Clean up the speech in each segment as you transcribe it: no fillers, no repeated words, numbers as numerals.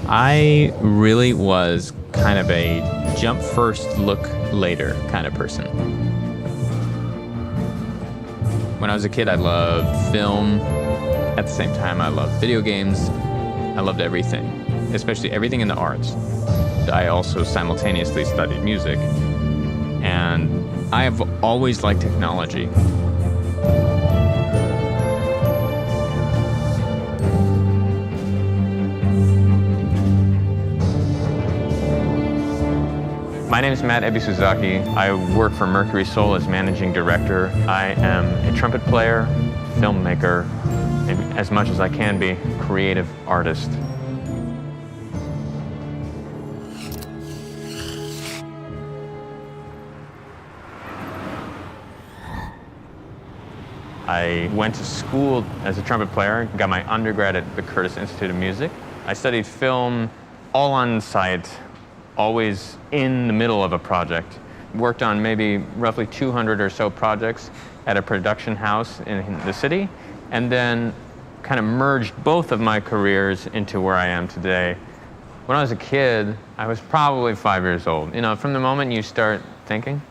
I really was kind of a jump first, look later kind of person. When I was a kid, I loved film. At the same time, I loved video games. I loved everything, especially everything in the arts. I also simultaneously studied music, and I have always liked technology. My name is Matt Ebisuzaki. I work for Mercury Soul as managing director. I am a trumpet player, filmmaker, and as much as I can be, creative artist. I went to school as a trumpet player, got my undergrad at the Curtis Institute of Music. I studied film all on site, always in the middle of a project. Worked on maybe roughly 200 or so projects at a production house in the city, and then kind of merged both of my careers into where I am today. When I was a kid, I was probably 5 years old. You know, from the moment you start thinking.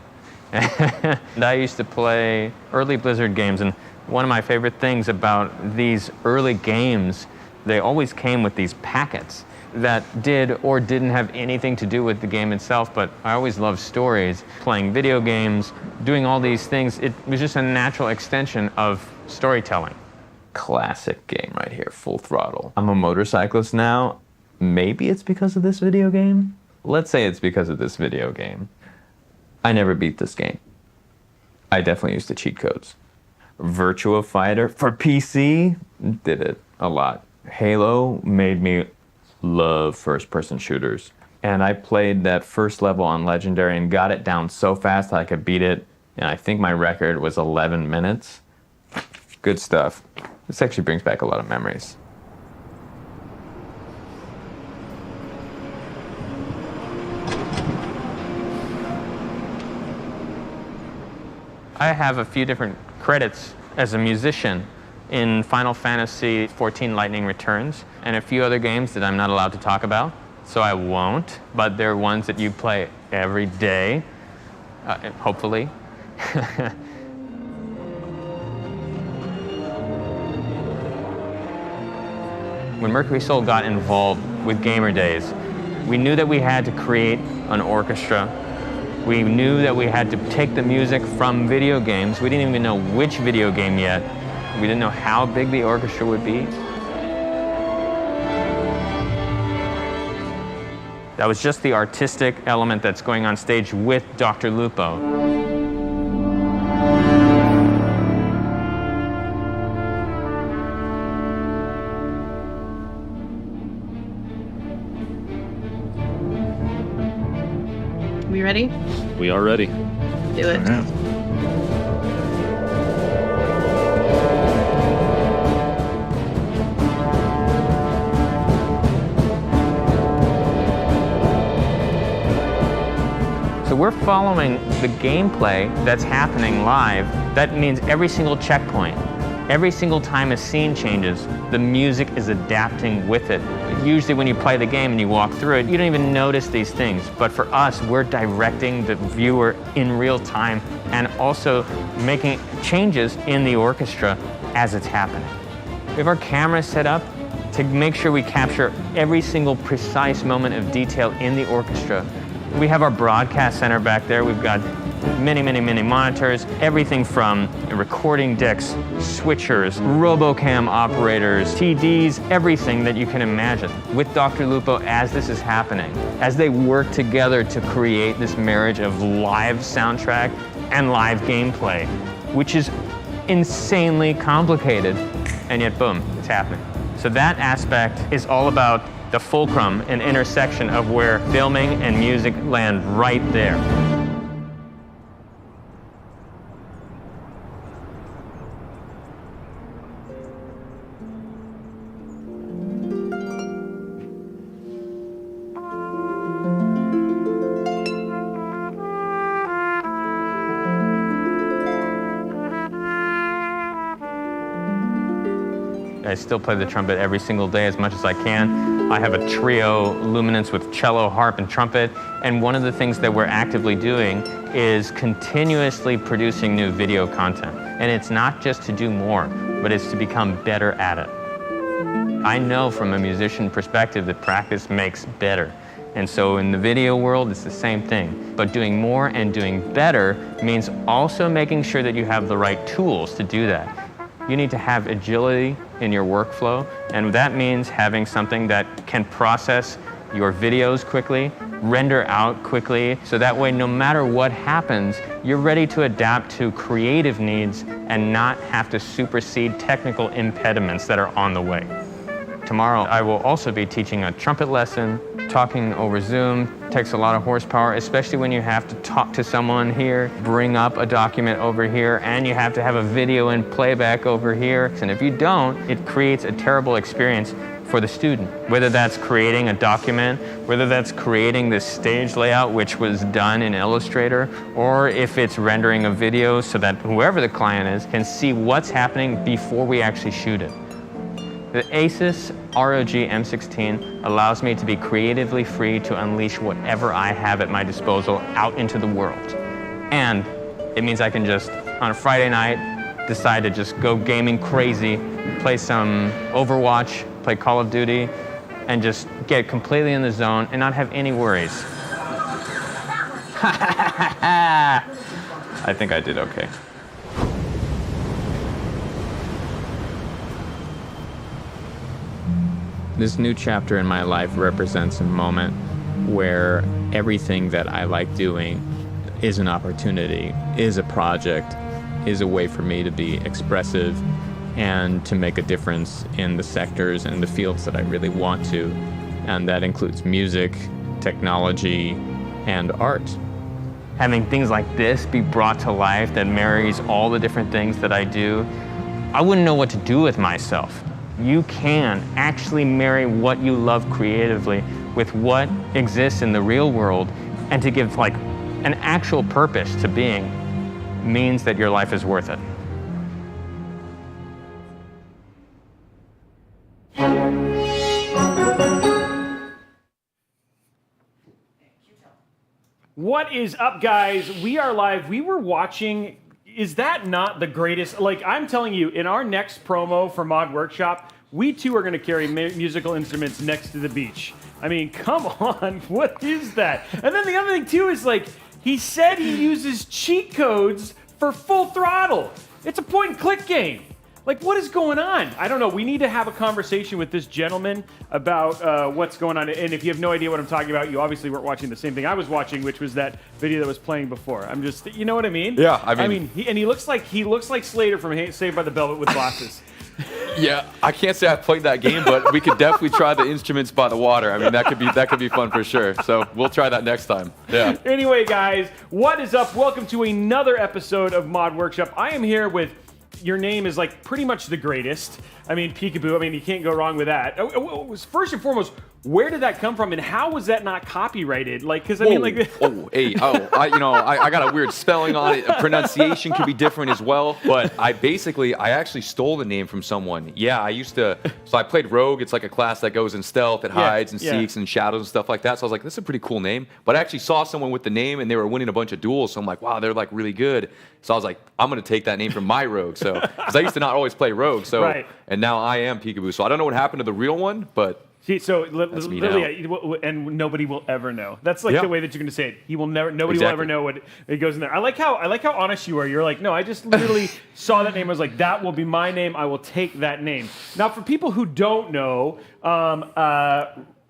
And I used to play early Blizzard games, and one of my favorite things about these early games, they always came with these packets that did or didn't have anything to do with the game itself, but I always loved stories, playing video games, doing all these things. It was just a natural extension of storytelling. Classic game right here, Full Throttle. I'm a motorcyclist now. Maybe it's because of this video game? Let's say it's because of this video game. I never beat this game. I definitely used the cheat codes. Virtua Fighter for PC, did it a lot. Halo made me love first-person shooters. And I played that first level on Legendary and got it down so fast that I could beat it. And I think my record was 11 minutes. Good stuff. This actually brings back a lot of memories. I have a few different credits as a musician in Final Fantasy XIV Lightning Returns and a few other games that I'm not allowed to talk about, so I won't, but they're ones that you play every day, hopefully. When Mercury Soul got involved with Gamer Days, we knew that we had to create an orchestra. We knew that we had to take the music from video games. We didn't even know which video game yet. We didn't know how big the orchestra would be. That was just the artistic element that's going on stage with Dr. Lupo. We ready? We are ready. Do it. Right. So we're following the gameplay that's happening live. That means every single checkpoint, every single time a scene changes, the music is adapting with it. Usually when you play the game and you walk through it, you don't even notice these things. But for us, we're directing the viewer in real time and also making changes in the orchestra as it's happening. We have our cameras set up to make sure we capture every single precise moment of detail in the orchestra. We have our broadcast center back there. We've got many monitors, everything from recording decks, switchers, RoboCam operators, TDs, everything that you can imagine. With Dr. Lupo, as this is happening, as they work together to create this marriage of live soundtrack and live gameplay, which is insanely complicated, and yet boom, it's happening. So that aspect is all about the fulcrum and intersection of where filming and music land right there. I still play the trumpet every single day as much as I can. I have a trio luminance with cello, harp, and trumpet. And one of the things that we're actively doing is continuously producing new video content. And it's not just to do more, but it's to become better at it. I know from a musician perspective that practice makes better. And so in the video world, it's the same thing. But doing more and doing better means also making sure that you have the right tools to do that. You need to have agility in your workflow, and that means having something that can process your videos quickly, render out quickly, so that way no matter what happens, you're ready to adapt to creative needs and not have to supersede technical impediments that are on the way. Tomorrow, I will also be teaching a trumpet lesson. Talking over Zoom takes a lot of horsepower, especially when you have to talk to someone here, bring up a document over here, and you have to have a video and playback over here. And if you don't, it creates a terrible experience for the student. Whether that's creating a document, whether that's creating this stage layout, which was done in Illustrator, or if it's rendering a video so that whoever the client is can see what's happening before we actually shoot it. The Asus ROG M16 allows me to be creatively free to unleash whatever I have at my disposal out into the world. And it means I can just, on a Friday night, decide to just go gaming crazy, play some Overwatch, play Call of Duty, and just get completely in the zone and not have any worries. I think I did okay. This new chapter in my life represents a moment where everything that I like doing is an opportunity, is a project, is a way for me to be expressive and to make a difference in the sectors and the fields that I really want to. And that includes music, technology, and art. Having things like this be brought to life that marries all the different things that I do, I wouldn't know what to do with myself. You can actually marry what you love creatively with what exists in the real world, and to give like an actual purpose to being means that your life is worth it. What is up, guys? We are live. We were watching. Is that not the greatest? Like, I'm telling you, in our next promo for Mod Workshop, we too are going to carry musical instruments next to the beach. I mean, come on, what is that? And then the other thing too is, like, he said he uses cheat codes for Full Throttle. It's a point-and-click game. Like, what is going on? I don't know. We need to have a conversation with this gentleman about what's going on. And if you have no idea what I'm talking about, you obviously weren't watching the same thing I was watching, which was that video that was playing before. I'm just, you know what I mean? Yeah, I mean, he looks like Slater from Saved by the Bell with glasses. Yeah, I can't say I've played that game, but we could definitely try the instruments by the water. I mean, that could be fun for sure. So we'll try that next time. Yeah. Anyway, guys, what is up? Welcome to another episode of Mod Workshop. I am here with. Your name is like pretty much the greatest. I mean, Pikaboo. I mean, you can't go wrong with that. First and foremost, where did that come from, and how was that not copyrighted? Like, because I mean, like, I got a weird spelling on it. Pronunciation could be different as well. But I actually stole the name from someone. Yeah, so I played Rogue. It's like a class that goes in stealth, it hides and seeks and shadows and stuff like that. So I was like, this is a pretty cool name. But I actually saw someone with the name, and they were winning a bunch of duels. So I'm like, wow, they're like really good. So I was like, I'm gonna take that name from my Rogue. So because I used to not always play Rogue. So right. And now I am Pikaboo. So I don't know what happened to the real one, but. See, so literally, and nobody will ever know. That's like the way that you're going to say it. Nobody will ever know what it goes in there. I like how honest you are. You're like, no, I just literally saw that name. I was like, that will be my name. I will take that name. Now, for people who don't know,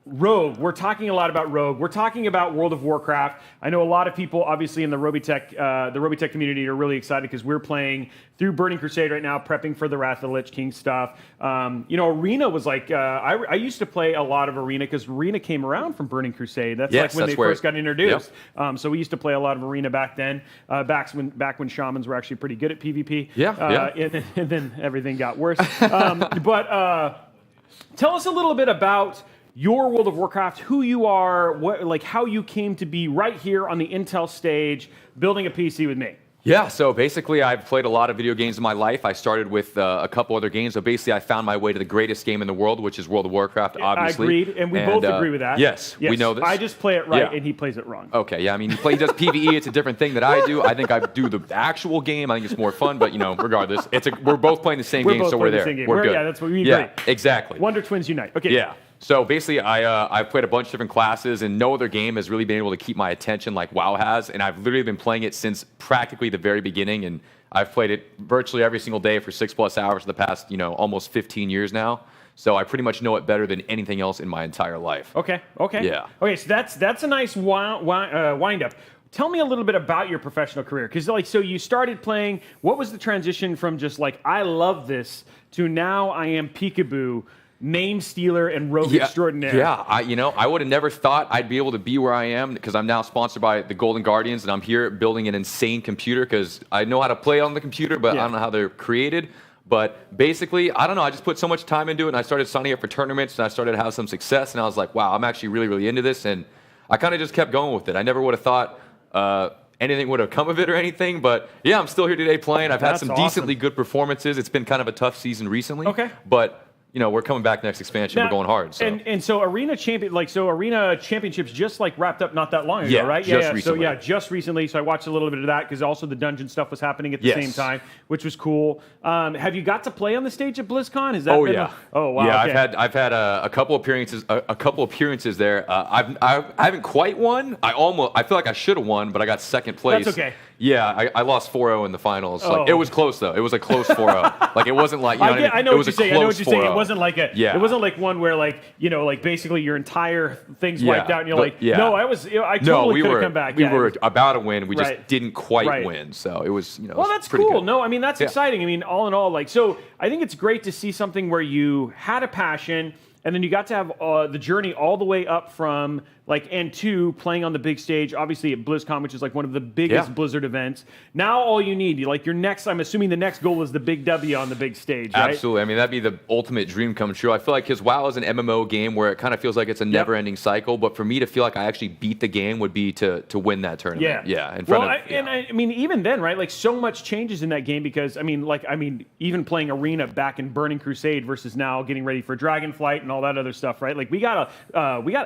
Rogue. We're talking a lot about Rogue. We're talking about World of Warcraft. I know a lot of people, obviously, in the Robeytech community are really excited because we're playing through Burning Crusade right now, prepping for the Wrath of the Lich King stuff. Arena was like, I used to play a lot of Arena because Arena came around from Burning Crusade. That's like when they first got introduced. Yep. So we used to play a lot of Arena back then, back when shamans were actually pretty good at PvP. And then everything got worse. But tell us a little bit about your World of Warcraft, who you are, how you came to be right here on the Intel stage building a PC with me. Yeah, so basically I've played a lot of video games in my life. I started with a couple other games, so basically I found my way to the greatest game in the world, which is World of Warcraft, obviously. I agreed, and we both agree with that. Yes, we know this. I just play it right, Yeah. and he plays it wrong. Okay, yeah, I mean, he does PvE, it's a different thing that I do. I think I do the actual game. I think it's more fun, but, regardless, we're both playing the same game, so we're there. We're good. Yeah, that's what we agree. Yeah, exactly. Wonder Twins unite. Okay. Yeah. So basically, I've played a bunch of different classes, and no other game has really been able to keep my attention like WoW has. And I've literally been playing it since practically the very beginning, and I've played it virtually every single day for 6+ hours for the past, almost 15 years now. So I pretty much know it better than anything else in my entire life. Okay. Yeah. Okay, so that's a nice wind up. Tell me a little bit about your professional career, because so you started playing. What was the transition from just like I love this to now I am Pikaboo, name stealer and rogue extraordinaire? Yeah, I would have never thought I'd be able to be where I am, because I'm now sponsored by the Golden Guardians, and I'm here building an insane computer because I know how to play on the computer, but I don't know how they're created. But basically, I don't know, I just put so much time into it, and I started signing up for tournaments, and I started to have some success, and I was like, wow, I'm actually really, really into this, and I kind of just kept going with it. I never would have thought anything would have come of it or anything, but yeah, I'm still here today playing. I've had some decently good performances. It's been kind of a tough season recently. Okay. But we're coming back next expansion. We're going hard. So. And so Arena Championships just wrapped up not that long ago, right? Just recently. So just recently. So I watched a little bit of that because also the dungeon stuff was happening at the same time, which was cool. Have you got to play on the stage at BlizzCon? Is that? Oh wow. Yeah, okay. I've had a couple appearances there. I haven't quite won. I feel like I should have won, but I got second place. That's okay. Yeah, I lost 4-0 in the finals. It was close though. It was a close 4-0. It wasn't like I know it what was you're saying. I know what you're saying. It 4-0. wasn't like a. Yeah. It wasn't like one where basically your entire thing's wiped out and you're no, I totally could have come back. We were about to win. We just Right. didn't quite win. So it was Well, that's pretty cool. good. No, I mean that's exciting. I mean, all in all, so I think it's great to see something where you had a passion and then you got to have the journey all the way up from N2 playing on the big stage, obviously at BlizzCon, which is one of the biggest Blizzard events. Now all you need, your next, I'm assuming the next goal is the big W on the big stage, right? Absolutely. I mean, that'd be the ultimate dream come true. I feel like because WoW is an MMO game where it kind of feels like it's a never-ending cycle, but for me to feel like I actually beat the game would be to win that tournament. Yeah. In front of, and I mean, even then, right? So much changes in that game because, I mean, even playing Arena back in Burning Crusade versus now getting ready for Dragonflight and all that other stuff, right?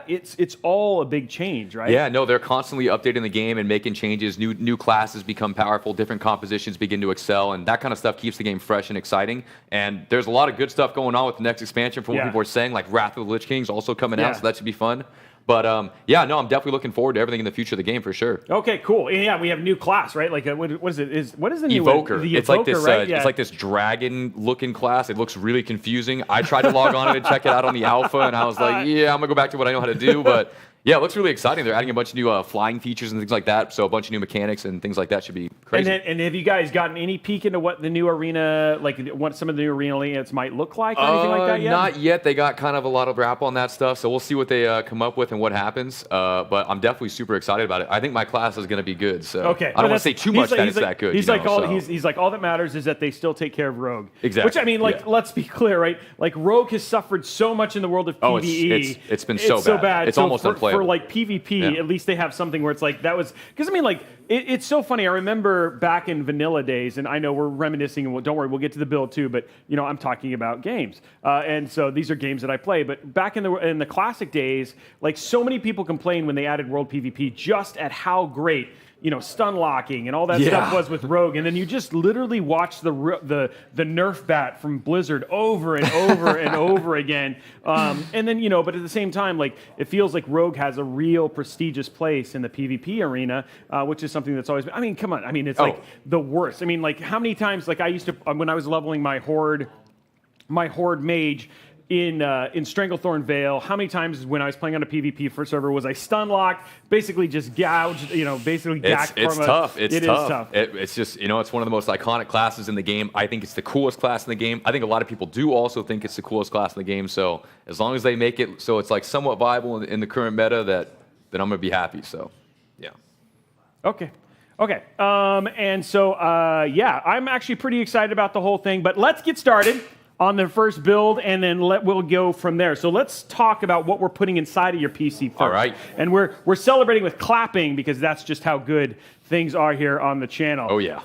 It's all a big change, right? Yeah, no, they're constantly updating the game and making changes. New classes become powerful, different compositions begin to excel, and that kind of stuff keeps the game fresh and exciting. And there's a lot of good stuff going on with the next expansion from what people are saying, like Wrath of the Lich King's also coming out, so that should be fun. But I'm definitely looking forward to everything in the future of the game for sure. Okay, cool. And yeah, we have new class, right? What is it? What is the new Evoker? The it's Evoker, like this. right? It's like this dragon-looking class. It looks really confusing. I tried to log on and check it out on the alpha, and I was like, I'm gonna go back to what I know how to do, but. Yeah, it looks really exciting. They're adding a bunch of new flying features and things like that, so a bunch of new mechanics and things like that should be crazy. And have you guys gotten any peek into what the new arena, what some of the new arena layouts might look like or anything like that yet? Not yet. They got kind of a lot of wrap on that stuff, so we'll see what they come up with and what happens. But I'm definitely super excited about it. I think my class is going to be good, so I don't want to say too much that it's that good. He's like, all that matters is that they still take care of Rogue. Exactly. Which, I mean, let's be clear, right? Rogue has suffered so much in the world of PvE. It's been so bad. It's almost unplayable. For PvP, at least they have something where it's that was because I mean it's so funny. I remember back in vanilla days, and I know we're reminiscing, and don't worry, we'll get to the build too. But I'm talking about games, and so these are games that I play. But back in the classic days, so many people complained when they added World PvP just at how great. Stun locking and all that stuff was with Rogue, and then you just literally watch the Nerf bat from Blizzard over and over and over again, and then but at the same time, it feels like Rogue has a real prestigious place in the PvP arena, which is something that's always been. I mean, come on, I mean, it's the worst. I mean, how many times I used to when I was leveling my Horde mage. In Stranglethorn Vale, how many times when I was playing on a PvP for server was I stun locked, basically just gouged, basically gacked It's from tough. It is tough. It's just, it's one of the most iconic classes in the game. I think it's the coolest class in the game. I think a lot of people do also think it's the coolest class in the game. So as long as they make it so it's somewhat viable in the current meta, then I'm gonna be happy. So, yeah. Okay. And so I'm actually pretty excited about the whole thing. But let's get started on the first build, and then we'll go from there. So let's talk about what we're putting inside of your PC first. All right. And we're celebrating with clapping because that's just how good things are here on the channel. Oh, yeah.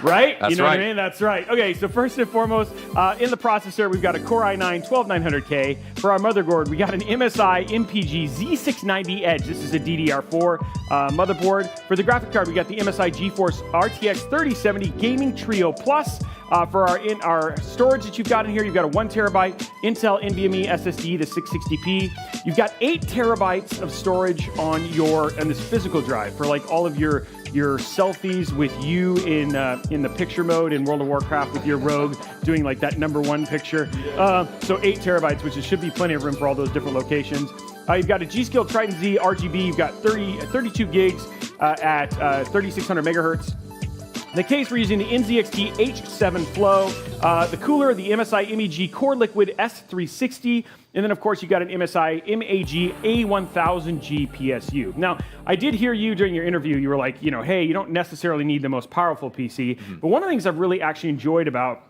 Right? That's you know right. what I mean? That's right. Okay, so first and foremost, in the processor, we've got a Core i9-12900K. For our motherboard, we got an MSI MPG Z690 Edge. This is a DDR4 motherboard. For the graphic card, we got the MSI GeForce RTX 3070 Gaming Trio Plus. For our storage that you've got in here, you've got a 1 terabyte Intel NVMe SSD, the 660p. You've got 8 terabytes of storage on this physical drive for like all of your selfies with you in the picture mode in World of Warcraft with your rogue doing like that #1 picture. So 8 terabytes, which should be plenty of room for all those different locations. You've got a G.SKILL Trident Z RGB. You've got 32 gigs at 3600 megahertz. The case, we're using the NZXT H7 Flow. The cooler, the MSI MEG CORELIQUID S360. And then, of course, you've got an MSI MAG A1000G PSU. Now, I did hear you during your interview. You were like, hey, you don't necessarily need the most powerful PC. But one of the things I've really actually enjoyed about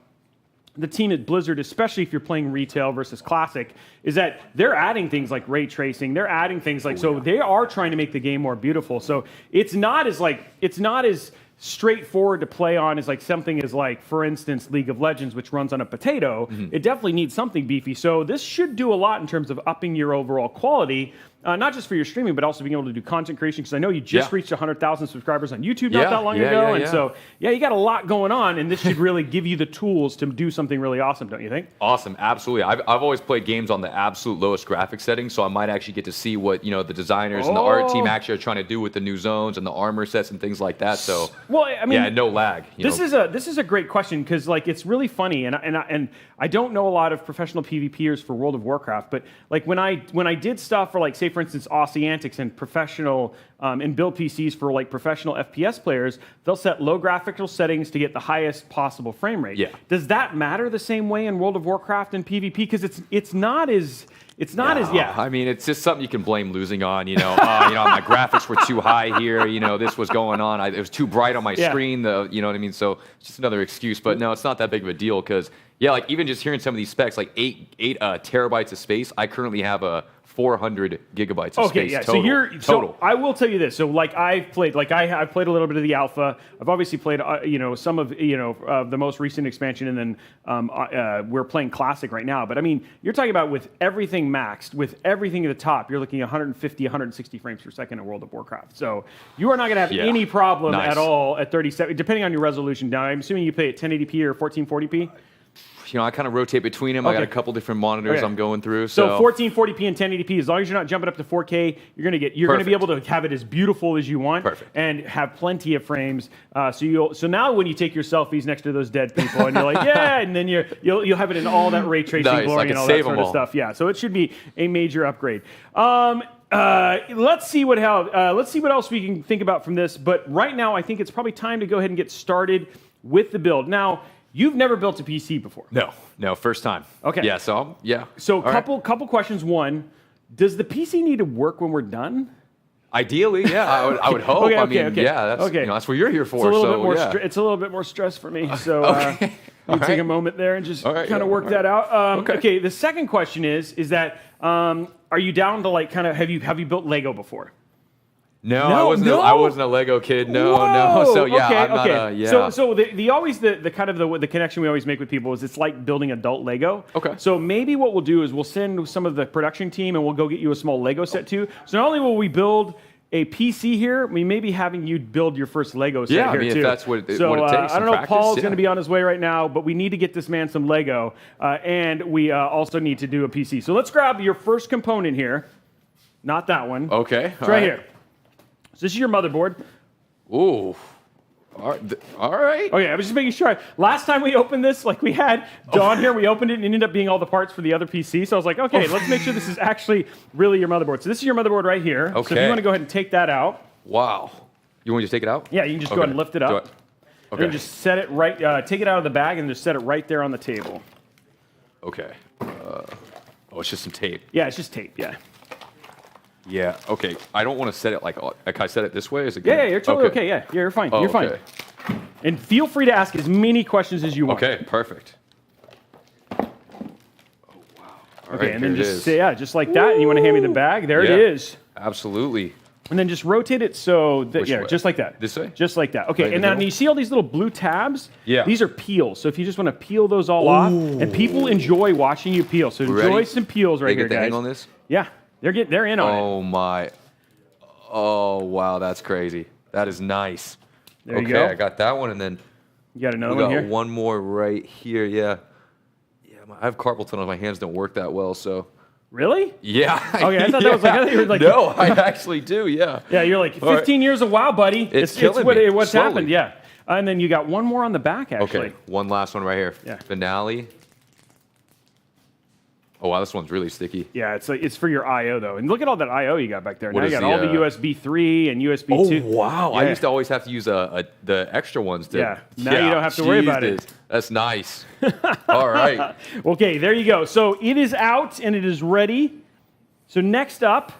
the team at Blizzard, especially if you're playing retail versus classic, is that they're adding things like ray tracing. They're adding things like, so they are trying to make the game more beautiful. So it's not as straightforward to play on as like something as like, for instance, League of Legends, which runs on a potato. It definitely needs something beefy. So this should do a lot in terms of upping your overall quality. Not just for your streaming, but also being able to do content creation. Because I know you just reached 100,000 subscribers on YouTube not that long ago. And so, you got a lot going on. And this should really give you the tools to do something really awesome, don't you think? Awesome, absolutely. I've always played games on the absolute lowest graphic setting, so I might actually get to see what the designers and the art team actually are trying to do with the new zones and the armor sets and things like that. So, well, I mean, no lag. This is a great question because like it's really funny, and I don't know a lot of professional PvPers for World of Warcraft, but like when I did stuff for like, say for instance, Aussie Antics and professional and build PCs for like professional FPS players, they'll set low graphical settings to get the highest possible frame rate. Yeah. Does that matter the same way in World of Warcraft and PvP? Because it's not as I mean, it's just something you can blame losing on. My graphics were too high here. This was going on. It was too bright on my screen. You know what I mean? So it's just another excuse. But no, it's not that big of a deal because like even just hearing some of these specs, like 8 terabytes of space, I currently have a 400 gigabytes of space total. So I will tell you this. So like I've played a little bit of the alpha. I've obviously played some of the most recent expansion, and then we're playing classic right now. But I mean, you're talking about with everything maxed, with everything at the top, you're looking at 150, 160 frames per second in World of Warcraft. So you are not going to have any problem at all at 37, depending on your resolution. Now I'm assuming you play at 1080p or 1440p. I kind of rotate between them. I got a couple different monitors I'm going through. So 1440p and 1080p, as long as you're not jumping up to 4K, you're going to be able to have it as beautiful as you want and have plenty of frames. So now when you take your selfies next to those dead people and you're like, and then you'll have it in all that ray tracing glory and all that sort of stuff. Yeah, so it should be a major upgrade. Let's see what else we can think about from this. But right now, I think it's probably time to go ahead and get started with the build. Now, you've never built a PC before. No, first time. Okay. Yeah, so So couple questions. One, does the PC need to work when we're done? Ideally, yeah, I would hope. That's what you're here for. It's a little bit more stress for me. So let me take a moment there and just kind of work that out. Okay. The second question is that are you down to like kind of have you built Lego before? No, I wasn't a Lego kid. No. So I'm not. So the kind of the connection we always make with people is it's like building adult Lego. Okay. So maybe what we'll do is we'll send some of the production team and we'll go get you a small Lego set too. So not only will we build a PC here, we may be having you build your first Lego set here too. If that's what it takes. I don't know. Paul's going to be on his way right now, but we need to get this man some Lego, and we also need to do a PC. So let's grab your first component here. Not that one. Okay. It's right here. So this is your motherboard. Ooh. All right. Okay, I was just making sure. Last time we opened this, like we had John here, we opened it and it ended up being all the parts for the other PC. So I was like, okay, let's make sure this is actually really your motherboard. So this is your motherboard right here. Okay. So if you want to go ahead and take that out. Wow. You want me to take it out? Yeah, you can just go ahead and lift it up. And then just set it right, take it out of the bag and just set it right there on the table. Okay. It's just some tape. Yeah, it's just tape, yeah. Yeah, okay. I don't want to set it like I set it this way? Is it good? Yeah, you're totally okay. Yeah, you're fine. You're fine. And feel free to ask as many questions as you want. Okay, perfect. Oh, wow. Okay, and then just say, just like that. And you want to hand me the bag? There it is. Absolutely. And then just rotate it so that, Which yeah, way? just like that. This way? Just like that. Okay, Right in and the now middle? you see all these little blue tabs? Yeah. These are peels. So if you just want to peel those all off, and people enjoy watching you peel. So enjoy Ready? some peels right They here, get the guys. hang on this? Yeah, they're in on it. Oh my. Oh wow, that's crazy. That is nice. There you okay, go. I got that one, and then You got another we one got here? one more right here. Yeah. Yeah, I have carpal tunnel. My hands don't work that well, so. Really? Yeah. Okay, I thought that was like, I thought you were like, No, I actually do. Yeah. yeah, you're like 15 All right. years of wow, buddy. It's killing me, what's slowly. happened, yeah. And then you got one more on the back, actually. Okay, one last one right here. Yeah. Finale. Oh wow, this one's really sticky. Yeah, it's for your I/O though, and look at all that I/O you got back there. What Now you is got all the the, USB 3 and USB Oh 2. wow! I Yeah. used to always have to use the extra ones. To, Yeah, now you don't have to worry about it. Jesus, that's nice. All right. Okay, there you go. So it is out and it is ready. So next up,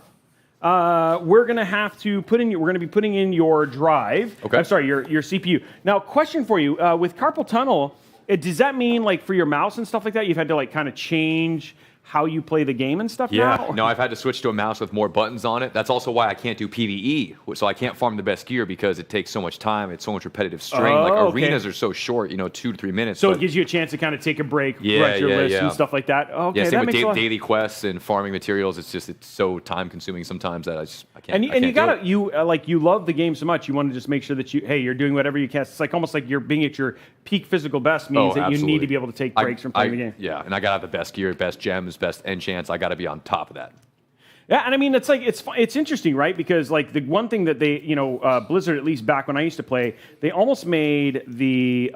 we're gonna have to put in. We're gonna be putting in your drive. Okay. I'm sorry, your CPU. Now, question for you: with carpal tunnel, does that mean like for your mouse and stuff like that, you've had to like kind of change how you play the game and stuff Yeah, now? no, I've had to switch to a mouse with more buttons on it. That's also why I can't do PvE. So I can't farm the best gear because it takes so much time. It's so much repetitive strain. Oh, like okay. arenas are so short, 2 to 3 minutes. So but it gives you a chance to kind of take a break, Yeah, brush your yeah, list yeah. and stuff like that. Okay, yeah, same that with makes a lot. daily quests and farming materials. It's so time consuming sometimes that I can't. And I can't you do gotta it. you love the game so much. You want to just make sure that you're doing whatever you can. It's like almost like you're being at your peak physical best means that you need absolutely. to be able to take breaks from playing the game. Yeah, and I gotta have the best gear, best gems, best enchants. I gotta be on top of that. Yeah, and I mean it's interesting, right? Because like the one thing that they Blizzard, at least back when I used to play, they almost made the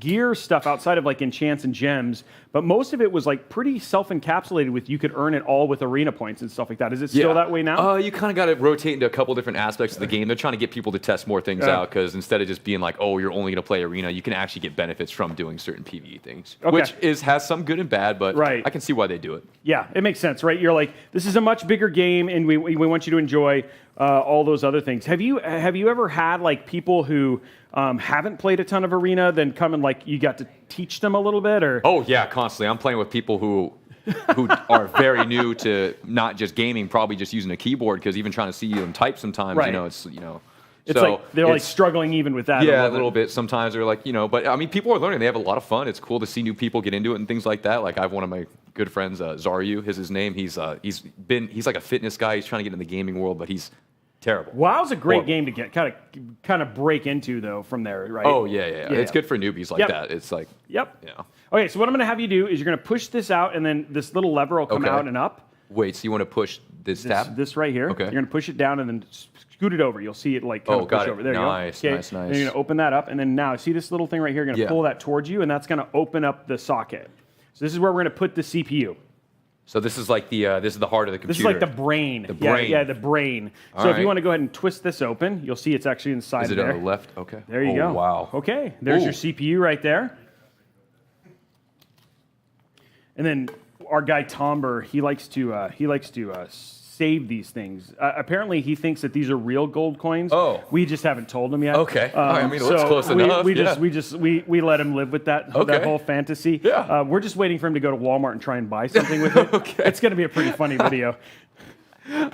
gear stuff outside of like enchants and gems, but most of it was like pretty self-encapsulated with you could earn it all with arena points and stuff like that. Is it still that way now? You kind of got to rotate into a couple different aspects of the game. They're trying to get people to test more things out because instead of just being like, oh, you're only going to play arena, you can actually get benefits from doing certain PvE things, Okay. which has some good and bad, but Right. I can see why they do it. Yeah, it makes sense, right? You're like, this is a much bigger game, and we want you to enjoy all those other things. Have you ever had like people who haven't played a ton of arena, then come and like you got to teach them a little bit, or? Oh yeah, constantly. I'm playing with people who are very new to not just gaming, probably just using a keyboard because even trying to see them type sometimes, Right. it's It's so like they're like it's- struggling even with that. Yeah, a little bit. Sometimes they're like, but I mean, people are learning. They have a lot of fun. It's cool to see new people get into it and things like that. Like I have one of my good friends, Zaryu, is his name. He's like a fitness guy. He's trying to get in the gaming world, but he's terrible. WoW's a great Horrible. game to get kind of break into though from there, right? Oh yeah. It's good for newbies like Yep. that. It's like, Yep. yeah. Okay, so what I'm going to have you do is you're going to push this out, and then this little lever will come Okay. out and up. Wait, so you want to push this tab? This right here. Okay. You're going to push it down and then scoot it over. You'll see it like kind of got push it. over. There Nice, you go. nice, Then nice. you're going to open that up, and then now see this little thing right here. You're going to Yeah. pull that towards you, and that's going to open up the socket. So this is where we're going to put the CPU. So this is like this is the heart of the computer. This is like the brain. The brain. Yeah, the brain. All So if you right. want to go ahead and twist this open, you'll see it's actually inside Is it of there. on the left? Okay. There you go. Wow. Okay, there's Ooh. your CPU right there. And then our guy Tomber, he likes to save these things. Apparently, he thinks that these are real gold coins. Oh. We just haven't told him yet. Okay. All right, I mean, it's close enough, We yeah. we let him live with that Okay. whole fantasy. Yeah. We're just waiting for him to go to Walmart and try and buy something with it. Okay. It's going to be a pretty funny video.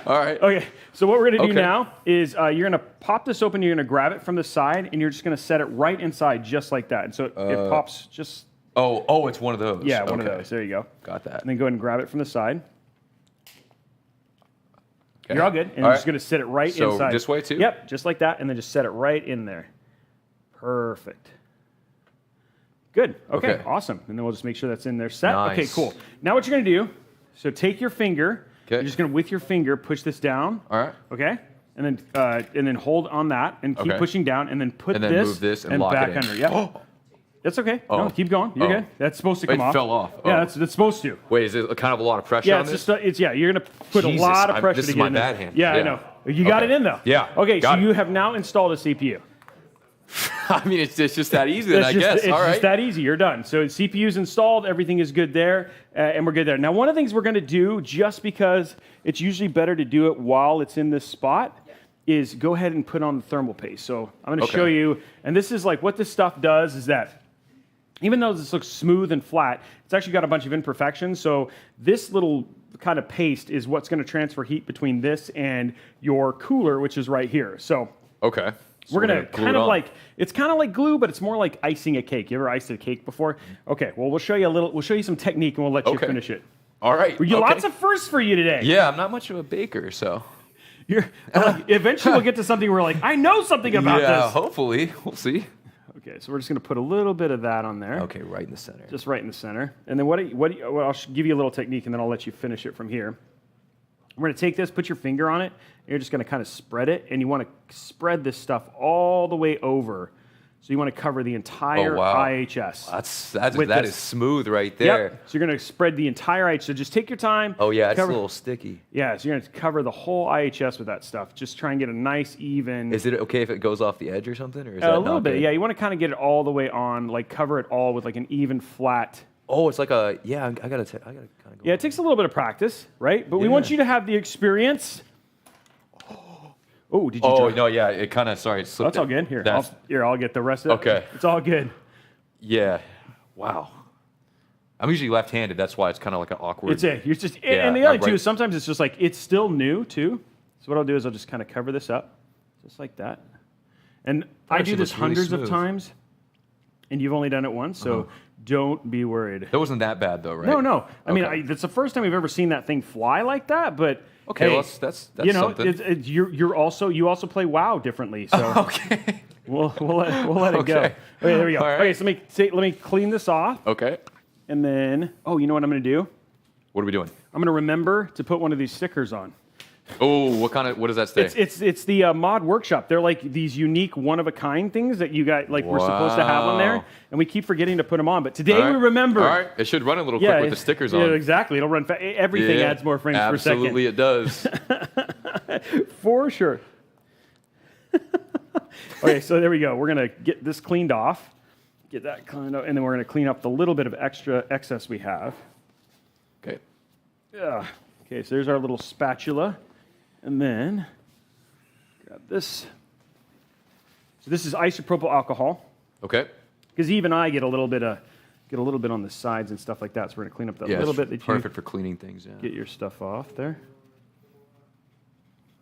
All right. Okay, so what we're going to do Okay. now is you're going to pop this open, you're going to grab it from the side, and you're just going to set it right inside just like that. And so it pops just, Oh, it's one of those. yeah, one of Okay. those. There you go. Got that. And then go ahead and grab it from the side. Okay. You're all good. And All you're just right. going to set it right So inside. this way too? Yep, just like that, and then just set it right in there. Perfect. Good. Okay, Okay. awesome. And then we'll just make sure that's in there set. Okay, Nice. cool. Now what you're going to do, so take your finger. Okay. You're just going to, with your finger, push this down. All right. Okay? And then hold on that and keep Okay. pushing down and then put And then this, move this and lock back it in. under. Yep. That's okay. Oh. No, keep going. You're Oh. good. That's supposed to Wait, come it off. fell off. Yeah, Oh. that's supposed to. Wait, is it kind of a lot of pressure Yeah, on it's this? just you're gonna put Jesus, a lot of pressure this to is get my in there. bad hand. Yeah, I Yeah. know. You got Okay. it in though. Yeah, Okay, so got it. you have now installed a CPU. I mean, it's just that easy, then, I guess. It's All right. just that easy. You're done. So CPU's installed. Everything is good there, and we're good there. Now, one of the things we're going to do, just because it's usually better to do it while it's in this spot, is go ahead and put on the thermal paste. So I'm going to Okay. show you, and this is like what this stuff does is that even though this looks smooth and flat, it's actually got a bunch of imperfections. So this little kind of paste is what's going to transfer heat between this and your cooler, which is right here. So Okay. So we're gonna glue kind it of on. like, it's kind of like glue, but it's more like icing a cake. You ever iced a cake before? Okay, well, we'll show you some technique and we'll let you Okay. finish it. All right. We get okay. lots of firsts for you today. Yeah, I'm not much of a baker, so. Eventually we'll get to something where we're like, I know something about yeah, this. hopefully. We'll see. Okay, so we're just gonna put a little bit of that on there. Okay, right in the center. Just right in the center. And then well, I'll give you a little technique and then I'll let you finish it from here. We're gonna take this, put your finger on it, and you're just gonna kind of spread it, and you wanna spread this stuff all the way over. So you wanna cover the entire IHS. That is smooth right there. Yep. So you're gonna spread the entire IHS. So just take your time. Oh yeah, it's cover, a little sticky. Yeah, so you're gonna cover the whole IHS with that stuff. Just try and get a nice even. Is it okay if it goes off the edge or something, or is a little bit? Good? Yeah, you wanna kind of get it all the way on, like cover it all with like an even flat. Oh, it's like a, yeah, I gotta kind of go. Yeah, it takes a little bit of practice, right? But we want you to have the experience. Oh, did you? Oh, drop? no, yeah, it kind of, sorry, it slipped. That's all good. Here, That's- I'll get the rest of it. Okay. It's all good. Yeah, wow. I'm usually left-handed, that's why it's kind of like an awkward. You're just, Yeah, and the other right. too is sometimes it's just like, it's still new too. So what I'll do is I'll just kind of cover this up, just like that. And I do actually this looks really hundreds of smooth. times, and you've only done it once, so don't be worried. That wasn't that bad though, right? No. I mean, Okay. that's the first time we've ever seen that thing fly like that, but Okay, hey, well, that's you know, something. you also play WoW differently, so Okay. we'll let it go. Okay. Okay, there we go. All right. Okay, so let me clean this off, Okay. and then you know what I'm going to do? What are we doing? I'm going to remember to put one of these stickers on. Oh, what does that say? It's the Mod Workshop. They're like these unique one-of-a-kind things that you got we're supposed to have on there, Wow. and we keep forgetting to put them on. But today All right. we remember. All right, it should run a little quick with the stickers on. Yeah, exactly. It'll run fast. Everything Yeah, adds more frames per second. Absolutely, it does. For sure. Okay, so there we go. We're going to get this cleaned off. Get that cleaned up, and then we're going to clean up the little bit of extra excess we have. Okay. Yeah. Okay, so there's our little spatula. And then grab this. So this is isopropyl alcohol. Okay. Because even I get a little bit on the sides and stuff like that. So we're going to clean up that Yeah, little it's bit that perfect for cleaning things. Yeah. you get your stuff off there.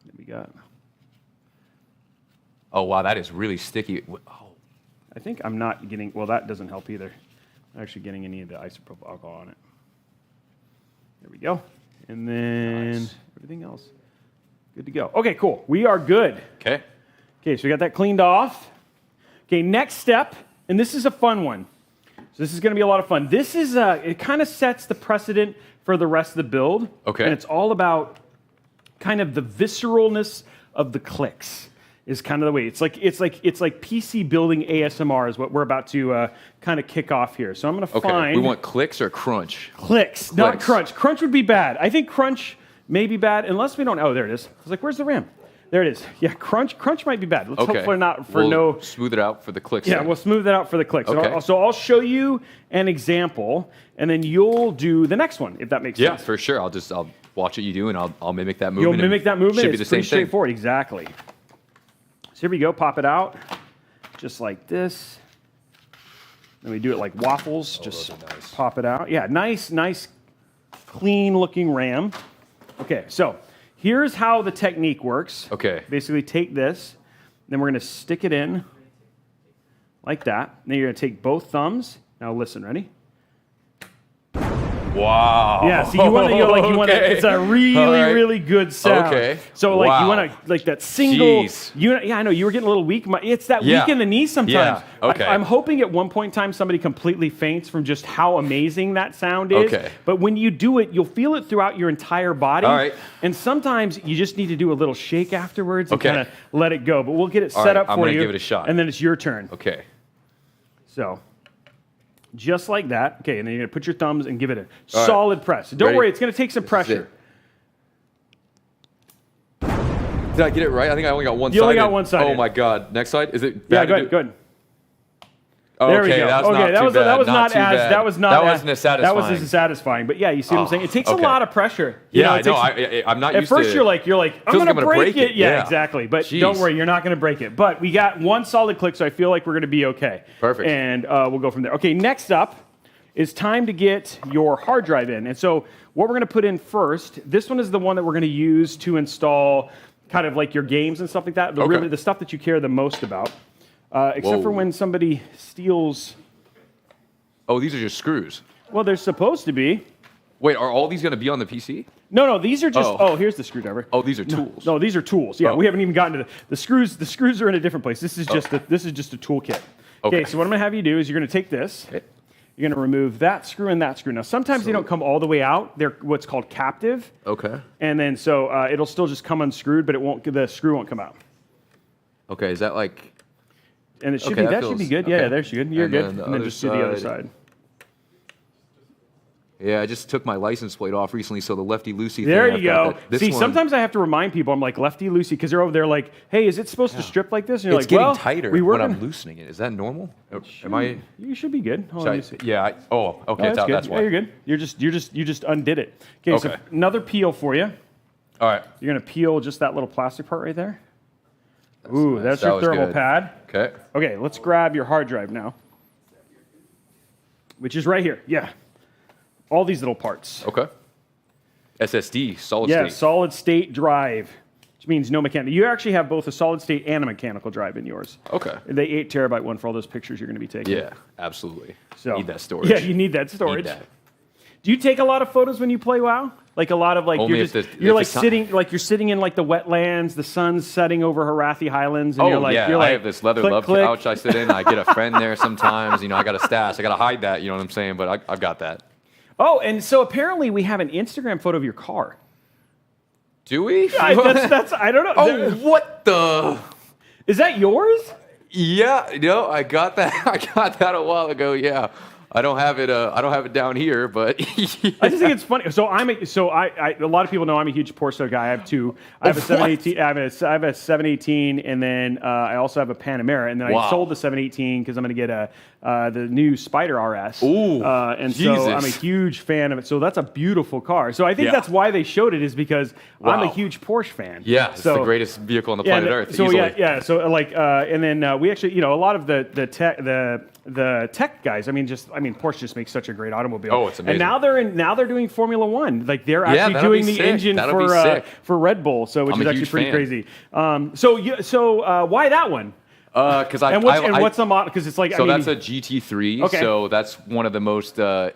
There we got. Oh wow, that is really sticky. Oh. I think I'm not getting, well, that doesn't help either. I'm not actually getting any of the isopropyl alcohol on it. There we go. And then Nice. everything else. Good to go. Okay, cool. We are good. Okay. Okay, so we got that cleaned off. Okay, next step, and this is a fun one. So this is going to be a lot of fun. This is, it kind of sets the precedent for the rest of the build. Okay. And it's all about kind of the visceralness of the clicks. Is kind of the way it's like PC building ASMR is what we're about to kind of kick off here. So I'm going to Okay. find We want clicks or crunch? clicks, not Clicks. crunch. Crunch would be bad. I think crunch may be bad unless we don't. Oh, there it is. I was like, where's the RAM? There it is. Yeah, crunch might be bad. Let's Okay. hope for not for We'll no. smooth it out for the clicks. Yeah, then. we'll smooth that out for the clicks. Okay. So I'll show you an example, and then you'll do the next one if that makes Yeah, sense. for sure. I'll watch what you do, and I'll mimic that movement. You'll mimic that movement. Should be It's the same pretty thing. straightforward. Exactly. So here we go. Pop it out, just like this. Then we do it like waffles. Just those are nice. pop it out. Yeah, nice, clean-looking RAM. Okay, so here's how the technique works. Okay. Basically, take this, then we're going to stick it in like that. Then you're going to take both thumbs. Now listen, ready? Wow. Yeah, so you want to, Okay. it's a really, All right. really good sound. Okay. So like you Wow. want to, like that single, Jeez. yeah, I know, you were getting a little weak. It's that Yeah. weak in the knee sometimes. Yeah, okay. I'm hoping at one point in time somebody completely faints from just how amazing that sound is. Okay. But when you do it, you'll feel it throughout your entire body. All right. And sometimes you just need to do a little shake afterwards and Okay. kind of let it go. But we'll get it All set right, up I'm for gonna you. give it a shot. And then it's your turn. Okay. So, just like that. Okay, and then you're going to put your thumbs and give it a All right. solid press. Don't Ready? worry, it's going to take some pressure. Did I get it right? I think I only got one side. You only got one side. Oh my God. Next side? Is it Yeah, bad go to ahead, do? go ahead. Okay, There we go. that's Okay, not that too was bad. that was not too as bad. that was not That as, wasn't as satisfying. That was as satisfying. But yeah, you see what I'm saying? It takes okay. a lot of pressure. You Yeah, know, I it know. takes- I'm not At used to first, you're like, I'm Feels going like to I'm gonna break break it. it. Yeah, Yeah. exactly. But Jeez. don't worry, you're not going to break it. But we got one solid click, so I feel like we're going to be okay. Perfect. And we'll go from there. Okay, next up, it's time to get your hard drive in. And so what we're going to put in first, this one is the one that we're going to use to install kind of like your games and stuff like that, really the stuff that you care the most about, except for when somebody steals. Oh, these are just screws. Well, they're supposed to be. Wait, are all these going to be on the PC? No, these are just. Oh, here's the screwdriver. Oh, these are tools. No, these are tools. Yeah, we haven't even gotten to the screws. The screws are in a different place. This is just a toolkit. Okay, so what I'm going to have you do is you're going to take this. Okay. You're going to remove that screw and that screw. Now, sometimes they don't come all the way out. They're what's called captive. Okay. And then so it'll still just come unscrewed, but the screw won't come out. Okay, is that like? And it should be that should be good. Yeah, there's good. You're good. And then just do the other side. Yeah, I just took my license plate off recently, so the lefty-loosey thing. There you go. See, sometimes I have to remind people, I'm like, lefty-loosey, because they're over there like, hey, is it supposed to strip like this? And you're it's like, getting tighter when I'm loosening it. Is that normal? Am I? You should be good. Hold on, yeah. Okay. That's why. Yeah, you're good. You just undid it. Okay, so another peel for you. All right. You're going to peel just that little plastic part right there. Ooh, that's your thermal pad. Okay. Okay, let's grab your hard drive now, which is right here. Yeah. All these little parts. Okay. SSD, solid state. Yeah, solid state drive, which means no mechanical. You actually have both a solid state and a mechanical drive in yours. Okay. The 8 terabyte one for all those pictures you're going to be taking. Yeah, absolutely. So, need that storage. Yeah, you need that storage. Need that. Do you take a lot of photos when you play WoW? Like a lot of like Only you're sitting in like the wetlands, the sun's setting over Harathi Highlands, and you're like, I have this leather love couch I sit in. I get a friend there sometimes. I got a stash. I got to hide that. You know what I'm saying? But I've got that. Oh, and so apparently we have an Instagram photo of your car. Do we? I don't know. Oh, what the? Is that yours? Yeah, I got that. I got that a while ago. Yeah, I don't have it. I don't have it down here, but I just think it's funny. So a lot of people know I'm a huge Porsche guy. I have two. I have a 718. I have a 718, and then I also have a Panamera. And then I sold the 718 because I'm going to get the new Spider RS. Ooh, and so I'm a huge fan of it. So that's a beautiful car. So I think that's why they showed it, is because I'm a huge Porsche fan. Yeah, it's the greatest vehicle on the planet Earth. So easily. yeah. So like, and then we actually, a lot of the tech guys. Porsche just makes such a great automobile. Oh, it's amazing. And now they're doing Formula One. Like they're actually doing the engine for Red Bull. So which is actually pretty crazy. So why that one? Because what's the model? Because it's like that's a GT3. Okay. So that's one of the most. I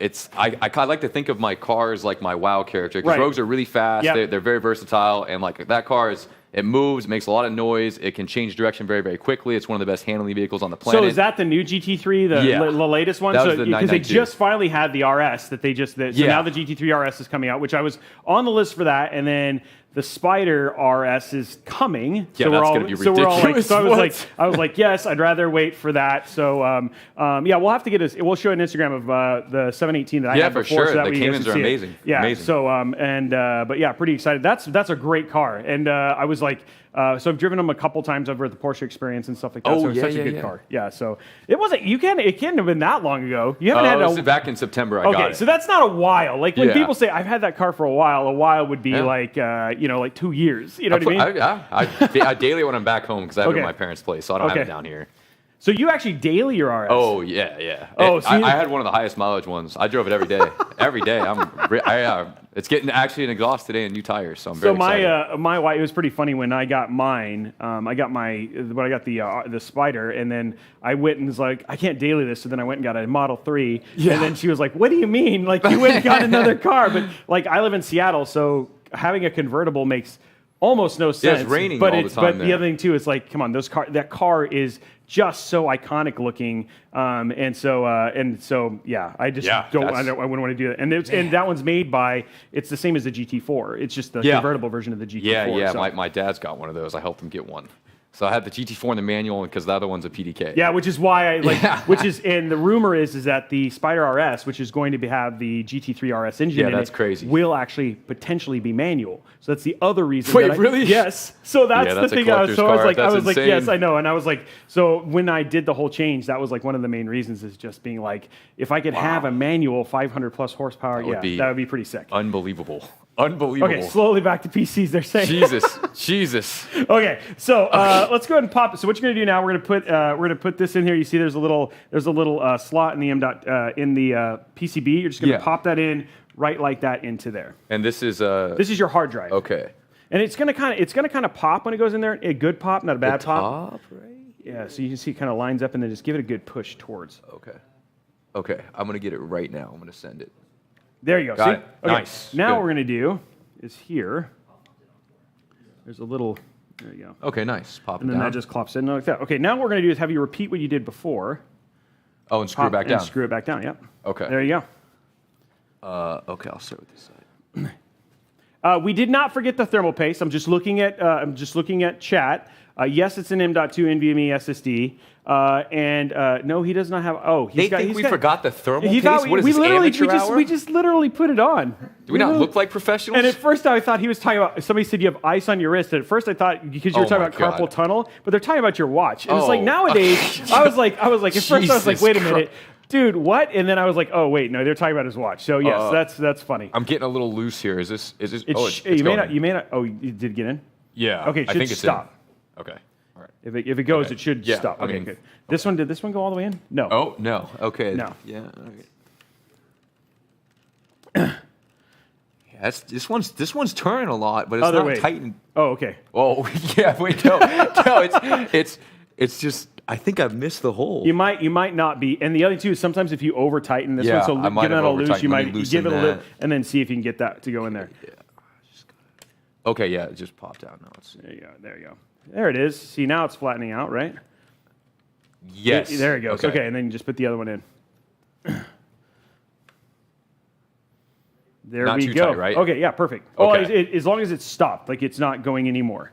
like to think of my cars like my WoW character, because Rogues are really fast. Yep. They're very versatile, and like that car is. It moves, makes a lot of noise. It can change direction very, very quickly. It's one of the best handling vehicles on the planet. So is that the new GT3, the latest one? That was the 992. Because they just finally had the RS that they just. So now the GT3 RS is coming out, which I was on the list for that, and then the Spider RS is coming. Yeah, that's going to be ridiculous. I was like, yes, I'd rather wait for that. So we'll have to get we'll show an Instagram of the 718 that I had before. Sure. So that the Caymans are amazing. Yeah. Amazing. So pretty excited. That's a great car, and I was like. So I've driven them a couple times over at the Porsche Experience and stuff like that. So it's such a good car. Yeah. So it wasn't. It can't have been that long ago. You haven't had back in September. I got it. Okay, so that's not a while. Like when people say I've had that car for a while would be like 2 years. You know what I mean? I daily when I'm back home, because I have it at my parents' place, so I don't have it down here. So you actually daily your RS? Oh yeah. I had one of the highest mileage ones. I drove it every day. Every day. It's getting actually an exhaust today and new tires, so I'm very excited. My wife. It was pretty funny when I got mine. I got the Spider, and then I went and was like, I can't daily this. So then I went and got a Model 3, and then she was like, what do you mean? Like you went and got another car? But like I live in Seattle, so having a convertible makes almost no sense. Yeah, it's raining all the time. But the other thing too is like, come on, that car is just so iconic looking, I wouldn't want to do that. And that one's made by. It's the same as the GT4. It's just the convertible version of the GT4. Yeah. So. My dad's got one of those. I helped him get one. So I had the GT4 in the manual because the other one's a PDK. Yeah, which is why and the rumor is that the Spider RS, which is going to have the GT3 RS engine in it, crazy. Will actually potentially be manual. So that's the other reason. Wait, really? Yes. So that's the thing. I was like, insane. yes, I know. And I was like, so when I did the whole change, that was like one of the main reasons, is just being like, if I could have a manual 500 plus horsepower, that would be pretty sick. Unbelievable. Unbelievable. Okay, slowly back to PCs. They're saying. Jesus. Okay, so let's go ahead and pop it. So what you're gonna do now? We're gonna put this in here. You see, there's a little slot in the PCB. You're just gonna pop that in right like that into there. And this is your hard drive. Okay. And it's gonna kind of pop when it goes in there. A good pop, not a bad pop. Top, right? Yeah. So you can see it kind of lines up, and then just give it a good push towards. Okay. I'm gonna get it right now. I'm gonna send it. There you go. Got see? it. Okay. Nice. Now Good. what we're gonna do is here. There's a little. There you go. Okay, nice. Pop it And then down. that just clops in like that. Okay. Now what we're gonna do is have you repeat what you did before. Oh, and screw it back down. And screw it back down. Yep. Okay. There you go. Okay, I'll start with this side. We did not forget the thermal paste. I'm just looking at chat. Yes, it's an M.2 NVMe SSD. No, he does not have. Oh, They think we forgot the thermal paste? What is we this, literally amateur hour? we just literally put it on. Do we not look like professionals? And at first I thought he was talking about. Somebody said you have ice on your wrist. And at first I thought because you were Oh talking my about carpal God. tunnel, but they're talking about your watch. And it's like Oh. nowadays. I was like at first I was like, Jesus wait a minute. Christ. Dude, what? And then I was like, oh wait, no, they're talking about his watch. So yes, that's funny. I'm getting a little loose here. Is this? It's, Oh, it's you may going. not. Oh, you did get in. Yeah. Okay, it I should think it's stop. In. Okay. All right. If it goes, Okay. it should Yeah, stop. I Okay, mean- good. Did this one go all the way in? No. Oh no. Okay. No. Yeah. Okay. Yeah, this one's turning a lot, but it's Other not way. tightened. Oh, okay. Oh yeah. Wait. No. It's just. I think I've missed the hole. You might not be. And the other two is sometimes if you over tighten this Yeah, one, so I might give that have a loose, over-tightened. you Let me might loosen give it a little, that. and then see if you can get that to go in there. Yeah. Okay. Yeah. It just popped out now. Let's see. There you go. There you go. There it is. See, now it's flattening out, right? Yes. There it goes. Okay, and then you just put the other one in. There Not we too go. tight, right? Okay, yeah, perfect. Oh, Okay. as long as it's stopped, like it's not going anymore.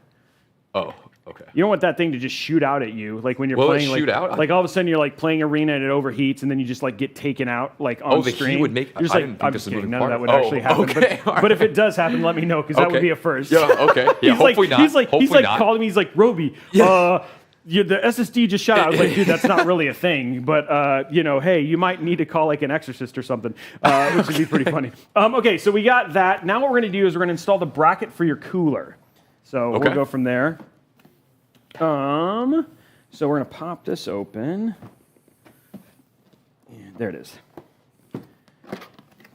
Oh. Okay. You don't want that thing to just shoot out at you, like when you're Will it playing. shoot like, out? Like all of a sudden you're like playing arena and it overheats, and then you just like get taken out like on Oh, the stream. heat would make. You're just I like, didn't think I'm this just was kidding. moving None of that part. would actually happen. Okay. But if it does happen, let me know because that would Okay. be a first. Yeah. Okay. Yeah. Hopefully not. He's Hopefully like not. calling me. He's like, Roby, the SSD just shut out. I was like, dude, that's not really a thing. But hey, you might need to call like an exorcist or something, which would be pretty funny. Okay, so we got that. Now what we're going to do is we're going to install the bracket for your cooler. So Okay. we'll go from there. So we're going to pop this open. And there it is.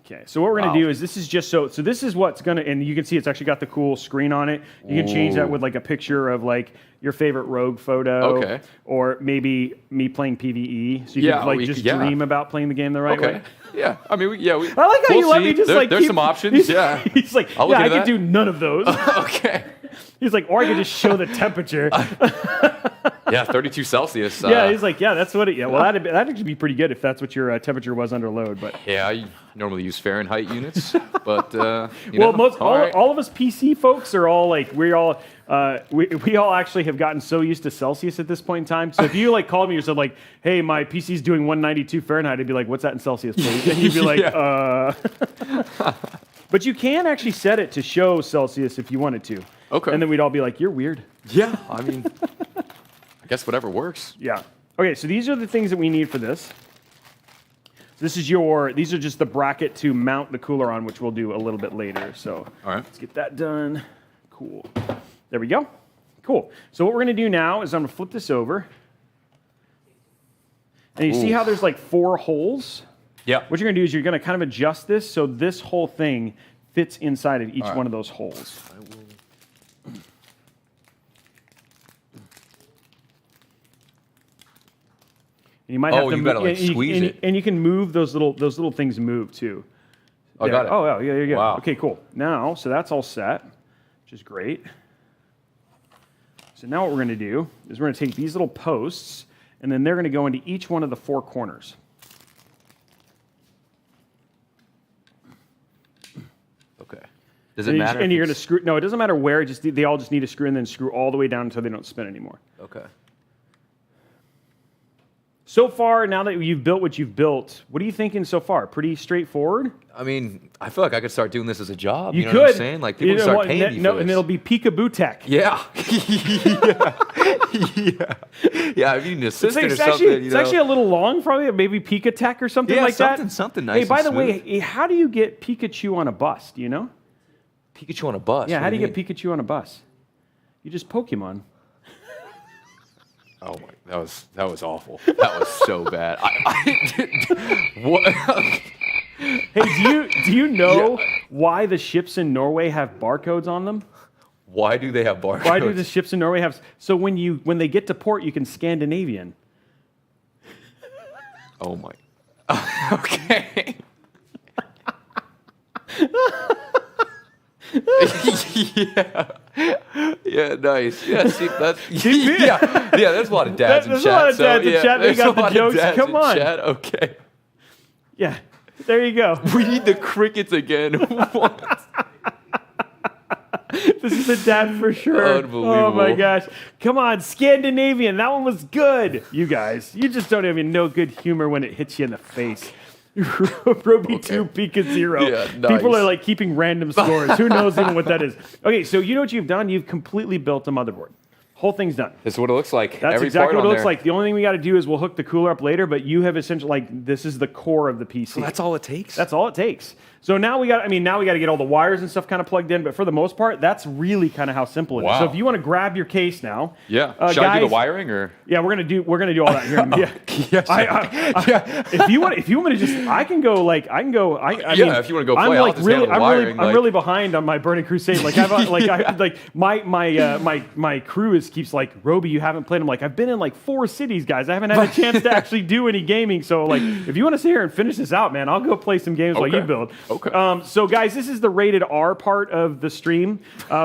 Okay, so what we're going to do is this is just so this is what's going to, and you can see it's actually got the cool screen on it. You can change that with like a picture of like your favorite Rogue photo. Okay. Or maybe me playing PvE. So you Yeah, can like we just could- yeah. dream about playing the game the right Okay. way. Yeah. I mean, we. I like how we'll you let see. me just like There's keep- some options. He's, Yeah. He's like, I'll look yeah, I into could that. do none of those. Okay. He's like, or I could just show the temperature. Yeah. 32 Celsius. Yeah, he's like, yeah, that's what it. Yeah, well, that'd actually be pretty good if that's what your temperature was under load. But Yeah. I normally use Fahrenheit units, but all of us PC folks are all like we all actually have gotten so used to Celsius at this point in time. So if you like called me and said like, hey, my PC's doing 192 Fahrenheit, I'd be like, what's that in Celsius, please? And you'd be like, But you can actually set it to show Celsius if you wanted to. Okay. And then we'd all be like, you're weird. Yeah. I mean, I guess whatever works. Yeah. Okay, so these are the things that we need for this. These are just the bracket to mount the cooler on, which we'll do a little bit later. So All right. let's get that done. Cool. There we go. Cool. So what we're going to do now is I'm going to flip this over. And you see how there's like 4 holes? Yeah. What you're going to do is you're going to kind of adjust this so this whole thing fits inside of each one of those holes. And you might have to you gotta, like, squeeze it. and you can move those little things move too. I got it. Oh, yeah, yeah. Wow. Okay, cool. Now, so that's all set, which is great. So now what we're going to do is we're going to take these little posts, and then they're going to go into each one of the 4 corners. Okay. Does it matter? And if you're going to it's- screw. No, it doesn't matter where. They all just need to screw and then screw all the way down until they don't spin anymore. Okay. So far, now that you've built what you've built, what are you thinking so far? Pretty straightforward? I mean, I feel like I could start doing this as a job. You know could. what I'm saying? Like, people start paying me for this. And it'll be Pikabooirl. Yeah. Yeah, I mean, an assistant or something. It's actually a little long, probably. Maybe Pikatech or something Yeah, like that. something nice Hey, by and the way, how do you get Pikachu on a bus? Do you know? Pikachu on a bus. Yeah, What how do you mean? get Pikachu on a bus? You just Pokemon. Oh my, that was awful. That was so bad. What? Hey, do you know why the ships in Norway have barcodes on them? Why do they have barcodes? Why do the ships in Norway have? So when they get to port, you can Scandinavian. Oh my. Okay. Yeah, nice. Yeah, see, that's there's a lot of dads in chat. There's a lot of dads in chat. They there's got a the lot of jokes. dads Come in on. chat. Okay. Yeah, there you go. We need the crickets again. What? This is a dad for sure. Unbelievable. Oh my gosh. Come on, Scandinavian. That one was good. You guys, you just don't even know good humor when it hits you in the face. Roby 2, Pika 0. Yeah, nice. People are like keeping random scores. Who knows even what that is? Okay, so you know what you've done? You've completely built a motherboard. Whole thing's done. This is what it looks like. That's Every exactly part what it on looks there. like. The only thing we got to do is we'll hook the cooler up later, but you have essentially, like, this is the core of the PC. So that's all it takes? That's all it takes. So now we got to get all the wires and stuff kind of plugged in, but for the most part, that's really kind of how simple it is. Wow. So if you want to grab your case now. Yeah. Should I do the wiring or? Yeah, we're gonna do all that here. Yeah. Yes. If you want to just, I can go. I mean, if you wanna go I'm play, I'll like just handle the wiring, I'm like- really behind on my Burning Crusade. Like my crew keeps like, Roby, you haven't played. I'm like, I've been in like 4 cities, guys. I haven't had a chance to actually do any gaming. So like, if you want to sit here and finish this out, man, I'll go play some games while you build. Okay. So guys, this is the rated R part of the stream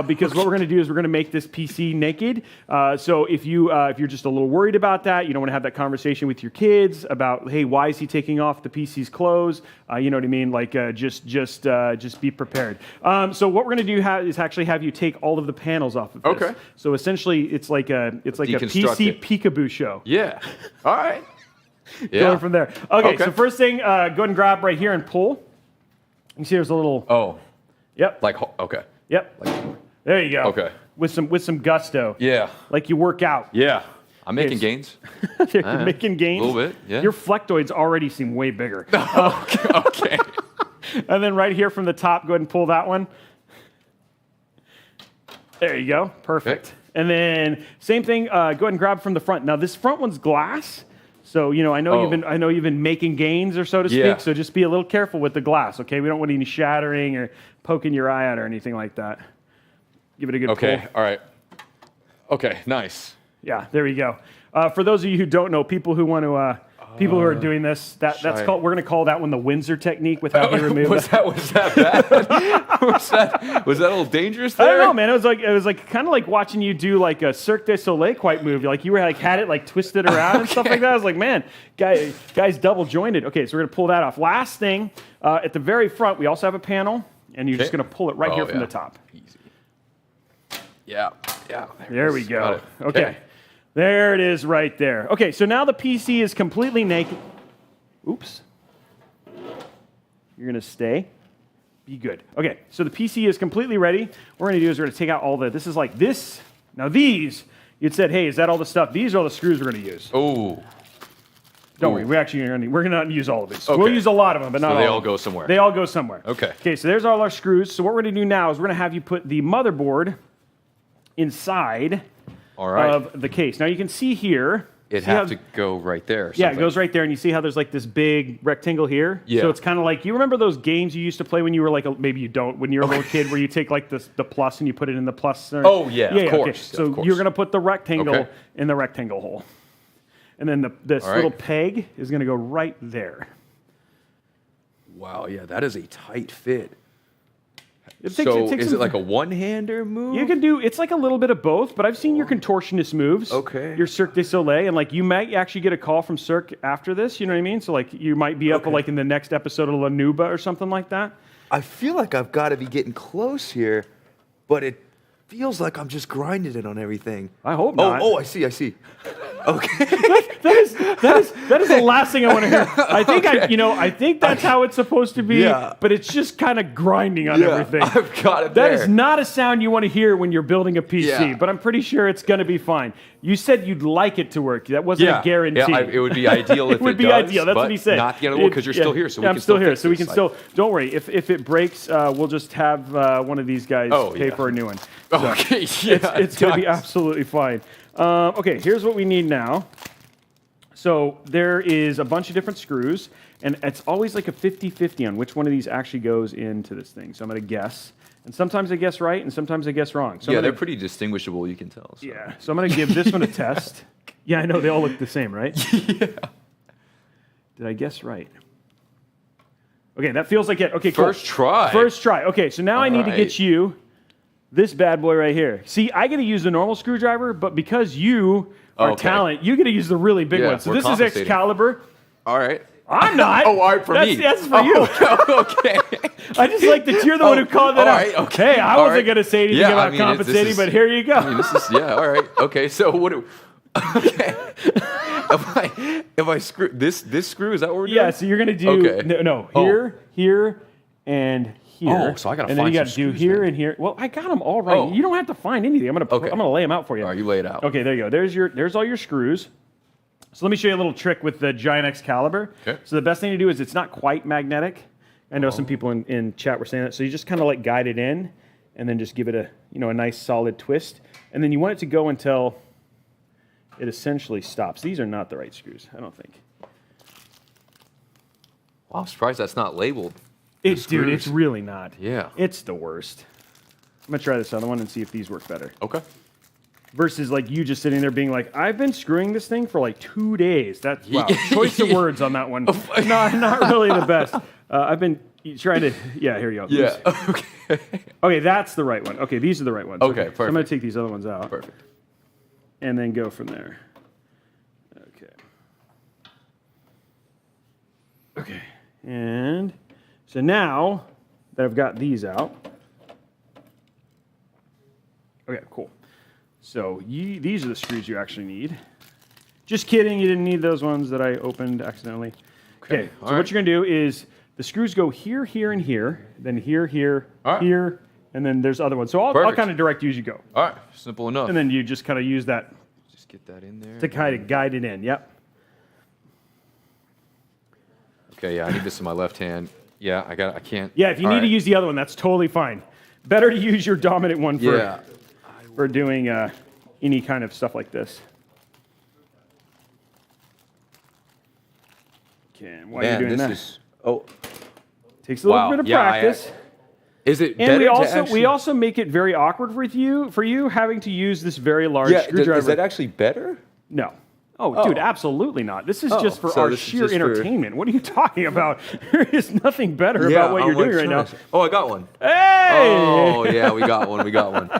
because what we're going to do is we're going to make this PC naked. So if you're just a little worried about that, you don't want to have that conversation with your kids about, hey, why is he taking off the PC's clothes? You know what I mean? Like just be prepared. So what we're going to do is actually have you take all of the panels off of this. Okay. So essentially, it's like a Deconstruct PC it. peekaboo show. Yeah. All right. Yeah. Going from there. Okay. So first thing, go ahead and grab right here and pull. You see, there's a little. Oh. Yep. Okay. Yep. There you go. Okay. With some gusto. Yeah. Like you work out. Yeah. I'm making Yes. gains. You're making gains. A little bit, yeah. Your flectoids already seem way bigger. Okay. And then right here from the top, go ahead and pull that one. There you go. Perfect. Okay. And then same thing. Go ahead and grab from the front. Now this front one's glass. So I know you've been making gains, or so to speak. Yeah. So just be a little careful with the glass, okay? We don't want any shattering or poking your eye out or anything like that. Give it a good pull. Okay. All right. Okay. Nice. Yeah, there we go. For those of you who don't know, people who want to, people who are doing this, that's called. We're going to call that one the Windsor technique with how he removed. Was that bad? was that a little dangerous I there? don't know, man. It was like kind of like watching you do like a Cirque du Soleil quite movie. Like you were had it like twisted around and stuff like that. I was like, man, guy's double jointed. Okay, so we're gonna pull that off. Last thing, at the very front, we also have a panel, and you're just gonna pull it right here from the top. Easy. Yeah. Yeah. There we Got go. it. Okay. There it is right there. Okay, so now the PC is completely naked. Oops. You're going to stay. Be good. Okay, so the PC is completely ready. What we're going to do is we're going to take out all this is like this. Now these, you'd said, hey, is that all the stuff? These are all the screws we're going to use. Oh. Don't worry, we're going to not use all of these. Okay. We'll use a lot of them, but not all they of all them. go somewhere. They all go somewhere. Okay. Okay, so there's all our screws. So what we're going to do now is we're going to have you put the motherboard inside of the case. Now you can see here. It'd have to go right there. Or Yeah, it something. goes right there, and you see how there's like this big rectangle here? Yeah. So it's kind of like, you remember those games you used to play when you were like, maybe you don't, when you were a little kid, where you take like the plus and you put it in the plus? Oh, yeah, of course. Okay. So of course. you're going to put the rectangle in the rectangle hole. And then this little peg is going to go right there. Wow, yeah, that is a tight fit. It So takes is some- it like a one-hander move? You can do, it's like a little bit of both, but I've seen your contortionist moves. Okay. Your Cirque du Soleil, and like you might actually get a call from Cirque after this, you know what I mean? So like you might be up like in the next episode of La Nuba or something like that. I feel like I've got to be getting close here, but it feels like I'm just grinding it on everything. I hope not. Oh, I see. Okay. That is the last thing I want to hear. I think that's how it's supposed to be. Yeah. But it's just kind of grinding on everything. I've got it That there. is not a sound you want to hear when you're building a PC. Yeah. But I'm pretty sure it's going to be fine. You said you'd like it to work. That wasn't a guarantee. Yeah, it would be ideal if it would be does, ideal. That's but what he said. not the end of the world because you're still here, so we I'm can still here, fix so we this. can still. Don't worry. If it breaks, we'll just have one of these guys pay yeah. for a new one. So Okay, yeah, it's going to be nice. absolutely fine. Okay, here's what we need now. So there is a bunch of different screws, and it's always like a 50-50 on which one of these actually goes into this thing. So I'm going to guess. And sometimes I guess right, and sometimes I guess wrong. So Yeah, I'm they're gonna, pretty distinguishable, you can tell. So. yeah. So I'm going to give this one a test. Yeah, I know. They all look the same, right? Yeah. Did I guess right? Okay, that feels like it. Okay, cool. First try. First try. Okay, so now I need to right. get you this bad boy right here. See, I get to use the normal screwdriver, but because you are Okay. talent, you get to use the really big Yeah, one. So we're this is compensating. Excalibur. All right. I'm not. Oh, all right, for me. That's for you. Okay. I just like that you're the one who called that all out. right, okay. Hey, I All wasn't right. going to say anything Yeah, about I mean, this compensating, is- but here you go. I mean, this is, yeah, all right. Okay, so what do... Okay. if I screw... This screw, is that what we're doing? Yeah, so you're going to do Okay. no, Oh. here, and here. Oh, so I gotta and then you find got to some do screws here then. and here. Well, I got them all right. Oh. You don't have to find anything. I'm gonna lay them out for you. All right, you lay it out. Okay, there you go. There's all your screws. So let me show you a little trick with the giant Excalibur. Okay. So the best thing to do is it's not quite magnetic. I know some people in chat were saying that. So you just kind of like guide it in, and then just give it a nice solid twist, and then you want it to go until it essentially stops. These are not the right screws, I don't think. Wow, I'm surprised that's not labeled. Dude, screws. it's really not. Yeah. It's the worst. I'm gonna try this other one and see if these work better. Okay. Versus like you just sitting there being like, I've been screwing this thing for like 2 days. That's wow. Choice of words on that one. Not really the best. I've been trying to. Yeah, here you go. Yeah. Okay. Okay, that's the right one. Okay, these are the right ones. Okay, So I'm perfect. gonna take these other ones out. Perfect. And then go from there. Okay. Okay. And so now that I've got these out. Okay, cool. So these are the screws you actually need. Just kidding, you didn't need those ones that I opened accidentally. Okay, so all right. what you're gonna do is the screws go here, here, and here, then here, here, All right. here, and then there's other ones. So I'll Perfect. kind of direct you as you go. All right, simple enough. And then you just kind of use that just get that in there. to kind of guide it in. Yep. Okay, yeah, I need this in my left hand. Yeah, I can't. Yeah, if you All need to right. use the other one, that's totally fine. Better to use your dominant one for, Yeah. for doing any kind of stuff like this. Okay, and while Man, you're doing this that, is. Oh, takes a little Wow, bit of yeah, practice. Is it And better we to also actually... we also make it very awkward for you having to use this very large yeah. screwdriver. Is that actually better? No. Oh, dude, absolutely not. This is just for so our this is sheer just for- entertainment. What are you talking about? There is nothing better about what I'm you're doing like right now. trying to- Oh, I got one. Hey! Oh, yeah, we got one. We got one.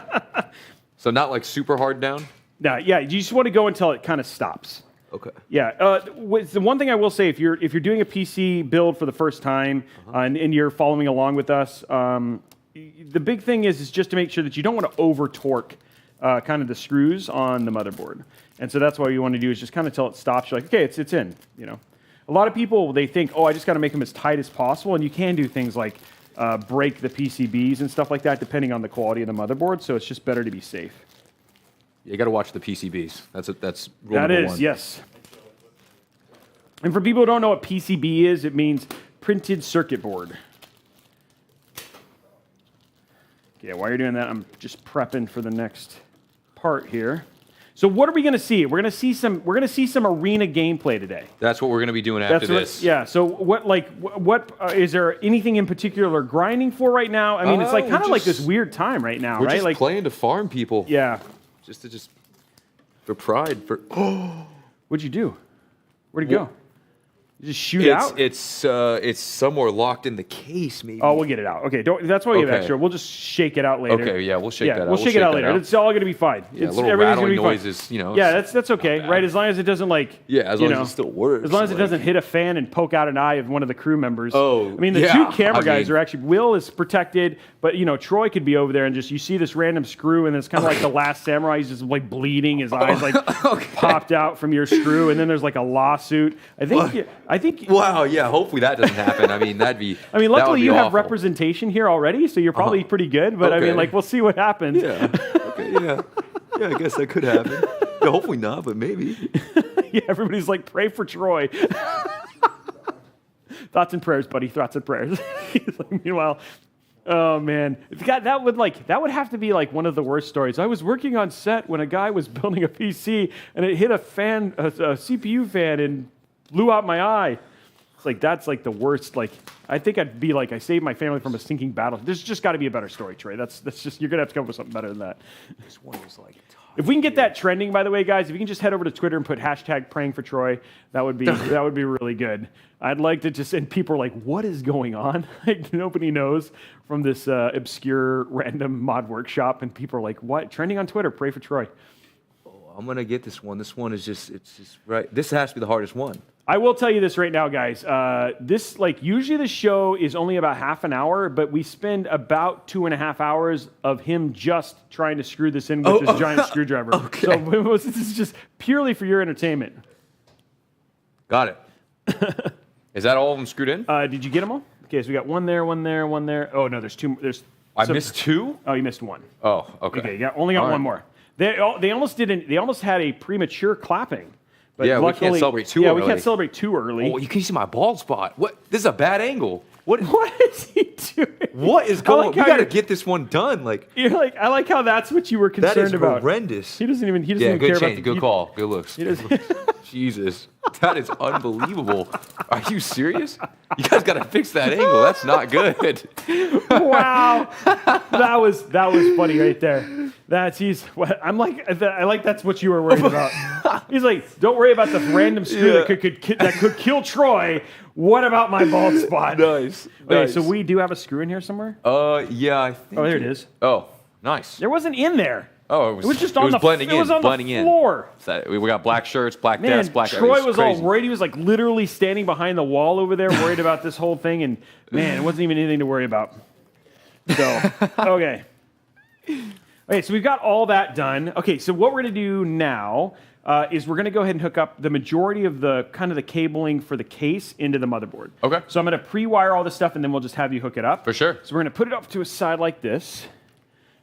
So not like super hard down? No, yeah, you just want to go until it kind of stops. Okay. Yeah, the one thing I will say, if you're doing a PC build for the first time and you're following along with us, the big thing is just to make sure that you don't want to over torque kind of the screws on the motherboard, and so that's why you want to do is just kind of till it stops. You're like, okay, it's in. You know, a lot of people they think, oh, I just got to make them as tight as possible, and you can do things like break the PCBs and stuff like that, depending on the quality of the motherboard. So it's just better to be safe. You got to watch the PCBs. That's rule That number is, one. yes. And for people who don't know what PCB is, it means printed circuit board. Okay, while you're doing that, I'm just prepping for the next part here. So what are we going to see? We're going to see some arena gameplay today. That's what we're going to be doing after this. Yeah. So what is there anything in particular grinding for right now? I mean, it's like we're kind of like just- this weird time right now, We're right? just Like playing to farm people. yeah. Just for pride. For What'd you do? Where'd it go? Just shoot out? It's somewhere locked in the case, maybe. Oh, we'll get it out. Okay, that's why we have Okay. extra. We'll just shake it out later. Okay, yeah, we'll shake that out. We'll shake it out later. that out. It's all going to be fine. Yeah, It's, little everything's gonna rattling be fine. noises, you know. Yeah, that's okay, right? As long as it doesn't as long as it still works. As long as it doesn't hit a fan and poke out an eye of one of the crew members. Oh, I mean, the yeah, two camera guys are actually, Will is protected, but Troy could be over there and just, you see this random screw and it's kind of like the Last Samurai. He's just like bleeding. His eyes like popped out from your screw. And then there's like a lawsuit. I think. Wow, yeah, hopefully that doesn't happen. I mean, luckily you have awful. representation here already, so you're probably pretty good. But I mean, Okay. we'll see what happens. Yeah. Okay, yeah. Yeah, I guess that could happen. Yeah, hopefully not, but maybe. Yeah, everybody's like, pray for Troy. Thoughts and prayers, buddy. Thoughts and prayers. Meanwhile, oh man, that would have to be like one of the worst stories. I was working on set when a guy was building a PC and it hit a CPU fan and blew out my eye. It's like that's like the worst. Like I think I'd be like I saved my family from a sinking battle. There's just got to be a better story, Trey. That's just you're gonna have to come up with something better than that. This one was like. If we can get that trending, by the way, guys, if you can just head over to Twitter and put hashtag praying for Troy, that would be really good. I'd like to just, and people are like, what is going on? Like nobody knows from this obscure random mod workshop, and people are like, what? Trending on Twitter, pray for Troy. I'm gonna get this one. This one is it's just right. This has to be the hardest one. I will tell you this right now, guys. Usually the show is only about half an hour, but we spend about 2.5 hours of him just trying to screw this in with this giant screwdriver. Okay. So this is just purely for your entertainment. Got it. Is that all of them screwed in? Did you get them all? Okay, so we got one there, one there, one there. Oh no, there's two. I missed two. Oh, you missed one. Oh, okay. Okay, yeah, only got All one right. more. They almost didn't. They almost had a premature clapping. But Yeah, we can't luckily, celebrate too Yeah, we early. can't celebrate too early. Oh, you can see my bald spot. What? This is a bad angle. What? What is he doing? What is I going? like We how got to you're- get this one done. Like You're like, I like how that's what you were that concerned is about. horrendous. He doesn't even. He doesn't Yeah, even care good about change. the, Good he- call. Good looks. He doesn't, Jesus, that is unbelievable. Are you serious? You guys got to fix that angle. That's not good. wow, that was funny right there. I like that's what you were worried about. He's like, don't worry about the random screw Yeah. that could kill Troy. What about my bald spot? Nice. Okay, nice. so we do have a screw in here somewhere. Yeah, I think. Oh, there it is. Oh, nice. There wasn't in there. Oh, It was just on the blending It was on blending the in. floor. So we got black shirts, black Man, desk, black. Troy was all crazy. worried. He was like literally standing behind the wall over there, worried about this whole thing, and man, it wasn't even anything to worry about. So, okay. Okay, so we've got all that done. Okay, so what we're gonna do now is we're gonna go ahead and hook up the majority of the kind of the cabling for the case into the motherboard. Okay. So I'm gonna pre-wire all this stuff, and then we'll just have you hook it up. For sure. So we're gonna put it up to a side like this,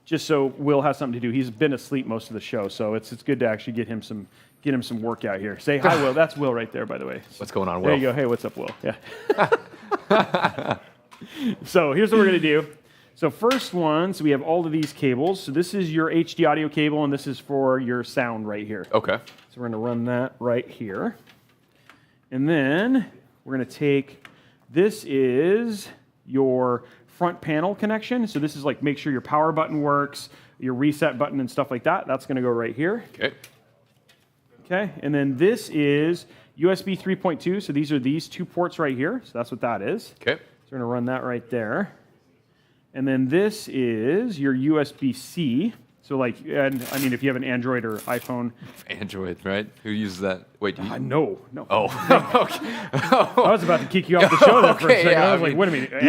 just so Will has something to do. He's been asleep most of the show, so it's good to actually get him some workout here. Say hi, Will. That's Will right there, by the way. What's going on, Will? There you go. Hey, what's up, Will? Yeah. So here's what we're gonna do. So first one, so we have all of these cables. So this is your HD audio cable, and this is for your sound right here. Okay. So we're gonna run that right here. And then we're gonna take, this is your front panel connection. So this is like, make sure your power button works, your reset button and stuff like that. That's gonna go right here. Okay. Okay, and then this is USB 3.2. So these are these two ports right here. So that's what that is. Okay. So we're gonna run that right there. And then this is your USB-C. So like, and I mean, if you have an Android or iPhone. Android, right? Who uses that? Wait. Do you... No. Oh. Okay. I was about to kick you off the show there for a Okay, second. yeah, I was I like, mean, wait a minute. Yeah.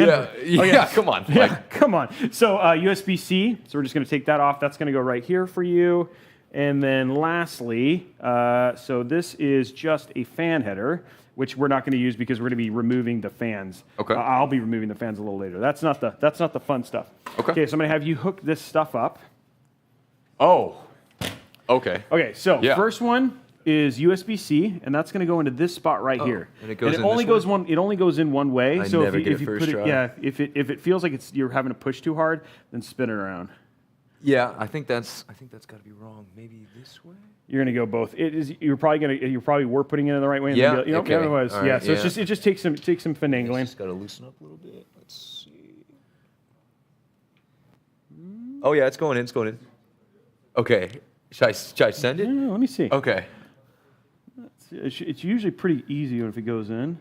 Android. Yeah. Come on. Yeah, Like, come on. So USB-C. So we're just going to take that off. That's going to go right here for you. And then lastly, so this is just a fan header, which we're not going to use because we're going to be removing the fans. Okay. I'll be removing the fans a little later. That's not the fun stuff. Okay. So I'm going to have you hook this stuff up. oh. Okay. Okay. So Yeah. first one is USB-C, and that's going to go into this spot right here. and it goes in only this goes one. It only goes in one way. I so never if get you, it if you first put it, try. yeah, if it feels like you're having to push too hard, then spin it around. Yeah, I think that's got to be wrong. Maybe this way. You're gonna go putting it in the right way. And Yeah, then okay. yeah, it was. All yeah. right, So yeah. it just takes some finagling. Just gotta loosen up a little bit. Let's see. Oh yeah, it's going in. It's going in. Okay. Should I send it? Yeah, let me see. Okay. It's usually pretty easy if it goes in.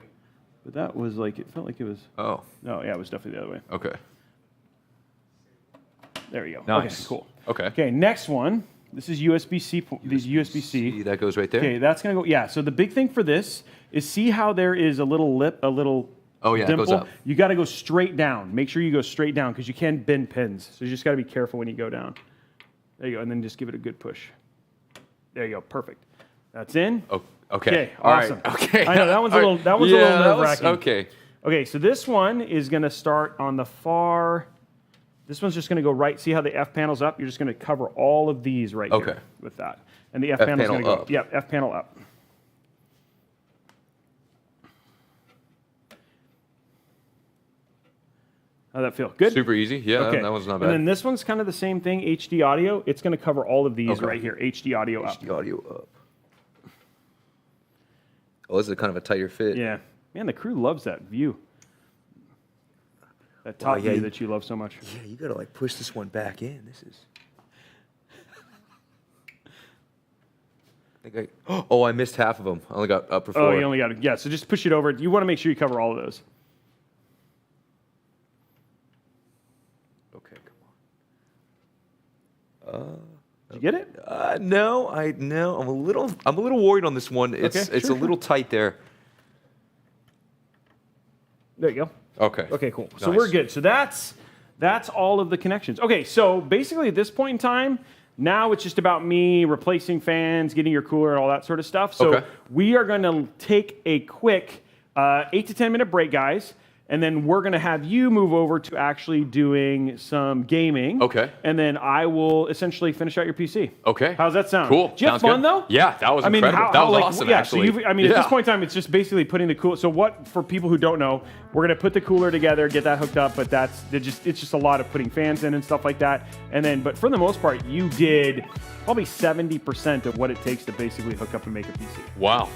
But that was like, it felt like it was. Oh. No, yeah, it was definitely the other way. Okay. There you go. Nice. Okay, cool. Okay. Okay, next one. This is USB-C. These USB-C. See, that goes right there. Okay, that's gonna go. Yeah. So the big thing for this is see how there is a little lip, a little. Oh yeah, dimple. it goes up. You got to go straight down. Make sure you go straight down because you can bend pins. So you just got to be careful when you go down. There you go, and then just give it a good push. There you go. Perfect. That's in. Oh, okay. Okay. All right. Awesome. Okay. I know that one's a All little. right. That one's Yeah, a little that was- nerve-wracking. Okay. Okay. So this one is going to start on the far. This one's just going to go right. See how the F panel's up? You're just going to cover all of these right Okay. here with that, and the F, F panel's panel going to go. up. Yep. F panel up. How'd that feel? Good? Super easy. Yeah, Okay. that one's not And bad. then this one's kind of the same thing, HD audio. It's going to cover all of these Okay. right here, HD audio up. The audio up. Oh, this is kind of a tighter fit. Yeah. Man, the crew loves that view. That top yeah, view that you love so much. Yeah, you gotta like push this one back in. This is. Oh, I missed half of them. I only got upper 4. Oh, you only got it. Yeah, so just push it over. You want to make sure you cover all of those. Okay, come on. Did you get it? No. I'm a little worried on this one. It's Okay, it's sure, a little tight there. There you go. Okay. Okay, cool. So Nice. we're good. So that's all of the connections. Okay, so basically at this point in time, now it's just about me replacing fans, getting your cooler, and all that sort of stuff. So Okay. we are going to take a quick 8 to 10 minute break, guys. And then we're going to have you move over to actually doing some gaming. Okay. And then I will essentially finish out your PC. Okay. How's that sound? Cool. Did you have Sounds fun good. though? Yeah, that was incredible. That was awesome, yeah, actually. So at this Yeah. point in time, it's just basically putting the cooler. So what, for people who don't know, we're going to put the cooler together, get that hooked up, but it's just a lot of putting fans in and stuff like that. And then, but for the most part, you did probably 70% of what it takes to basically hook up and make a PC. Wow.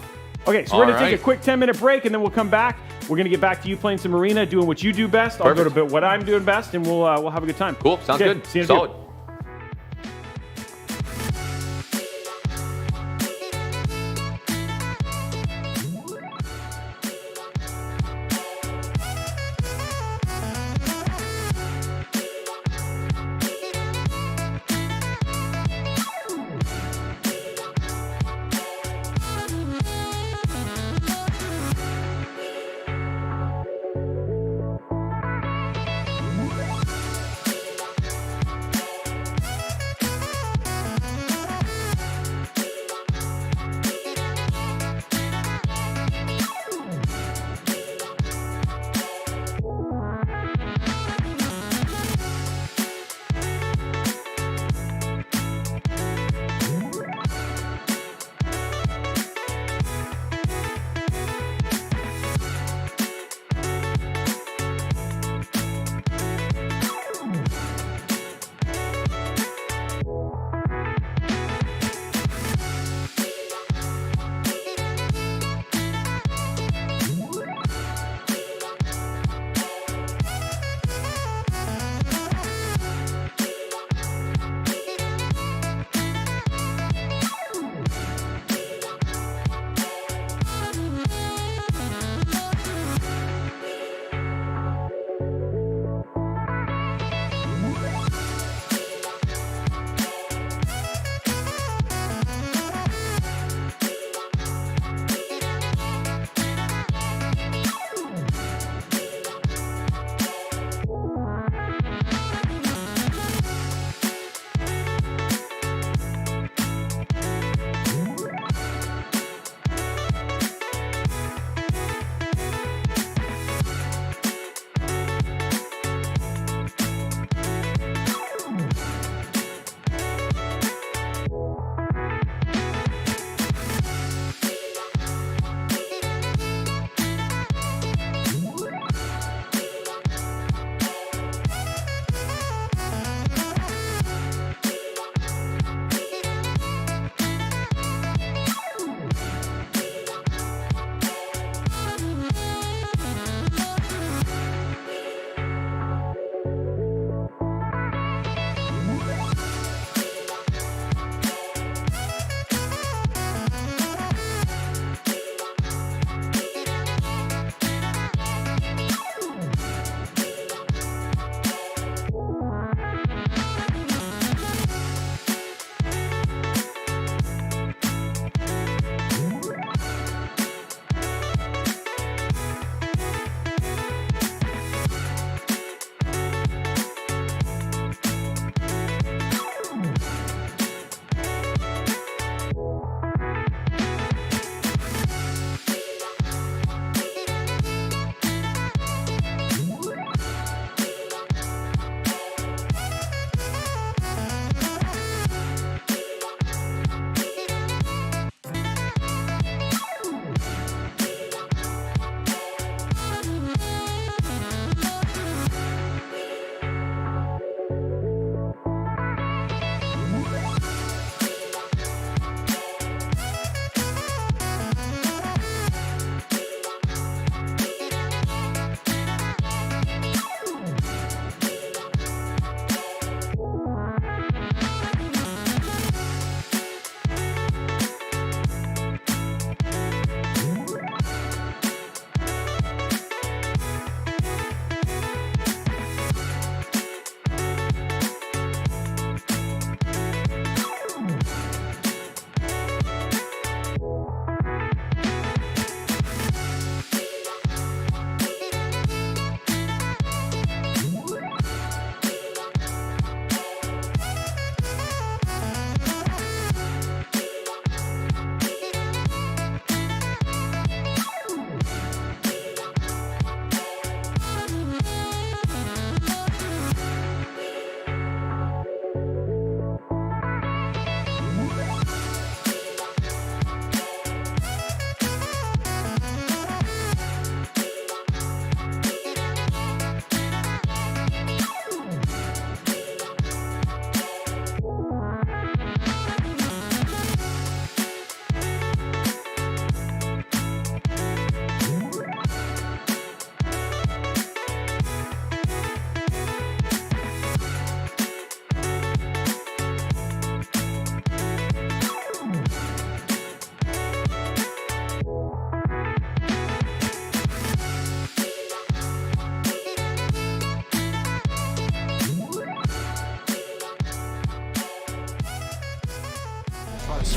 Okay, so we're going to All take a right. quick 10-minute break, and then we'll come back. We're going to get back to you playing some Arena, doing what you do best. I'll go to Perfect. bit what I'm doing best, and we'll have a good time. Cool. Sounds Okay, good. see you in a few. Solid.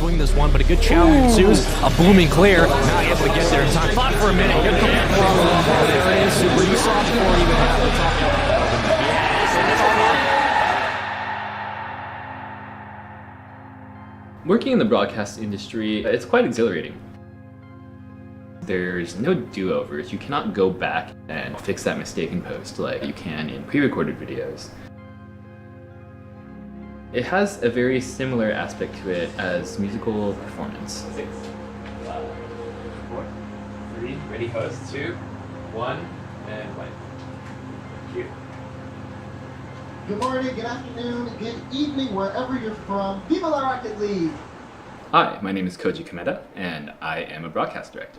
swing this one, but a good challenge ensues. A booming clear. Not able to get there in time. Fought for a minute. Here comes the follow-up. There it is. Super. You saw it before it even happened. Working in the broadcast industry, it's quite exhilarating. There's no do-overs. You cannot go back and fix that mistake in post like you can in pre-recorded videos. It has a very similar aspect to it as musical performance. 6, 5, 4, 3, ready, host, 2, 1, and play. Cue. Good morning, good afternoon, good evening, wherever you're from. People at Rocket League. Hi, my name is Koji Kameda, and I am a broadcast director.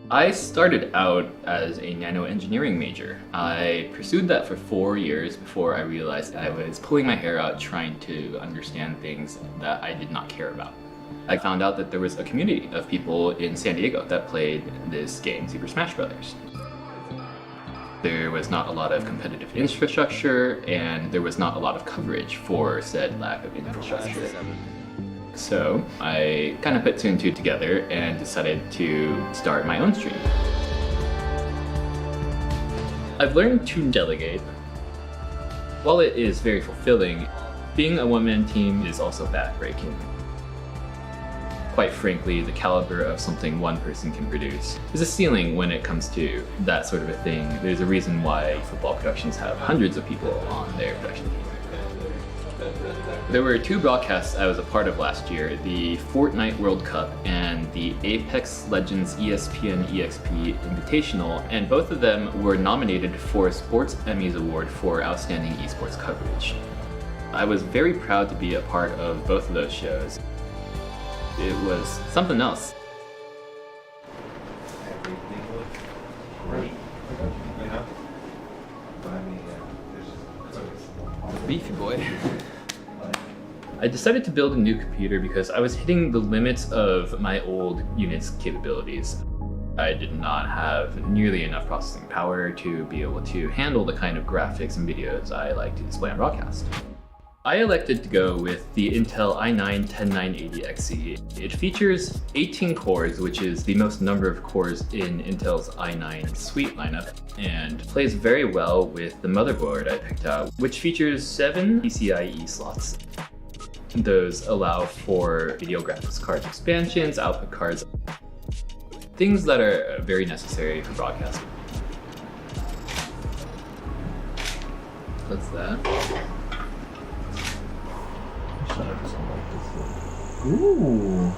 I started out as a nanoengineering major. I pursued that for 4 years before I realized I was pulling my hair out trying to understand things that I did not care about. I found out that there was a community of people in San Diego that played this game, Super Smash Bros. There was not a lot of competitive infrastructure, and there was not a lot of coverage for said lack of infrastructure. So I kind of put 2 and 2 together and decided to start my own stream. I've learned to delegate. While it is very fulfilling, being a one-man team is also backbreaking. Quite frankly, the caliber of something one person can produce is a ceiling when it comes to that sort of a thing. There's a reason why football productions have hundreds of people on their production team. There were 2 broadcasts I was a part of last year, the Fortnite World Cup and the Apex Legends ESPN EXP Invitational, and both of them were nominated for Sports Emmys Award for Outstanding Esports Coverage. I was very proud to be a part of both of those shows. It was something else. Beefy boy. I decided to build a new computer because I was hitting the limits of my old unit's capabilities. I did not have nearly enough processing power to be able to handle the kind of graphics and videos I like to display on broadcast. I elected to go with the Intel i9-10980XE. It features 18 cores, which is the most number of cores in Intel's i9 suite lineup, and plays very well with the motherboard I picked out, which features 7 PCIe slots. Those allow for video graphics cards expansions, output cards, things that are very necessary for broadcasting. What's that? Ooh.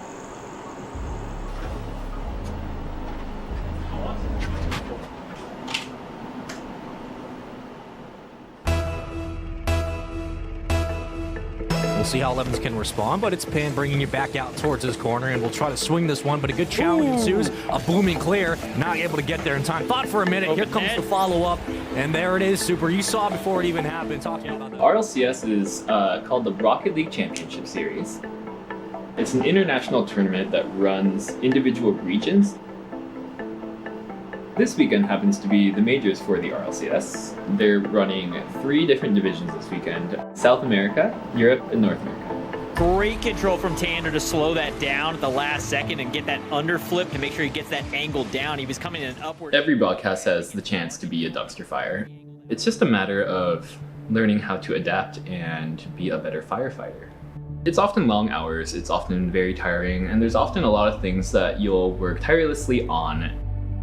We'll see how Levens can respond, but it's Pin bringing you back out towards his corner, and we'll try to swing this one, but a good challenge ensues. A booming clear, not able to get there in time. Fought for a minute. Here comes the follow-up, and there it is, Super. You saw before it even happened. Talking about that. RLCS is called the Rocket League Championship Series. It's an international tournament that runs individual regions. This weekend happens to be the majors for the RLCS. They're running 3 different divisions this weekend: South America, Europe, and North America. Great control from Tander to slow that down at the last second and get that underflip to make sure he gets that angle down. He was coming in upward. Every broadcast has the chance to be a dumpster fire. It's just a matter of learning how to adapt and be a better firefighter. It's often long hours, it's often very tiring, and there's often a lot of things that you'll work tirelessly on,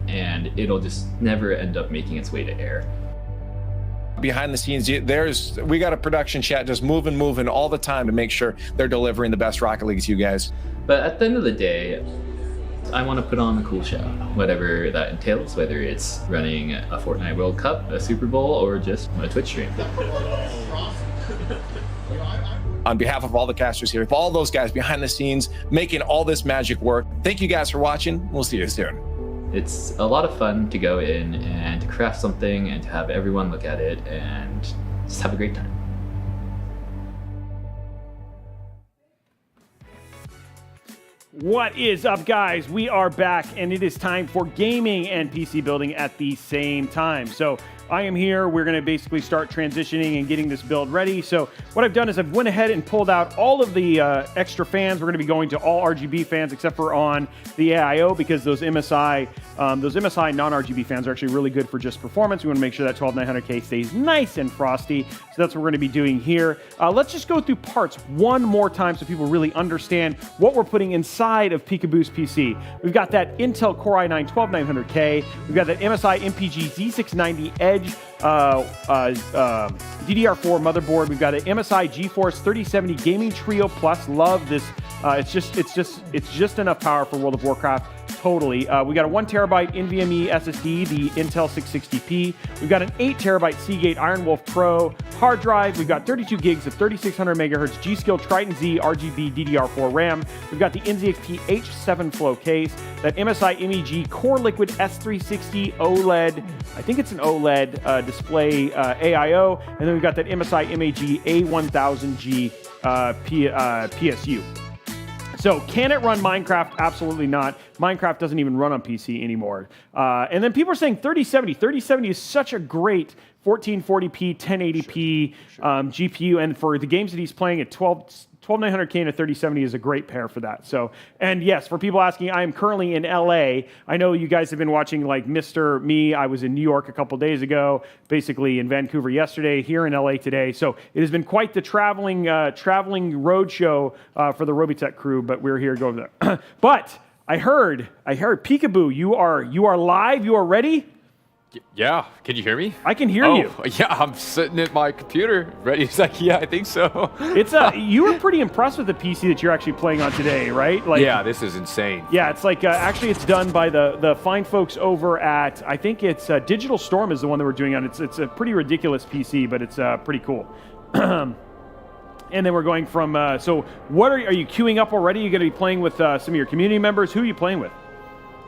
and it'll just never end up making its way to air. Behind the scenes, we got a production chat just moving all the time to make sure they're delivering the best Rocket League to you guys. But at the end of the day, I want to put on a cool show, whatever that entails, whether it's running a Fortnite World Cup, a Super Bowl, or just a Twitch stream. On behalf of all the casters here, all those guys behind the scenes making all this magic work, thank you guys for watching. We'll see you soon. It's a lot of fun to go in and to craft something and to have everyone look at it and just have a great time. What is up, guys? We are back, and it is time for gaming and PC building at the same time. So I am here. We're going to basically start transitioning and getting this build ready. So what I've done is I've went ahead and pulled out all of the extra fans. We're going to be going to all RGB fans except for on the AIO, because those MSI non-RGB fans are actually really good for just performance. We want to make sure that 12900K stays nice and frosty. So that's what we're going to be doing here. Let's just go through parts one more time so people really understand what we're putting inside of Pikaboo's PC. We've got that Intel Core i9 12900K. We've got that MSI MPG Z690 Edge DDR4 motherboard. We've got an MSI GeForce 3070 Gaming Trio Plus. Love this. It's just enough power for World of Warcraft. Totally. We got a 1 terabyte NVMe SSD, the Intel 660p. We've got an 8 terabyte Seagate Ironwolf Pro hard drive. We've got 32 gigs of 3600 megahertz G.SKILL Trident Z RGB DDR4 RAM. We've got the NZXT H7 flow case, that MSI MEG CoreLiquid S360 OLED. I think it's an OLED display AIO. And then we've got that MSI MEG A1000G PSU. So can it run Minecraft? Absolutely not. Minecraft doesn't even run on PC anymore. And then people are saying 3070. 3070 is such a great 1440p, 1080p GPU. And for the games that he's playing at 12900K and a 3070 is a great pair for that. So, and yes, for people asking, I am currently in LA. I know you guys have been watching like Mr. Me. I was in New York a couple days ago, basically in Vancouver yesterday, here in LA today. So it has been quite the traveling road show for the Robeytech crew, but we're here going there. But I heard Pikaboo, you are live, you are ready? Yeah, can you hear me? I can hear you. Yeah, I'm sitting at my computer ready. It's like, yeah, I think so. It's you were pretty impressed with the PC that you're actually playing on today, right? Like, yeah, this is insane. Yeah, it's like actually it's done by the fine folks over at, I think it's Digital Storm is the one that we're doing on. It's a pretty ridiculous PC, but it's pretty cool. And then we're going from. So what are you queuing up already? You're going to be playing with some of your community members. Who are you playing with?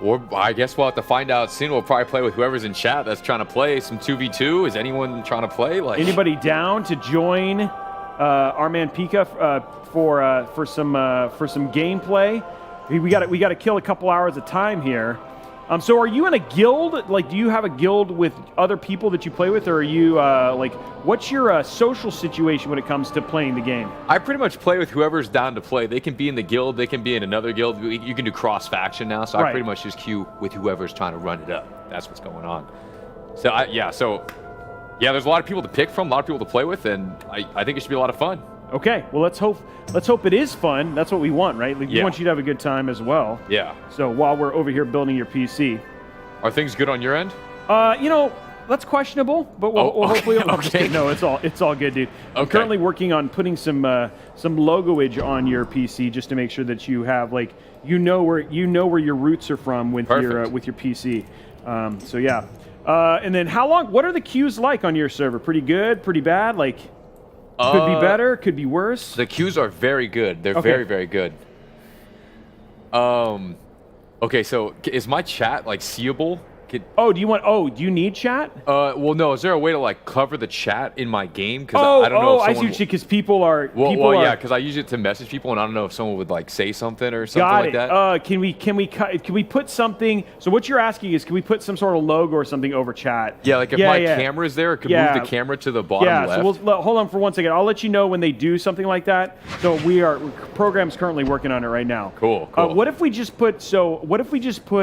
Or I guess we'll have to find out soon. We'll probably play with whoever's in chat that's trying to play some 2v2. Is anyone trying to play? Like anybody down to join our man Pika for some gameplay? We got to kill a couple hours of time here. So are you in a guild? Like, do you have a guild with other people that you play with, or are you like, what's your social situation when it comes to playing the game? I pretty much play with whoever's down to play. They can be in the guild, they can be in another guild. You can do cross faction now, so right. I pretty much just queue with whoever's trying to run it up. That's what's going on. So there's a lot of people to pick from, a lot of people to play with, and I think it should be a lot of fun. Okay, well let's hope it is fun. That's what we want, right? Like, we want you to have a good time as well. Yeah. So while we're over here building your PC, are things good on your end? That's questionable, but we'll hopefully. Okay. No, it's all good, dude. I'm currently working on putting some logoage on your PC just to make sure that you have like you know where your roots are from with your PC. So yeah. And then how long? What are the queues like on your server? Pretty good? Pretty bad? Like. Could be better, could be worse. The queues are very good. They're very, very good. Okay, so is my chat like seeable? Do you need chat? Well, no. Is there a way to like cover the chat in my game? Because I don't know. I see what you, because people are. Yeah, because I use it to message people, and I don't know if someone would like say something or something like that. Can we put something? So what you're asking is, can we put some sort of logo or something over chat? Yeah, like if my camera is there, it could move the camera to the bottom left. Yeah, so hold on for 1 second. I'll let you know when they do something like that. So program's currently working on it right now. Cool. What if we just put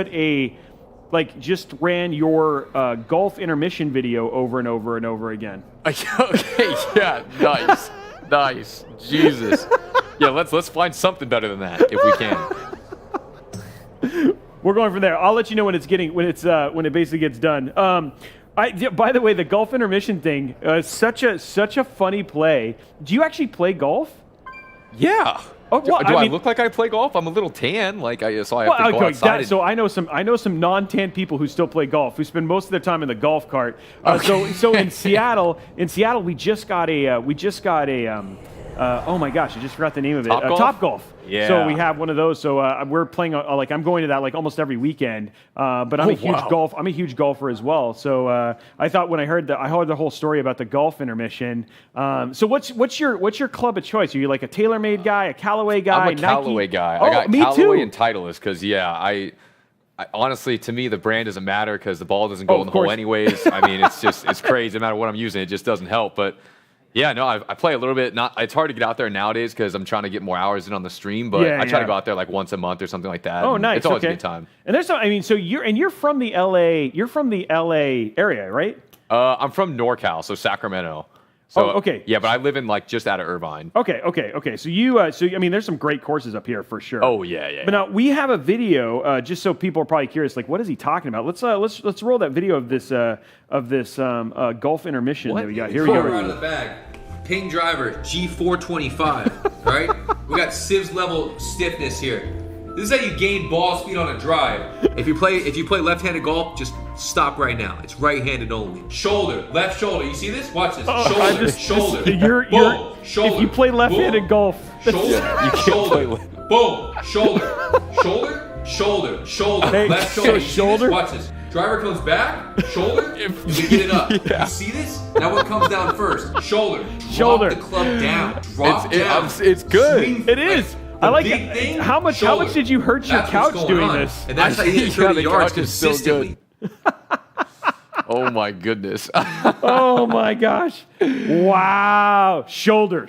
a just ran your golf intermission video over and over and over again. Okay, yeah, nice. Jesus. Yeah, let's find something better than that if we can. We're going from there. I'll let you know when it basically gets done. By the way, the golf intermission thing, such a funny play. Do you actually play golf? Yeah. Oh, well, do I look like I play golf? I'm a little tan, so I have to go outside. So I know some non-tan people who still play golf, who spend most of their time in the golf cart. So in Seattle, we just got a oh my gosh, I just forgot the name of it. Top Golf. Yeah. So we have one of those. So we're playing I'm going to that like almost every weekend. But I'm a huge golfer as well. So I thought when I heard the whole story about the golf intermission. So what's your club of choice? Are you like a TaylorMade guy, a Callaway guy? I'm a Callaway guy. Oh, I got me Callaway too. and Titleist because honestly, to me, the brand doesn't matter because the ball doesn't go in the course. hole anyways. I mean, it's crazy. No matter what I'm using, it just doesn't help. But yeah, no, I play a little bit. It's hard to get out there nowadays because I'm trying to get more hours in on the stream. But I try to go out there like once a month or something like that. Oh, nice. It's always a good time. And there's some, I mean, so you're from the LA. You're from the LA area, right? I'm from NorCal, so Sacramento. So, okay. Yeah, but I live in like just out of Irvine. Okay. So you, so I mean, there's some great courses up here for sure. Oh yeah. But now we have a video, just so people are probably curious, like what is he talking about? Let's roll that video of this golf intermission that we got. Here we go. Out of the bag. Ping driver G425. All right, we got Civs level stiffness here. This is how you gain ball speed on a drive. If you play left-handed golf, just stop right now. It's right-handed only. Shoulder, left shoulder. You see this? Watch this. Shoulder. Boom. Shoulder. If you play left-handed golf, shoulder. Shoulder. Boom. Shoulder. Hey, left shoulder. shoulder. Watch this. Driver comes back. Shoulder. You get it up. You see this? Now what comes down first? Shoulder. Drop the club down. Drop down. It's good. Swing, it is. I like it. Thing, how much did you hurt your couch doing this? And that's how you hit 30 yards consistently. Oh my goodness. Oh my gosh. Wow. Shoulder.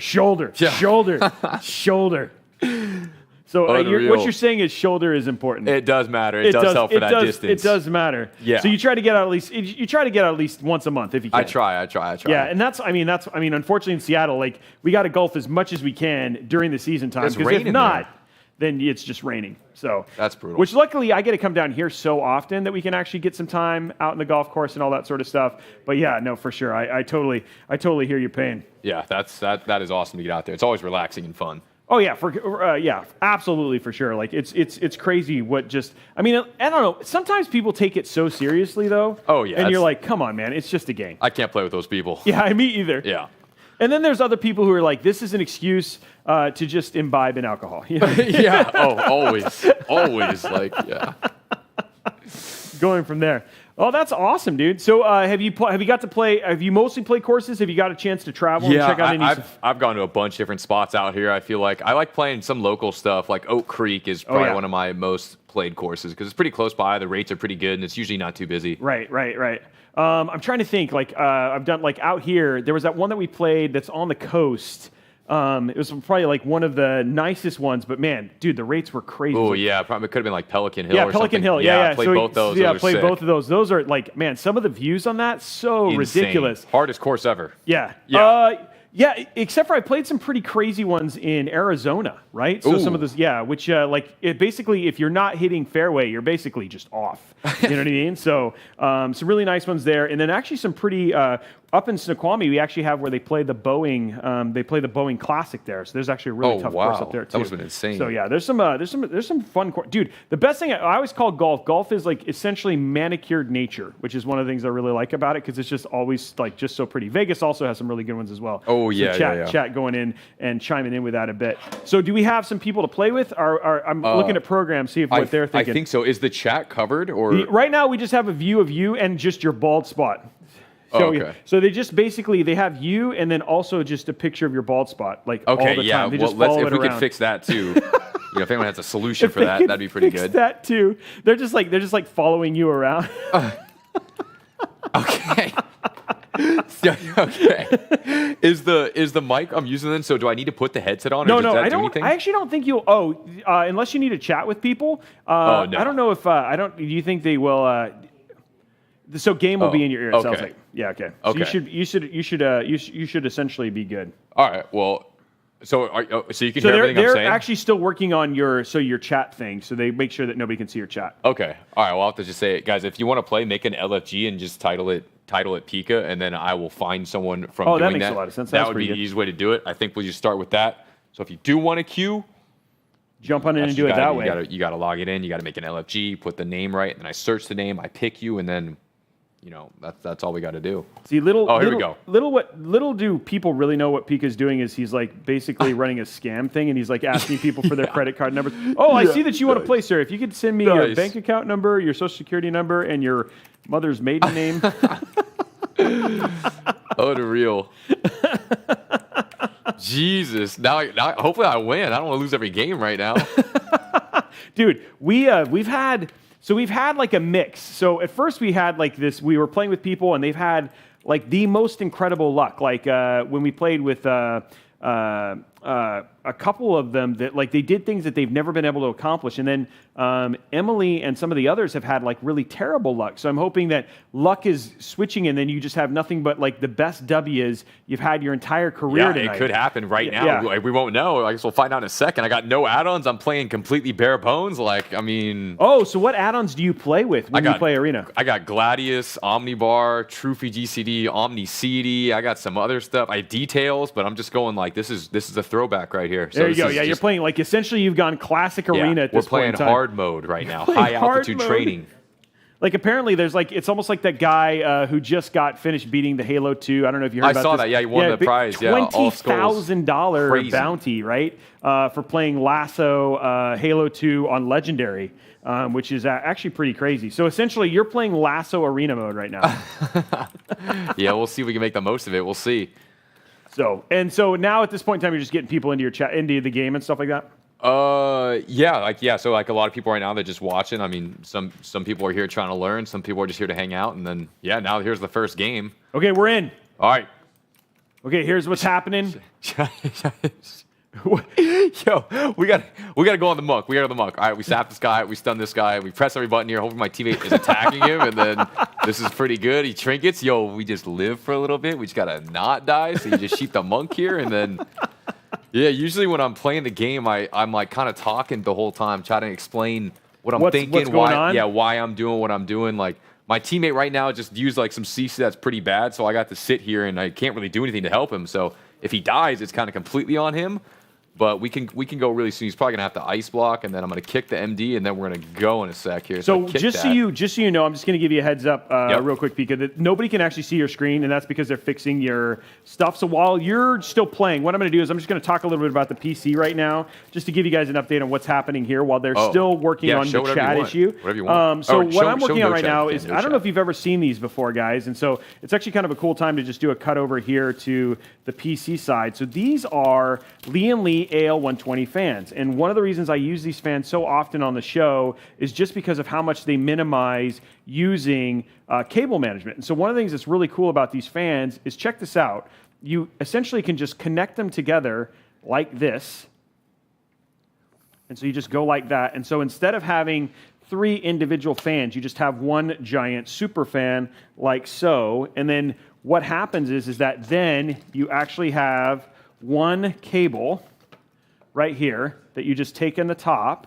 So what you're saying is shoulder is important. It does matter. It does help for that distance. It does matter. Yeah. So you try to get out at least once a month if you can. I try. Yeah, and that's unfortunately in Seattle, like we got to golf as much as we can during the season time because if not, then it's just raining. So that's brutal. Which luckily I get to come down here so often that we can actually get some time out in the golf course and all that sort of stuff. But yeah, no, for sure, I totally hear your pain. Yeah, that is awesome to get out there. It's always relaxing and fun. Oh yeah, absolutely for sure. Like it's crazy what just I don't know. Sometimes people take it so seriously though. Oh yeah, and you're like, come on, man, it's just a game. I can't play with those people. Yeah, me either. Yeah. And then there's other people who are like, this is an excuse to just imbibe in alcohol. You know? Yeah. Oh, always. Like yeah. Going from there. Oh, that's awesome, dude. So, have you got to play? Have you mostly played courses? Have you got a chance to travel and check out any? I've gone to a bunch of different spots out here. I feel like I like playing some local stuff. Like Oak Creek is probably one of my most played courses because it's pretty close by. The rates are pretty good, and it's usually not too busy. Right. I'm trying to think. Like I've done like out here. There was that one that we played that's on the coast. It was probably like one of the nicest ones, but man, dude, the rates were crazy. Oh yeah, probably could have been like Pelican Hill. Yeah, or Pelican something. Hill. Yeah. I played both those. Yeah, played both of those. Those are like, man, some of the views on that so insane. Ridiculous. Hardest course ever. Yeah. Yeah, except for I played some pretty crazy ones in Arizona, right? So some of those, which basically, if you're not hitting fairway, you're basically just off. You know what I mean? So some really nice ones there, and then actually some pretty up in Snoqualmie. We actually have where they play the Boeing. They play the Boeing Classic there. So there's actually a really tough course up there too. That must have been insane. So yeah, there's some fun dude. The best thing I always call golf. Golf is like essentially manicured nature, which is one of the things I really like about it because it's just always like just so pretty. Vegas also has some really good ones as well. Oh yeah, chat going in and chiming in with that a bit. So do we have some people to play with? I'm looking at programs, see if what they're thinking. I think so. Is the chat covered or right now we just have a view of you and just your bald spot. So, so they just basically they have you and then also just a picture of your bald spot all the time. They just follow it if we around. could fix that too. If anyone has a solution for that, that'd be pretty good. That too. They're just like following you around. Okay. Okay. Is the mic I'm using then? So do I need to put the headset on? No, or does that I do don't. anything? I actually don't think you'll. Unless you need to chat with people. No. I don't know if I don't. Do you think they will? So game will be in your ear. It sounds like. Yeah. Okay. So you should essentially be good. All right. Well. So you can hear everything I'm saying? They're actually still working on your chat thing, so they make sure that nobody can see your chat. Okay. All right. Well, I'll have to just say it, guys. If you want to play, make an LFG and just title it Pika, and then I will find someone from doing that. Oh, that makes a lot of sense. That would be the easiest way to do it. I think we'll just start with that. So if you do want a queue, jump on in and do it that way. You got to log it in. You got to make an LFG, put the name right, and then I search the name, I pick you, and then. That's all we got to do. See, here we go. Little do people really know what Pika's doing is he's like basically running a scam thing, and he's like asking people for their credit card numbers. Oh, I see that you want to play, sir. If you could send me your bank account number, your social security number, and your mother's maiden name. Unreal. Jesus. Now, hopefully I win. I don't want to lose every game right now. Dude, we've had. So we've had like a mix. So at first we had like this, we were playing with people and they've had like the most incredible luck. Like when we played with a couple of them that like they did things that they've never been able to accomplish. And then Emily and some of the others have had like really terrible luck. So I'm hoping that luck is switching and then you just have nothing but like the best W's you've had your entire career tonight. It could happen right now. Yeah. We won't know. I guess we'll find out in a second. I got no add-ons. I'm playing completely bare bones. Like, I mean... Oh, so what add-ons do you play with when you play Arena? I got Gladius, Omnibar, Trophy GCD, Omni CD. I got some other stuff. I have details, but I'm just going like, this is a throwback right here. So there you go. Yeah, you're playing like essentially you've gone classic Arena at this point in time. We're playing hard mode right now. High altitude training. Like apparently there's like, it's almost like that guy who just got finished beating the Halo 2. I don't know if you heard about this. I saw that. Yeah, he won the prize. Yeah, $20,000 bounty, right? For playing Lasso Halo 2 on Legendary, which is actually pretty crazy. So essentially you're playing Lasso Arena mode right now. Yeah, we'll see if we can make the most of it. We'll see. So now at this point in time, you're just getting people into your chat, into the game and stuff like that? Yeah. So like a lot of people right now, they're just watching. I mean, some people are here trying to learn. Some people are just here to hang out. And then, now here's the first game. Okay, we're in. All right. Okay, here's what's happening. Yo, we gotta go on the muck. We gotta go on the muck. All right, we sap this guy. We stun this guy. We press every button here. Hopefully my teammate is attacking him. And then this is pretty good. He trinkets. Yo, we just live for a little bit. We just gotta not die. So you just sheep the monk here. And then... Yeah, usually when I'm playing the game, I'm like kind of talking the whole time, trying to explain what I'm thinking, what's going on? Why I'm doing what I'm doing. Like my teammate right now just used like some CC that's pretty bad, so I got to sit here and I can't really do anything to help him. So if he dies, it's kind of completely on him. But we can go really soon. He's probably gonna have to ice block, and then I'm gonna kick the MD, and then we're gonna go in a sec here. So just so you know, I'm just gonna give you a heads up real quick, Pika, that nobody can actually see your screen, and that's because they're fixing your stuff. So while you're still playing, what I'm gonna do is I'm just gonna talk a little bit about the PC right now, just to give you guys an update on what's happening here while they're still working on the chat issue. Whatever you want. So what I'm working on right now is I don't know if you've ever seen these before, guys, and so it's actually kind of a cool time to just do a cut over here to the PC side. So these are Lee & Lee AL120 fans. And one of the reasons I use these fans so often on the show is just because of how much they minimize using cable management. And so one of the things that's really cool about these fans is, check this out. You essentially can just connect them together like this. And so you just go like that. And so instead of having 3 individual fans, you just have one giant super fan like so. And then what happens is that then you actually have one cable right here that you just take in the top,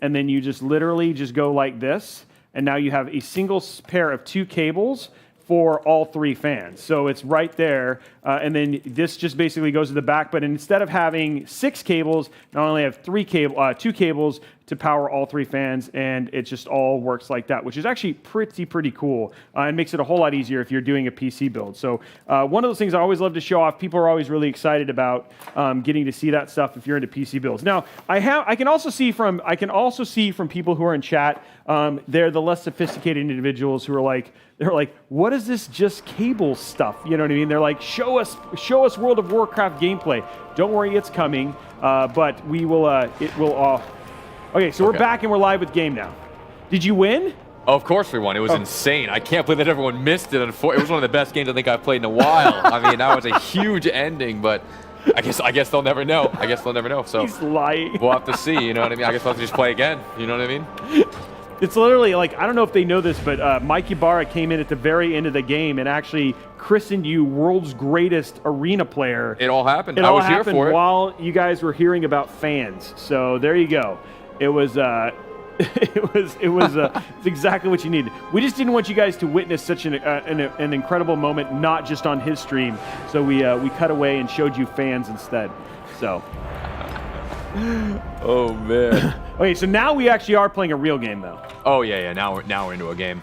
and then you just literally just go like this, and now you have a single pair of 2 cables for all 3 fans. So it's right there, and then this just basically goes to the back, but instead of having 6 cables, not only have 2 cables to power all 3 fans, and it just all works like that, which is actually pretty cool, and makes it a whole lot easier if you're doing a PC build. So one of those things I always love to show off. People are always really excited about getting to see that stuff if you're into PC builds. Now, I can also see from people who are in chat, they're the less sophisticated individuals who are they're like, what is this just cable stuff? You know what I mean? They're like, show us World of Warcraft gameplay. Don't worry, it's coming, but we will. It will. Okay, so we're back and we're live with game now. Did you win? Oh, of course we won. It was insane. I can't believe that everyone missed it. It was one of the best games I think I've played in a while. I mean, that was a huge ending, but I guess they'll never know. So he's lying. We'll have to see. You know what I mean? I guess we'll have to just play again. You know what I mean? It's literally like, I don't know if they know this, but Mike Ibarra came in at the very end of the game and actually christened you world's greatest arena player. It all happened. I was here for it while you guys were hearing about fans. So there you go. It was it's exactly what you needed. We just didn't want you guys to witness such an incredible moment, not just on his stream. So we cut away and showed you fans instead. So. Oh man. Okay, so now we actually are playing a real game though. Oh yeah. Now we're into a game.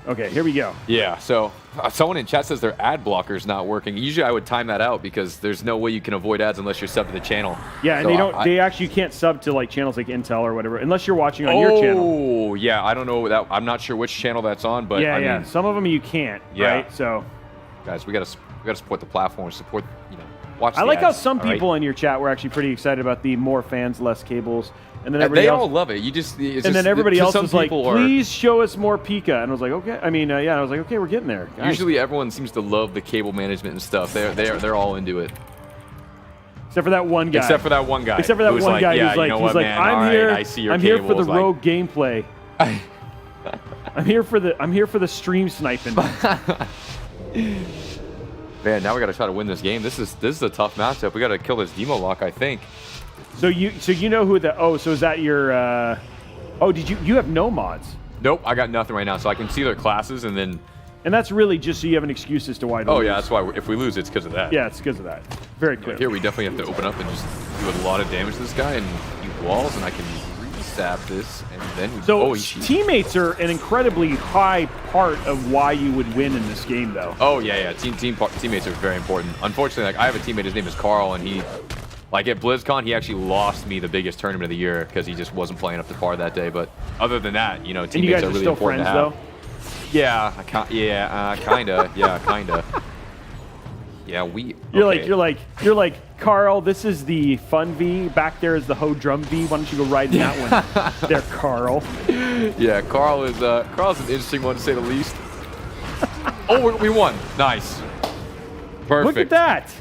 Okay, here we go. Yeah, so someone in chat says their ad blocker's not working. Usually I would time that out because there's no way you can avoid ads unless you're subbed to the channel. Yeah, and so they actually can't sub to like channels like Intel or whatever unless you're watching on your channel. Oh, yeah, I don't know that. I'm not sure which channel that's on, but I mean, some of them you can't, right? So guys, we got to support the platform, support, Watch I the like how ads, some all right? people in your chat were actually pretty excited about the more fans, less cables, and then And everybody they else. all love it. You just it's And just, then everybody to else some was like, people are- "Please show us more Pika." And I was like, "Okay." I mean, yeah. I was like, "Okay, we're getting there." Guys. Usually, everyone seems to love the cable management and stuff. They're all into it. except for that one guy. Except for that one guy. Except for that who's one like, guy yeah, who's like, you know he's what, like, man? "I'm All right, here. I see your I'm here for the cables," like- rogue gameplay. I'm here for the stream sniping." Man, now we got to try to win this game. This is a tough matchup. We got to kill this demo lock, I think. So you know who the so is that your did you have no mods? Nope, I got nothing right now, so I can see their classes and then. And that's really just so you have an excuse as to why. To Oh lose. yeah, that's why if we lose, it's because of that. Yeah, it's because of that. Very clear. Here we definitely have to open up and just do a lot of damage to this guy and use walls, and I can re-sap this, and then we. So Oh, teammates are an incredibly high part of why you would win in this game, though. Oh yeah. Teammates are very important. Unfortunately, like I have a teammate. His name is Carl, and he, like at BlizzCon, he actually lost me the biggest tournament of the year because he just wasn't playing up to par that day. But other than that, you know, And you teammates guys are are really still important friends, to have. though. Yeah, kinda. Yeah, kinda. Yeah, we. You're okay. like Carl. This is the fun V. Back there is the Ho Drum V. Why don't you go ride in that one? There, Carl. Yeah, Carl's an interesting one to say the least. Oh, we won. Nice. Perfect. Look at that.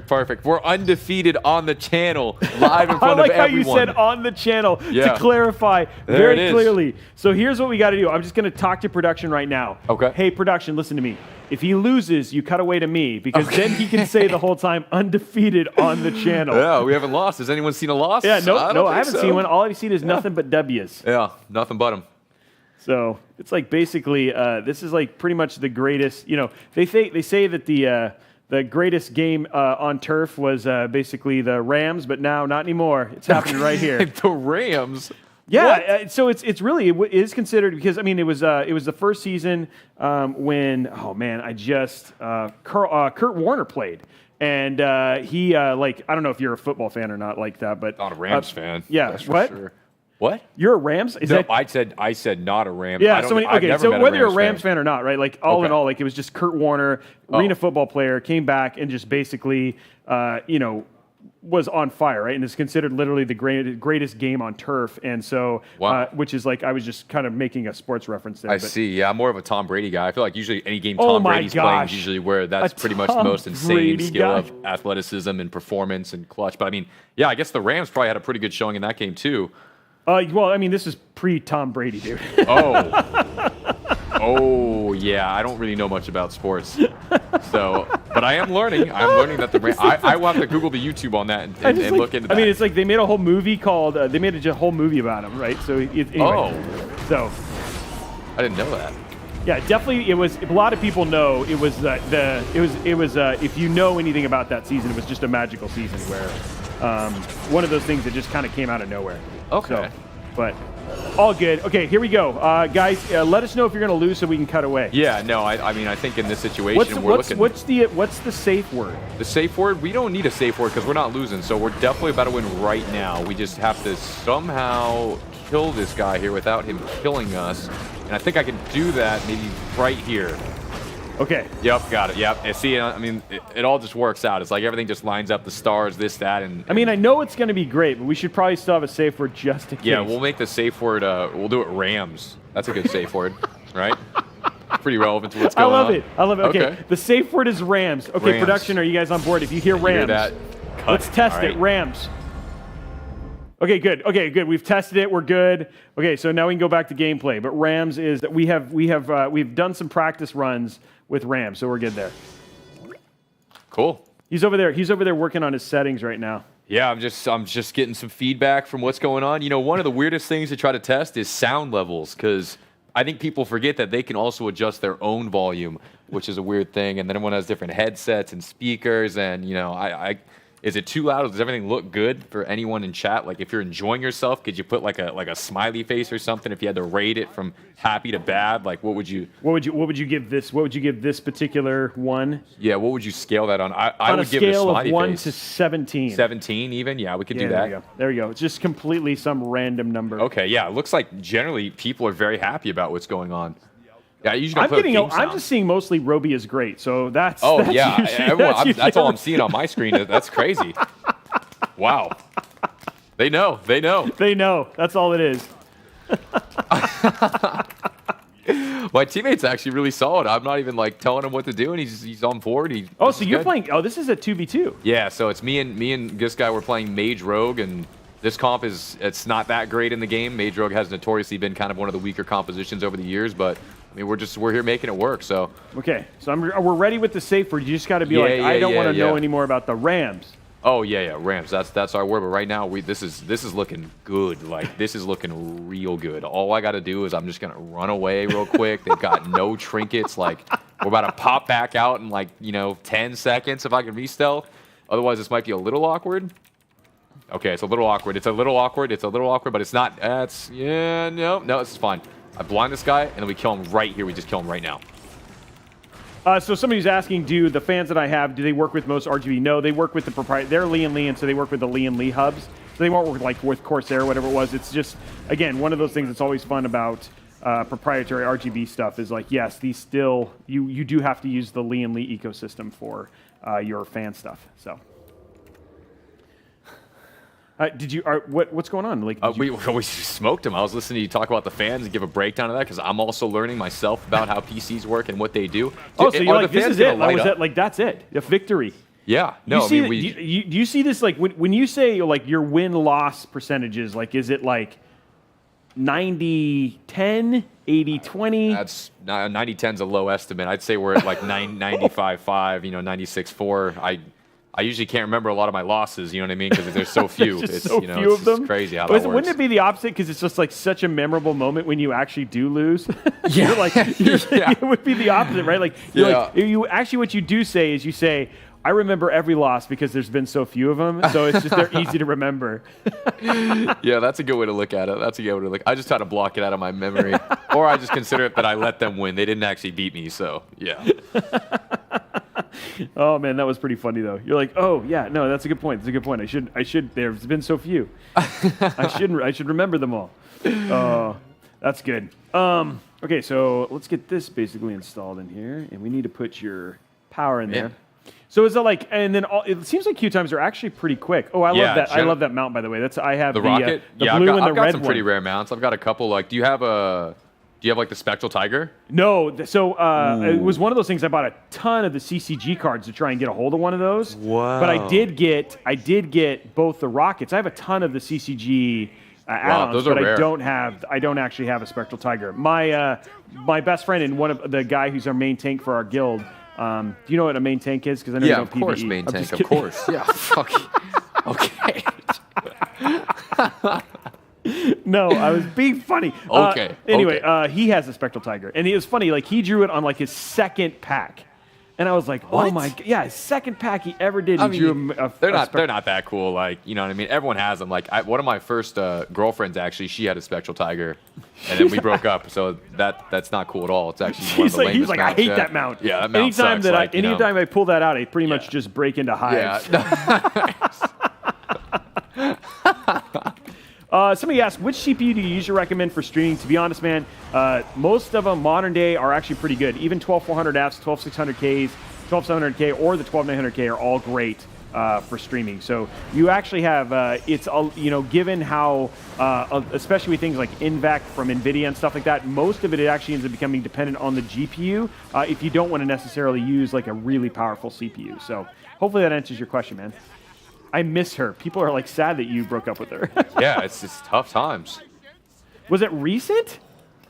Perfect. We're undefeated on the channel, live in I front like of how everyone. you said on the channel Yeah. to clarify There very it is. clearly. So here's what we got to do. I'm just going to talk to production right now. Okay. Hey, production, listen to me. If he loses, you cut away to me because then he can say the whole time undefeated on the channel. Yeah, we haven't lost. Has anyone seen a loss? Yeah, no, don't I think haven't so. seen one. All I've seen is nothing but W's. Yeah, nothing but them. So it's like basically this is like pretty much the greatest. You know, they say that the greatest game on turf was basically the Rams, but now not anymore. It's happening right here. The Rams. Yeah, so it's really it is considered because I mean it was the first season when Kurt Warner played. And he like I don't know if you're a football fan or not like that, but Not a Rams fan. Yeah, that's for what? sure. What? You're a Rams? Is No, that I said not a Ram. yeah? I don't, So I've okay, never so met whether you're a Rams Rams fan or not, right? Like all in Okay. all, like it was just Kurt Warner, arena football player, came back and just basically was on fire, right? And it's considered literally the greatest game on turf. And so, Wow. which is like I was just kind of making a sports reference there. I but- see. Yeah, I'm more of a Tom Brady guy. I feel like usually any game Oh Tom my Brady's playing gosh. is usually where that's A pretty much the Tom most insane Brady skill guy. of athleticism and performance and clutch. But I mean, yeah, I guess the Rams probably had a pretty good showing in that game too. Well, I mean, this is pre-Tom Brady, dude. Oh, yeah. I don't really know much about sports, so but I am learning. I'm learning that the Rams. I will have to Google the YouTube on that and Like, look into that. I mean, it's like they made a whole movie called. They made a whole movie about him, right? So anyway, so I didn't know that. yeah, definitely. It was. A lot of people know it was if you know anything about that season, it was just a magical season where one of those things that just kind of came out of nowhere. Okay. So, but all good. Okay, here we go, guys. Let us know if you're going to lose so we can cut away. Yeah, no, I mean, I think in this situation, What's the safe word? The safe word? We don't need a safe word because we're not losing, so we're definitely about to win right now. We just have to somehow kill this guy here without him killing us, and I think I can do that maybe right here. Okay. Yep, got it. Yep. And see, I mean, it all just works out. It's like everything just lines up, the stars, this, that, and... I mean, I know it's going to be great, but we should probably still have a safe word just in case. Yeah, we'll make the safe word, we'll do it Rams. That's a good safe word, right? Pretty relevant to what's going on. I love it. Okay. The safe word is Rams. Okay, Rams. Production, are you guys on board? If you hear Rams, Hear that? Cut. let's test All it. right. Rams. Okay, good. Okay, good. We've tested it. We're good. Okay, so now we can go back to gameplay. But Rams is that we've done some practice runs with Rams, so we're good there. Cool. He's over there working on his settings right now. Yeah, I'm just getting some feedback from what's going on. You know, one of the weirdest things to try to test is sound levels, because I think people forget that they can also adjust their own volume, which is a weird thing. And then everyone has different headsets and speakers, and you know, is it too loud? Does everything look good for anyone in chat? Like, if you're enjoying yourself, could you put like a smiley face or something? If you had to rate it from happy to bad, like what would you give this? What would you give this particular one? Yeah, what would you scale that on? I On would a give it a scale of smiley 1 face. to 17. 17 even? Yeah, we could do There that. you go. There you go. It's just completely some random number. Okay, yeah, it looks like generally people are very happy about what's going on. Yeah, I usually don't play with game I'm sound. just seeing mostly Robey is great, so that's. Oh that's yeah, usually, everyone, that's all every- I'm seeing on my screen. That's crazy. Wow. They know. They know. They know. That's all it is. My teammate's actually really solid. I'm not even like telling him what to do, and he's on board. So you're playing? Oh, this is a 2v2. Yeah, so it's me and this guy. We're playing Mage Rogue, and this comp it's not that great in the game. Mage Rogue has notoriously been kind of one of the weaker compositions over the years, but I mean we're here making it work. So okay, so we're ready with the safe word. You just got to be I don't want to know any more about the Rams. Oh yeah, Rams. That's our word. But right now this is looking good. Like this is looking real good. All I got to do is I'm just gonna run away real quick. They've got no trinkets. Like we're about to pop back out in like 10 seconds if I can re-stealth. Otherwise this might be a little awkward. Okay, it's a little awkward. It's a little awkward. It's a little awkward, but it's not. No, this is fine. I blind this guy and then we kill him right here. We just kill him right now. So somebody's asking, do the fans that I have, do they work with most RGB? No, they work with the proprietary. They're Lee & Lee, and so they work with the Lee & Lee hubs. So they won't work with Corsair or whatever it was. It's just, again, one of those things that's always fun about proprietary RGB stuff is like, yes, these still, you do have to use the Lee & Lee ecosystem for your fan stuff. So. What's going on? Like, we smoked him. I was listening to you talk about the fans and give a breakdown of that because I'm also learning myself about how PCs work and what they do. So you're like, this is it. Like that's it. A victory. Yeah. No. Do you see this like when you say like your win-loss percentages? Like, is it like 90-10, 80-20? That's 90-10's a low estimate. I'd say we're at like 95-5, 96-4. I usually can't remember a lot of my losses, you know what I mean? Because there's so few. It's so few of them. Crazy how that works. Wouldn't it be the opposite? Because it's just like such a memorable moment when you actually do lose. Yeah. It would be the opposite, right? Like, you actually what you do say is you say, I remember every loss because there's been so few of them, so it's just they're easy to remember. Yeah, that's a good way to look at it. I just try to block it out of my memory, or I just consider it that I let them win. They didn't actually beat me, so yeah. Oh man, that was pretty funny though. You're like, oh yeah, no, that's a good point. That's a good point. I should. There's been so few. I should remember them all. Oh, that's good. Okay, so let's get this basically installed in here, and we need to put your power in there. So is it like, and then it seems like queue times are actually pretty quick. Oh, I love that. I love that mount, by the way. I have the rocket. The blue and the red one. I've got some pretty rare mounts. I've got a couple. Like, do you have like the Spectral Tiger? No. So it was one of those things. I bought a ton of the CCG cards to try and get a hold of one of those. Wow. But I did get both the rockets. I have a ton of the CCG add-ons, those are but rare. I don't actually have a Spectral Tiger. My best friend and one of the guy who's our main tank for our guild. Do you know what a main tank is? Because I know you don't PvE. Yeah, of course, main tank. Of course. Yeah. Okay. No, I was being funny. Okay. Anyway, he has a Spectral Tiger, and it was funny. Like he drew it on like his second pack, and I was like, what? "Oh my, yeah, his second pack he ever did." They're not that cool. Like, you know what I mean? Everyone has them. Like one of my first girlfriends actually, she had a Spectral Tiger, and then we broke up. So that's not cool at all. It's actually one of the lamest he's like, mounts. I hate that mount. Yeah, that mount sucks. Anytime I pull that out, I pretty much just break into hives. Somebody asked, which CPU do you usually recommend for streaming? To be honest, man, most of them modern day are actually pretty good. Even 12400Fs, 12600Ks, 12700K, or the 12900K are all great for streaming. So you actually have, given how, especially with things like INVEC from NVIDIA and stuff like that, most of it actually ends up becoming dependent on the GPU if you don't want to necessarily use like a really powerful CPU. So hopefully that answers your question, man. I miss her. People are like sad that you broke up with her. Yeah, it's tough times. Was it recent?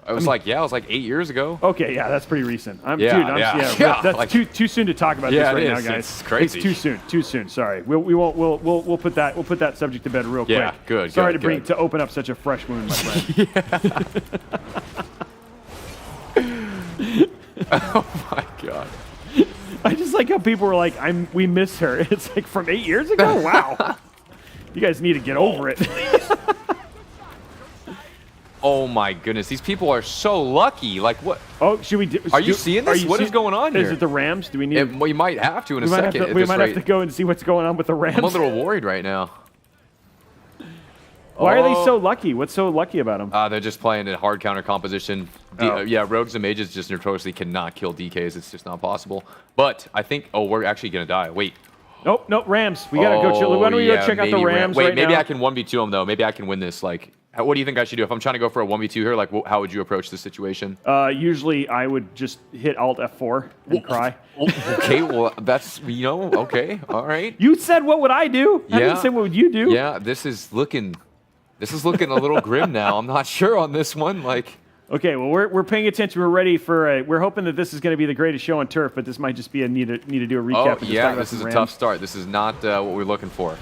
It was like 8 years ago. Okay, yeah, that's pretty recent. That's too soon to talk about this right now, guys. It's crazy. It's too soon. Sorry. We'll put that subject to bed real quick. Yeah, good. Sorry to open up such a fresh wound, my friend. Oh my god. I just like how people were like, we miss her. It's like from 8 years ago? Wow. You guys need to get over it. Oh my goodness, these people are so lucky. Like what? Oh, should we do? Are you seeing this? What is going on here? Is it the Rams? Do we need? We might have to in a second. We might have to go and see what's going on with the Rams. I'm a little worried right now. Why are they so lucky? What's so lucky about them? They're just playing a hard counter composition. Yeah, rogues and mages just notoriously cannot kill DKs. It's just not possible. But I think, oh, we're actually going to die. Wait. Nope, Rams. We got to go. Why don't we go check out the Rams Wait, right maybe now? I can 1v2 them, though. Maybe I can win this. Like, what do you think I should do? If I'm trying to go for a 1v2 here, like, how would you approach this situation? Usually, I would just hit Alt F4 and cry. Okay, well, that's, okay, all right. You said, what would I do? I didn't say, what would you do? Yeah, this is looking a little grim now. I'm not sure on this one. Like, okay, well, we're paying attention. We're ready for we're hoping that this is going to be the greatest show on turf, but this might just be a need to do a recap. Oh, yeah, this is a tough start. This is not what we're looking for.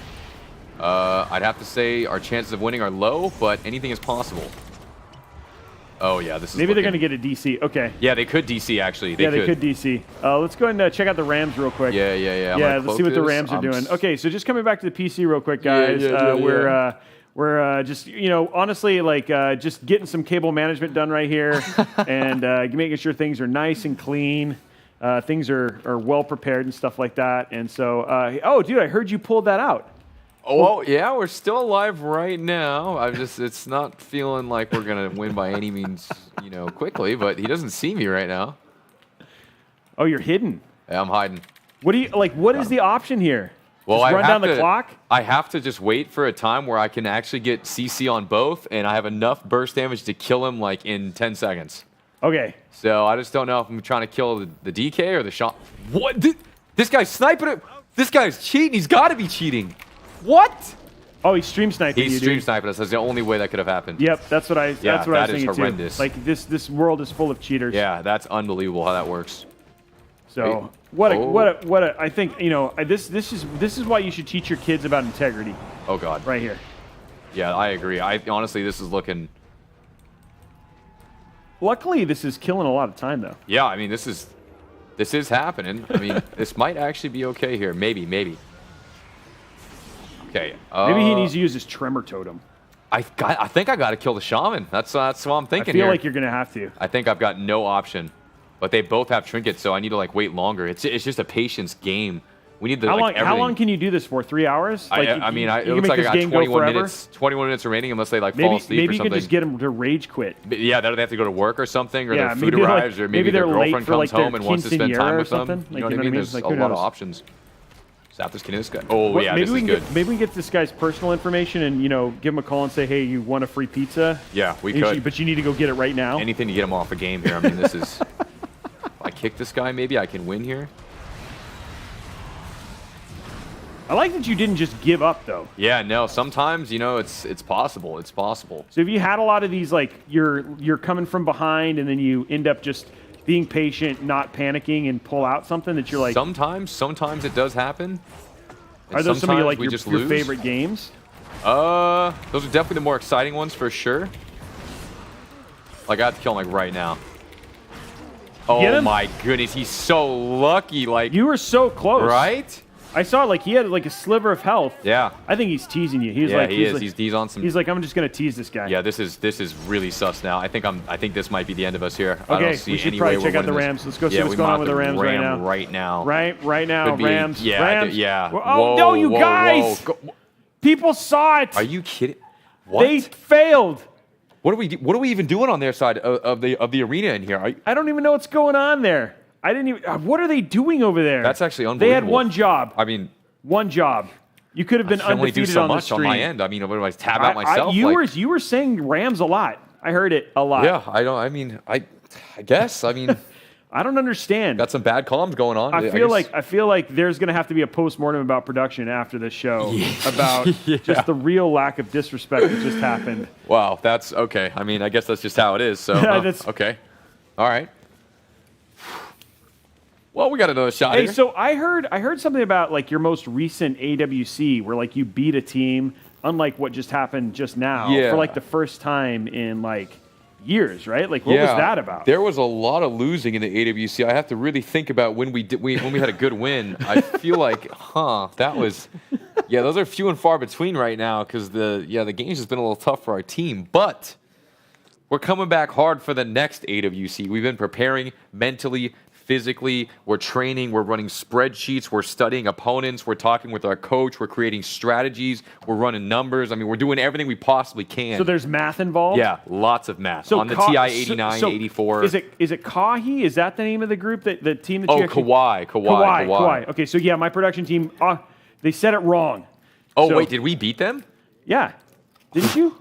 I'd have to say our chances of winning are low, but anything is possible. Oh, yeah, this is Maybe they're going to get a DC. Okay. Yeah, they could DC, actually. They could DC. Let's go ahead and check out the Rams real quick. Yeah. Yeah, let's see what the Rams are doing. Okay, so just coming back to the PC real quick, guys. We're just, honestly, like, just getting some cable management done right here and making sure things are nice and clean. Things are well prepared and stuff like that. And so, oh, dude, I heard you pulled that out. Oh, yeah, we're still alive right now. It's not feeling like we're going to win by any means, quickly, but he doesn't see me right now. Oh, you're hidden. Yeah, I'm hiding. What is the option here? Well, just run down the clock? I have to just wait for a time where I can actually get CC on both, and I have enough burst damage to kill him, like, in 10 seconds. Okay. So I just don't know if I'm trying to kill the DK or the shot. What? This guy's sniping it. This guy's cheating. He's got to be cheating. What? Oh, he's stream sniping. He's stream sniping us. That's the only way that could have happened. Yep, that's what I was thinking horrendous. too. Like this world is full of cheaters. Yeah, that's unbelievable how that works. So I think this is why you should teach your kids about integrity. Oh God. Right here. Yeah, I agree. Honestly, this is looking. Luckily, this is killing a lot of time though. Yeah, I mean this is happening. I mean this might actually be okay here. Maybe. Okay. Maybe he needs to use his tremor totem. I think I got to kill the shaman. That's what I'm thinking. I feel like you're gonna have to. I think I've got no option, but they both have trinkets, so I need to like wait longer. It's just a patience game. We need to how long can you do this for? 3 hours? Like, it looks like I got 21 minutes. 21 minutes remaining, unless they fall asleep or something. Maybe you could just get them to rage quit. Yeah, they have to go to work or something, or their food arrives, or maybe their girlfriend comes home and wants to spend time with them. You know what I mean? There's a lot of options. Zapdos killing this guy. Oh, yeah, this is good. Maybe we can get this guy's personal information and, give him a call and say, hey, you want a free pizza? Yeah, we could. But you need to go get it right now. Anything to get him off a game here. I mean, this is... If I kick this guy, maybe I can win here. I like that you didn't just give up, though. Yeah, no. Sometimes, it's possible. It's possible. So if you had a lot of these, like, you're coming from behind and then you end up just being patient, not panicking, and pull out something that you're like... Sometimes it does happen. Are those some of your favorite games? Those are definitely the more exciting ones for sure. Like, I have to kill him, like, right now. Oh, my goodness. He's so lucky. Like, you were so close. Right? I saw like he had like a sliver of health. Yeah. I think he's teasing you. He's on some. He's like, I'm just gonna tease this guy. Yeah, this is really sus now. I think this might be the end of us here. Okay, I don't see we should any probably way check we're out the winning Rams. Let's go see what's going on with the Rams right now. Right now. Right now, Rams. Yeah. Rams. Yeah. Oh no, you guys! People saw it. Are you kidding? What? They failed. What are we even doing on their side of the arena in here? I don't even know what's going on there. I didn't even. What are they doing over there? That's actually unbelievable. They had one job. I mean. One job. You could have been undefeated on the stream. On my end. I mean, what do I tab out myself? You were saying Rams a lot. I heard it a lot. Yeah, I guess. I mean, I don't understand. Got some bad comms going on. I feel like there's going to have to be a postmortem about production after this show about just the real lack of disrespect that just happened. Wow, that's okay. I mean, I guess that's just how it is. So okay, all right. Well, we got another shot here. Hey, so I heard something about like your most recent AWC where like you beat a team, unlike what just happened just now, for like the first time in like years, right? Like what was that about? There was a lot of losing in the AWC. I have to really think about when we had a good win. I feel like, that was those are few and far between right now because the game's just been a little tough for our team, but we're coming back hard for the next AWC. We've been preparing mentally, physically. We're training. We're running spreadsheets. We're studying opponents. We're talking with our coach. We're creating strategies. We're running numbers. I mean, we're doing everything we possibly can. So there's math involved? Yeah, lots of math. So on the TI 89, 84. Is it Kahi? Is that the name of the group, the team that you actually... Kawhi. Okay, so yeah, my production team, they said it wrong. Oh, So- wait, did we beat them? Yeah. Didn't you?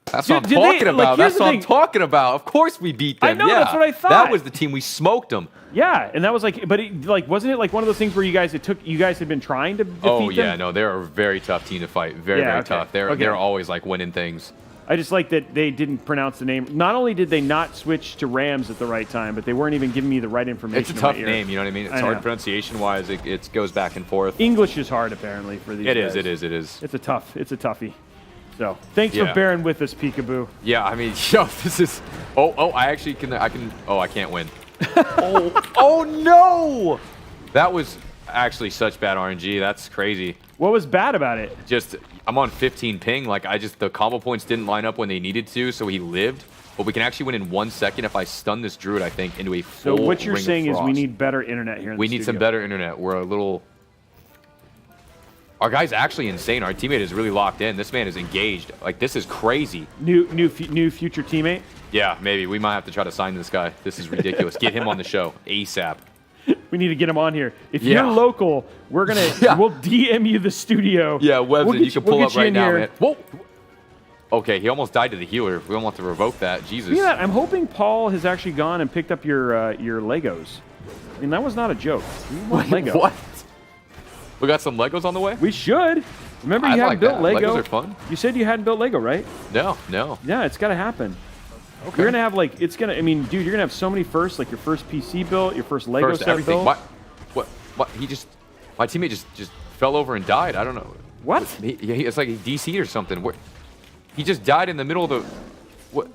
That's Dude, what I'm did they- talking like, about. here's That's the what I'm thing. talking about. Of course we beat them. I know, yeah. that's what I thought. That was the team. We smoked them. Yeah, and that was like, but wasn't it like one of those things where you guys had been trying to defeat Oh, them? yeah, no, they're a very tough team to fight. Very, Yeah, very okay. tough. They're always like winning things. I just like that they didn't pronounce the name. Not only did they not switch to Rams at the right time, but they weren't even giving me the right information. It's a in tough my ear. name, you know what I mean? It's I hard know. pronunciation-wise. It goes back and forth. English is hard apparently for these It guys. is. It's a toughie. So thanks for Yeah. bearing with us, Pikaboo. Yeah, I mean, yo, this is. Oh, I actually can. Oh, I can't win. oh no! That was actually such bad RNG. That's crazy. What was bad about it? Just, I'm on 15 ping. Like, the combo points didn't line up when they needed to, so he lived. But we can actually win in 1 second if I stun this druid, I think, into a full So what you're Ring of saying is we Frost. need better internet here in We the need some studio. better internet. We're a little. Our guy's actually insane. Our teammate is really locked in. This man is engaged. Like, this is crazy. New future teammate? Yeah, maybe. We might have to try to sign this guy. This is ridiculous. Get him on the show ASAP. We need to get him on here. If Yeah. you're local, we'll DM you the studio. Yeah, Webson, We'll get you can pull we'll up get you right in now, here. man. Whoa! Okay, he almost died to the healer. We don't want to revoke that. Jesus. Speaking of that, I'm hoping Paul has actually gone and picked up your Legos. I mean, that was not a joke. We want Lego. What? We got some Legos on the way? We should. Remember, you I hadn't like built that. Lego. Legos are fun. You said you hadn't built Lego, right? No. Yeah, it's got to happen. Okay. You're gonna have I mean, dude, you're gonna have so many firsts, like your first PC built, your first Lego First set everything. built. What? My teammate just fell over and died. I don't know. What? It's like a DC or something. He just died in the middle of the. What?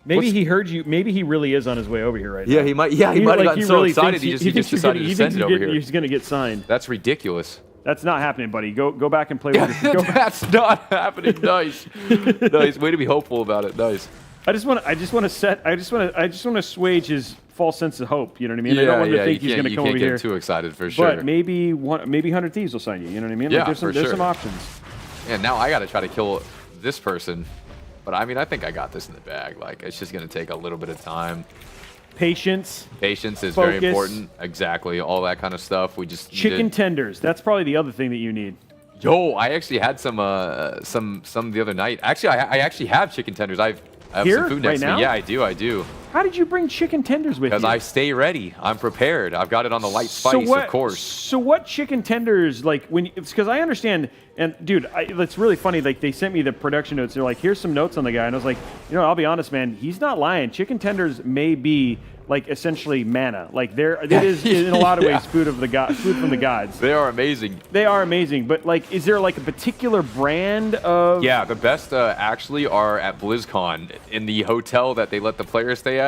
Maybe he heard you. Maybe he really is on his way over here right now. Yeah, he might. Yeah, he might have gotten so really excited thinks he just decided to send it over here. He's gonna get signed. That's ridiculous. That's not happening, buddy. Go back and play with your. That's not happening. Nice. Nice. Way to be hopeful about it. Nice. I just want to assuage his false sense of hope. You know what I mean? I don't want him to think he's going to come over You here. can't get too excited for sure. But maybe 100 Thieves will sign you. You know what I mean? Yeah, Like, there's some options. And now I got to try to kill this person. But I mean, I think I got this in the bag. Like, it's just going to take a little bit of time. Patience. Patience is Focus. very important. Exactly. All that kind of stuff. We just Chicken tenders. That's probably the other thing that you need. Yo, I actually had some the other night. Actually, I actually have chicken tenders. I have Here? some food Right next to now? me. Yeah, I do. How did you bring chicken tenders with you? Because I stay ready. I'm prepared. I've got it on the light spice, of course. So what chicken tenders, like, it's because I understand, and dude, it's really funny, like, they sent me the production notes. They're like, here's some notes on the guy. And I was like, I'll be honest, man, he's not lying. Chicken tenders may be, like, essentially manna. Like, it is, in a lot of ways, food from the gods. They are amazing. They are amazing. But, like, is there, like, a particular brand of... Yeah, the best actually are at BlizzCon in the hotel that they let the players stay at.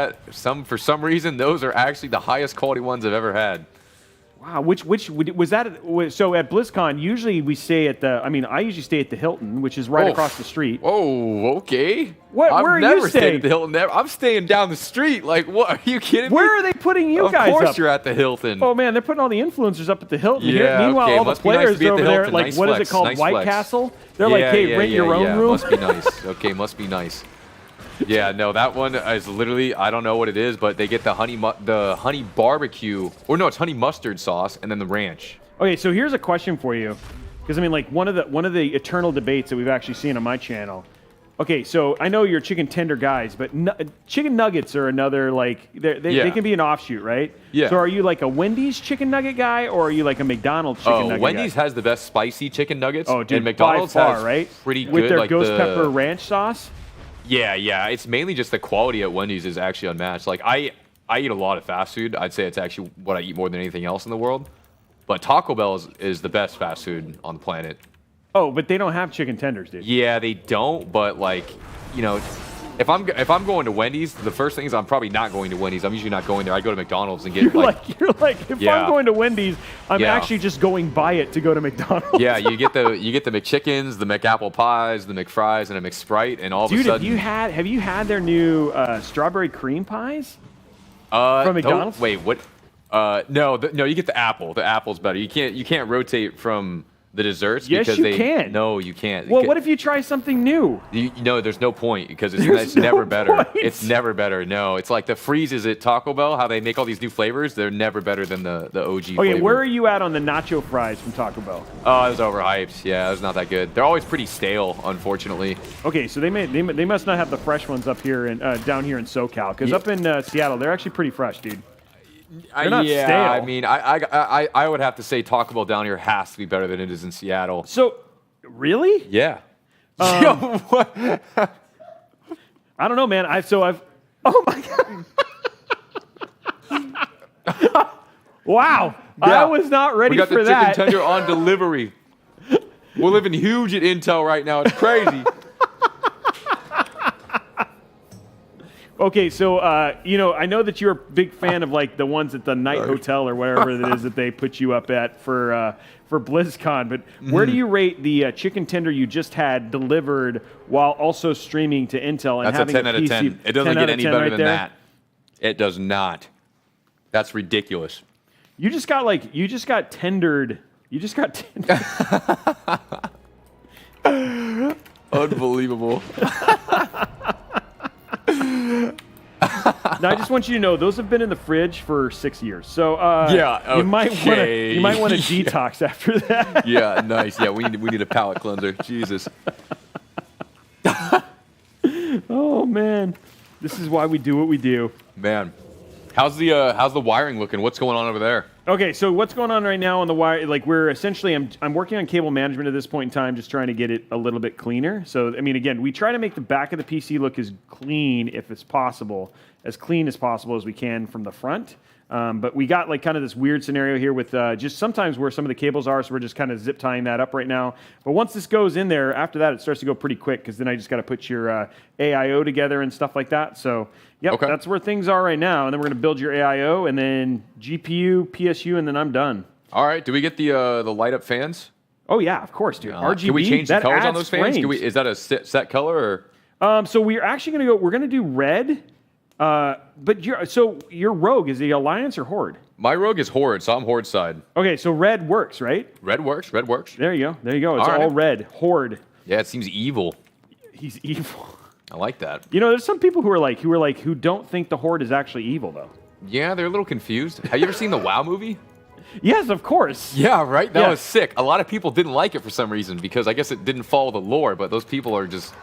For some reason, those are actually the highest quality ones I've ever had. Wow, which was that? So at BlizzCon, usually we stay at I usually stay at the Hilton, which is right across the street. Oh, okay. Where are you never stayed staying? at the Hilton. I'm staying down the street. Like, what? Are you kidding me? Where are they putting you guys up? Of course you're at the Hilton. Oh man, they're putting all the influencers up at the Hilton. Yeah, Meanwhile, okay, all the must be nice players to be at are over the there. Hilton. Like, Nice what is flex, it called? nice White flex. Castle. They're like, hey, rent your own room. Must be nice. Okay, must be nice. Yeah, no, that one is literally, I don't know what it is, but they get the honey barbecue, or no, it's honey mustard sauce, and then the ranch. Okay, so here's a question for you, because I mean, like one of the eternal debates that we've actually seen on my channel. Okay, so I know you're chicken tender guys, but chicken nuggets are another, like, they can be an offshoot, right? Yeah. So are you like a Wendy's chicken nugget guy, or are you like a McDonald's chicken nugget Wendy's guy? has the best spicy chicken nuggets. Oh, dude, and McDonald's by far, has right? pretty good, With their like ghost pepper ranch sauce? Yeah. It's mainly just the quality at Wendy's is actually unmatched. Like, I eat a lot of fast food. I'd say it's actually what I eat more than anything else in the world. But Taco Bell is the best fast food on the planet. Oh, but they don't have chicken tenders, dude. Yeah, they don't, but like, you know, if I'm going to Wendy's, the first thing is I'm probably not going to Wendy's. I'm usually not going there. I go to McDonald's and get You're like, if Yeah. I'm going to Wendy's, I'm Yeah. actually just going by it to go to McDonald's. Yeah, you get the McChickens, the McApple pies, the McFries, and a McSprite, and all of a Dude, sudden, have you had their new strawberry cream pies? From McDonald's? Wait, what? No, no, you get the apple. The apple's better. You can't rotate from the desserts Yes, because you can. No, you can't. Well, what if you try something new? No, there's no point because it's There's never no better. point. It's never better. No, it's like the freezes at Taco Bell. How they make all these new flavors, they're never better than the OG. Okay, flavor. where are you at on the nacho fries from Taco Bell? Oh, it was overhyped. Yeah, it was not that good. They're always pretty stale, unfortunately. Okay, so they must not have the fresh ones up here and down here in SoCal, because up in Seattle they're actually pretty fresh, dude. They're not yeah, stale. I mean, I would have to say Taco Bell down here has to be better than it is in Seattle. So, really? Yeah. What? I don't know, man. Oh my god! Wow, Yeah. I was not ready We got for the that. chicken tender on delivery. We're living huge at Intel right now. It's crazy. Okay, so I know that you're a big fan of like the ones at the Night Hotel or whatever it is that they put you up at for BlizzCon. But where do you rate the chicken tender you just had delivered while also streaming to Intel and That's having a 10 out of PC? 10. It doesn't 10 out get of any 10 better right than there? that. It does not. That's ridiculous. You just got tendered. You just got tendered. Unbelievable. Now I just want you to know those have been in the fridge for 6 years. So Yeah, you might okay. want to detox after that. Yeah, nice. Yeah, we need a palate cleanser. Jesus. Oh man, this is why we do what we do. Man, how's the wiring looking? What's going on over there? Okay, so what's going on right now on the wire? Like we're essentially, I'm working on cable management at this point in time, just trying to get it a little bit cleaner. So I mean, again, we try to make the back of the PC look as clean, if it's possible, as clean as possible as we can from the front. But we got like kind of this weird scenario here with just sometimes where some of the cables are, so we're just kind of zip tying that up right now. But once this goes in there, after that, it starts to go pretty quick because then I just got to put your AIO together and stuff like that. So yep, Okay. that's where things are right now. And then we're going to build your AIO and then GPU, PSU, and then I'm done. All right. Do we get the light up fans? Oh yeah, of course, dude. RGB. Can we change the that colors on adds those fans? frames. Is that a set color or? So we're actually going to go. We're going to do red. But your Rogue is the Alliance or Horde? My Rogue is Horde, so I'm Horde side. Okay, so red works, right? Red works. Red works. There you go. There you go. It's All right. all red. Horde. Yeah, it seems evil. He's evil. I like that. You know, there's some people who don't think the Horde is actually evil though. Yeah, they're a little confused. Have you ever seen the WoW movie? Yes, of course. Yeah, right? That Yeah. was sick. A lot of people didn't like it for some reason because I guess it didn't follow the lore, but those people are just...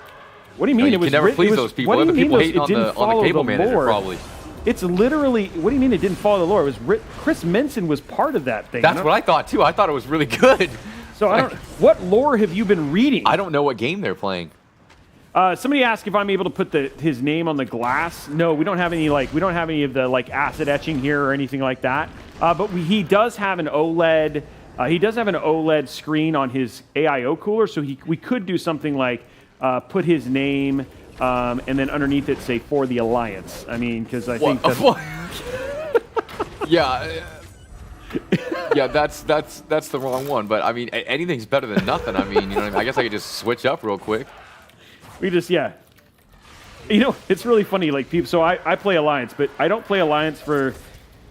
What do you mean? You can never please those people. What do They're you the people mean hating on it didn't the follow cable the manager, lore? probably. It's literally. What do you mean it didn't follow the lore? It was Chris Menson was part of that thing. That's what I thought, too. I thought it was really good. So I don't. What lore have you been reading? I don't know what game they're playing. Somebody asked if I'm able to put his name on the glass. No, we don't have any of the like acid etching here or anything like that. But he does have an OLED. He does have an OLED screen on his AIO cooler, so we could do something like put his name and then underneath it say for the Alliance. I mean, because I think Yeah. Yeah, that's the wrong one. But I mean, anything's better than nothing. I mean, you know what I mean? I guess I could just switch up real quick. You know, it's really funny. Like people, so I play Alliance, but I don't play Alliance for.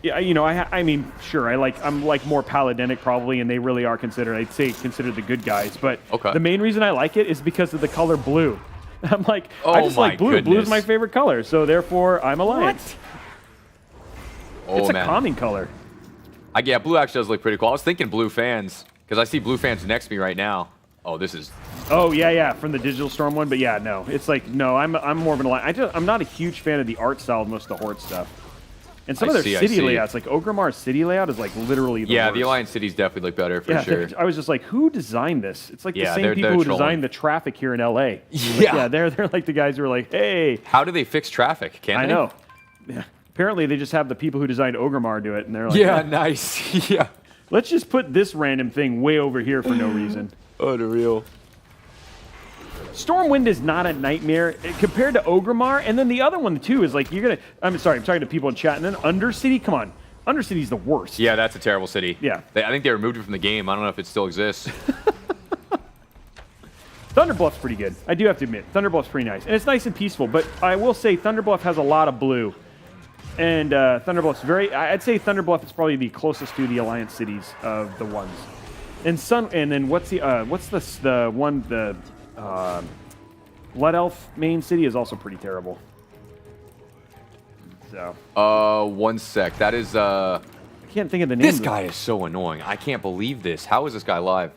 Yeah, you know, I mean, sure, I'm like more paladinic probably, and they really are considered the good guys. But Okay. the main reason I like it is because of the color blue. I'm like, Oh I just my like blue. Blue goodness. is my favorite color, so therefore I'm Alliance. Oh, It's a man. calming color. Yeah, blue actually does look pretty cool. I was thinking blue fans because I see blue fans next to me right now. Oh, this is... Oh yeah, from the Digital Storm one. But yeah, no, it's like no, I'm more of an Alliance. I'm not a huge fan of the art style of most of the Horde stuff. And some of their city layouts, like Ogrimar's city layout, is like literally the worst. the Alliance cities definitely look better for sure. I was just like, who designed this? It's like the Yeah, same they're people who trolling. designed the traffic here in LA. Like, Yeah. they're like the guys who are like, hey. How do they fix traffic? Can I they? know. Yeah. Apparently, they just have the people who designed Ogrimmar do it, and they're like, Yeah, "Eh, nice. Yeah. let's just put this random thing way over here for no reason. Unreal. Stormwind is not a nightmare compared to Ogrimmar, and then the other one too is like I'm sorry, I'm talking to people in chat, and then Undercity. Come on, Undercity's the worst. Yeah, that's a terrible city. Yeah. I think they removed it from the game. I don't know if it still exists. Thunderbluff's pretty good. I do have to admit, Thunderbluff's pretty nice, and it's nice and peaceful. But I will say Thunderbluff has a lot of blue. And Thunder Bluff's I'd say Thunder Bluff is probably the closest to the Alliance cities of the ones. And then what's the Blood Elf main city is also pretty terrible. So. 1 sec. That is I can't think of the name. This guy is so annoying. I can't believe this. How is this guy live?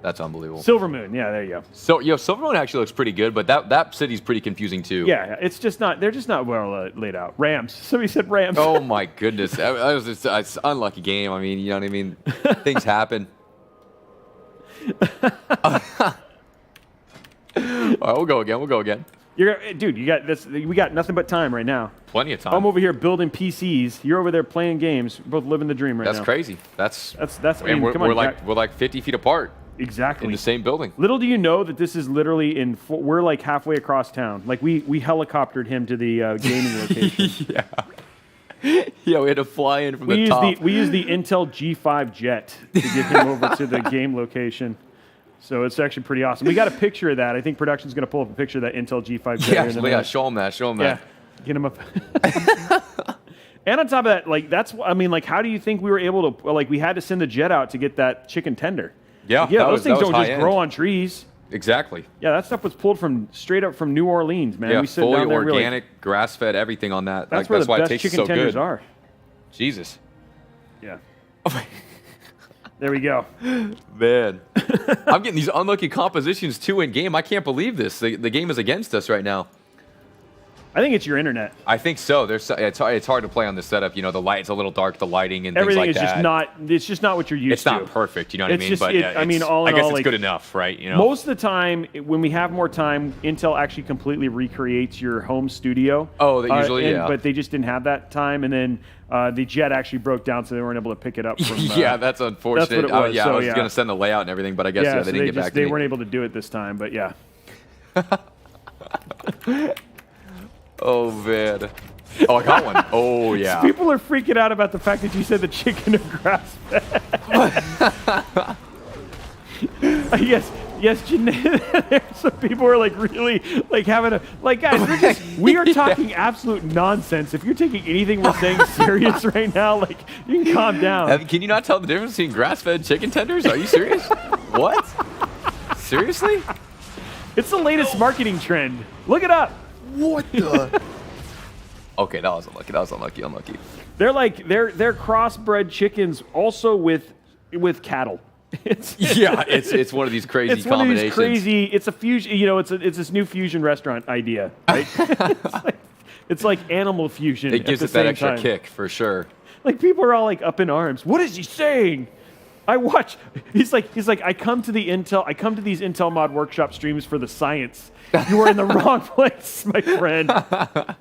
That's unbelievable. Silvermoon. Yeah, there you go. So, Silvermoon actually looks pretty good, but that city's pretty confusing too. Yeah, it's just not. They're just not well laid out. Rams. Somebody said Rams. Oh my goodness. That was just it's an unlucky game. I mean, you know what I mean? Things happen. All right, we'll go again. Dude, you got this. We got nothing but time right now. Plenty of time. I'm over here building PCs. You're over there playing games. We're both living the dream right now. That's crazy. That's. I mean, come on, we're like 50 feet apart. Exactly. In the same building. Little do you know that this is literally we're like halfway across town. Like we helicoptered him to the gaming location. Yeah, we had to fly in from the top. We used the Intel G5 jet to get him over to the game location. So it's actually pretty awesome. We got a picture of that. I think production's going to pull up a picture of that Intel G5 jet. Yeah, show him that. Yeah, get him up. And on top of that, like how do you think we were able to we had to send the jet out to get that chicken tender? Yeah, those things don't just grow on trees. Exactly. Yeah, that stuff was pulled straight up from New Orleans, man. Yeah, we sit fully down there organic, grass-fed, everything on that. That's where why the it best tastes chicken so tenders good. are. Jesus. Yeah. There we go. Man. I'm getting these unlucky compositions too in game. I can't believe this. The game is against us right now. I think it's your internet. I think so. It's hard to play on this setup. The light, it's a little dark, the lighting and everything things like is that. it's just not what you're used to. It's not perfect, you know what I mean? Just, but all in I guess all, it's good enough, right? Most of the time, when we have more time, Intel actually completely recreates your home studio. Oh, they usually, yeah. But they just didn't have that time, and then the jet actually broke down, so they weren't able to pick it up from... yeah, that's unfortunate. That's what it was. I was going to send the layout and everything, but I guess they didn't get back to me. They weren't able to do it this time, but yeah. Oh, man. Oh, I got one. Oh, yeah. People are freaking out about the fact that you said the chicken are grass-fed. Yes, Janae, some people are really having guys, we are talking absolute nonsense. If you're taking anything we're saying serious right now, you can calm down. Can you not tell the difference between grass-fed chicken tenders? Are you serious? What? Seriously? It's the latest marketing trend. Look it up. What the? Okay, that was unlucky. They're they're crossbred chickens also with cattle. It's one of these crazy combinations. One of these crazy. It's a fusion. It's this new fusion restaurant idea, right? it's like animal fusion. It gives it that extra kick for sure. People are all up in arms. What is he saying? I watch. He's like. I come to these Intel Mod Workshop streams for the science. You are in the wrong place, my friend. Yeah,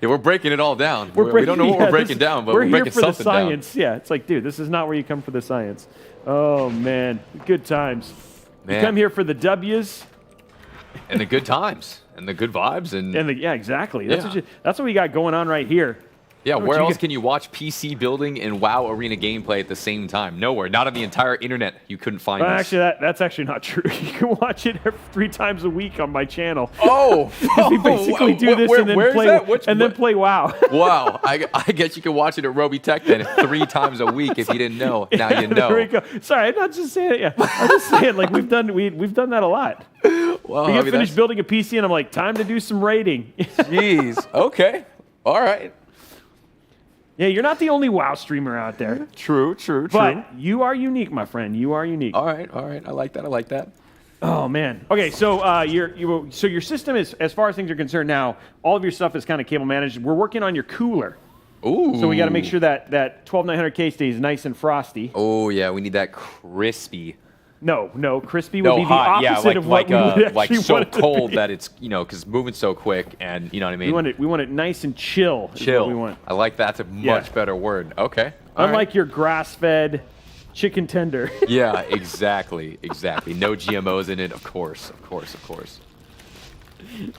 we're breaking it all down. We don't know what we're breaking down, but we're breaking something down. We're here for the science. Yeah, it's dude, this is not where you come for the science. Oh, man. Good times. Man. You come here for the W's. And the good times. And the good vibes. Yeah, exactly. That's what we got going on right here. Yeah, where else can you watch PC building and WoW Arena gameplay at the same time? Nowhere. Not on the entire internet. You couldn't find us. Actually, that's actually not true. You can watch it 3 times a week on my channel. Oh! We basically do this and then play WoW. Wow. I guess you can watch it at Robeytech then 3 times a week if you didn't know. Now you know. There we go. Sorry, I'm not just saying it. Yeah. I'm just saying, we've done that a lot. Well, we get finished building a PC and I'm like, time to do some raiding. Jeez. Okay. All right. Yeah, you're not the only WoW streamer out there. True. But you are unique, my friend. You are unique. All right. I like that. Oh man. Okay, so your system is, as far as things are concerned now, all of your stuff is kind of cable managed. We're working on your cooler. Ooh. So we got to make sure that 12900K stays nice and frosty. Oh yeah, we need that crispy. No, crispy would be hot. the opposite of what we would actually so want it to cold be. that it's because moving so quick and you know what I mean. We want it nice and chill. Chill. Is what we want. I like that's a much better word. Okay. Unlike your grass-fed chicken tender. Yeah, exactly. No GMOs in it, of course.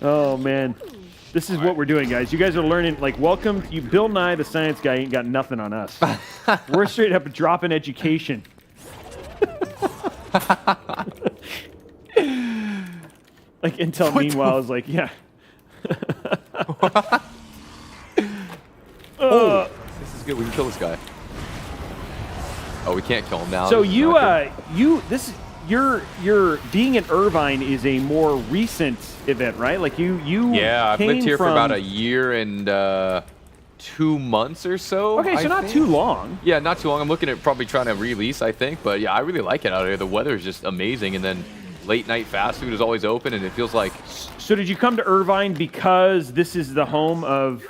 Oh man. This is what we're doing, guys. You guys are learning. Welcome. Bill Nye, the science guy, ain't got nothing on us. We're straight up dropping education. Intel, meanwhile, is yeah. He's good. We can kill this guy. Oh, we can't kill him now. So you're being in Irvine is a more recent event, right? Like you. Yeah, I've lived here for from... about a year and 2 months or so. Okay, so not too long. Yeah, not too long. I'm looking at probably trying to release, I think. But yeah, I really like it out here. The weather is just amazing, and then late night fast food is always open, and it feels like. So did you come to Irvine because this is the home of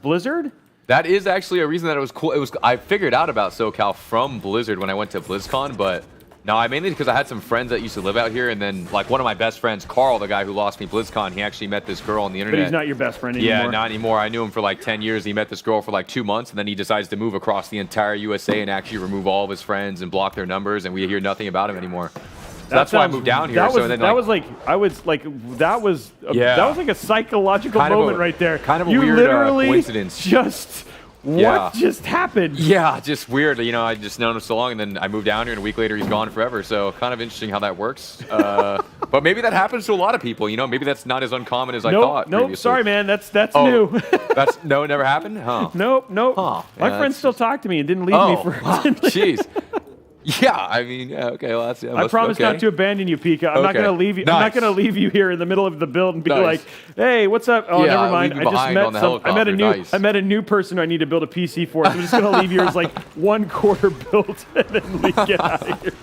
Blizzard? That is actually a reason that it was cool. I figured out about SoCal from Blizzard when I went to BlizzCon, but no, I mainly because I had some friends that used to live out here, and then like one of my best friends, Carl, the guy who lost me BlizzCon, he actually met this girl on the internet. But he's not your best friend anymore. Yeah, not anymore. I knew him for like 10 years. He met this girl for like 2 months, and then he decides to move across the entire USA and actually remove all of his friends and block their numbers, and we hear nothing about him anymore. So that's why I moved down here. That was, so then, that was like that was like a psychological moment right there. Kind of a you weird literally coincidence. What just happened? Yeah, just weird. You know, I just known him so long, and then I moved down here, and a week later he's gone forever. So kind of interesting how that works. But maybe that happens to a lot of people. You know, maybe that's not as uncommon as I thought. Nope. Previously. Sorry, man. That's new. No, it never happened. Huh? Nope. Huh. My friends still talk to me and didn't leave me for. Jeez. Yeah, I mean, yeah, okay. Well, that's. Yeah, I promise not to abandon you, Pika. I'm not going to leave you. Nice. I'm not going to leave you here in the middle of the build and be like, "Hey, what's up?" Oh, yeah, never mind. I just met I met a new person who I need to build a PC for. So I'm just going to leave you as like 1/4 built and then get out of here.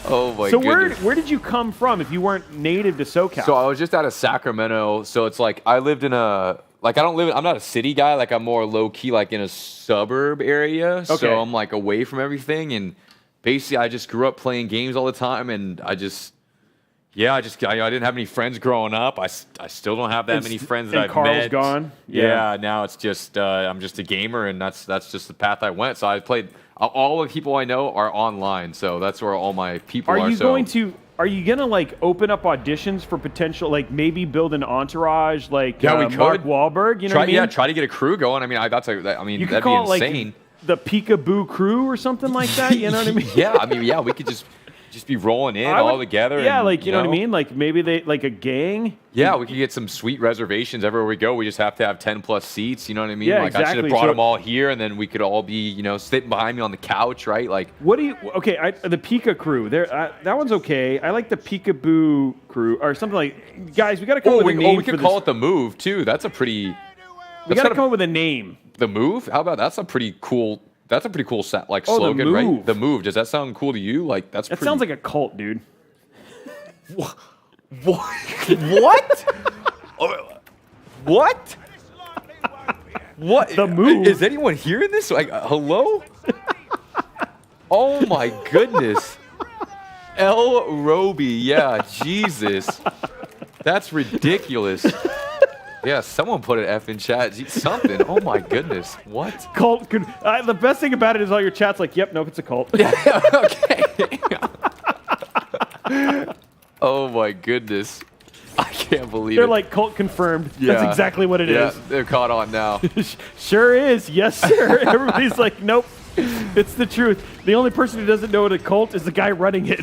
Oh my goodness. So where did you come from if you weren't native to SoCal? So I was just out of Sacramento. So it's like I lived in a. Like, I'm not a city guy. Like, I'm more low-key, like, in a suburb area. Okay. So I'm, like, away from everything. And basically, I just grew up playing games all the time. And I didn't have any friends growing up. I still don't have that many friends that I've Carl's met. Gone? Yeah, now it's just, I'm just a gamer. And that's just the path I went. So I played, all the people I know are online. So that's where all my people are. Are you gonna like open up auditions for potential, like maybe build an entourage, like we could. Mark Wahlberg? You know what I mean? Yeah, try to get a crew going. I mean, that'd you could be call insane. It like the Pikaboo crew or something like that. You know what I mean? Yeah, we could just be rolling in all together. Yeah, and, like you know what I mean? Like maybe they like a gang. Yeah, we could get some sweet reservations everywhere we go. We just have to have 10+ seats. You know what I mean? Yeah, like exactly. I should have brought them all here, and then we could all be, sitting behind me on the couch, right? Like, what do you? Okay, the Pika crew. That one's okay. I like the Pikaboo crew or something like. Guys, we got to come up with a name. We could call it the Move too. That's a pretty. We got to come up with a name. The Move? How about that's a pretty cool. That's a pretty cool slogan, right? The Move. Does that sound cool to you? Like that sounds like a cult, dude. What? What? What? What? The Move. Is anyone hearing this? Like, hello? Oh my goodness. L. Roby. Yeah, Jesus. That's ridiculous. Yeah, someone put an F in chat. Something. Oh my goodness. What? Cult. The best thing about it is all your chat's like, yep, nope, it's a cult. Yeah, okay. Oh my goodness. I can't believe They're it. like cult confirmed. Yeah. That's exactly what it is. Yeah, they're caught on now. Sure is. Yes, sir. Everybody's like, nope. It's the truth. The only person who doesn't know what a cult is the guy running it.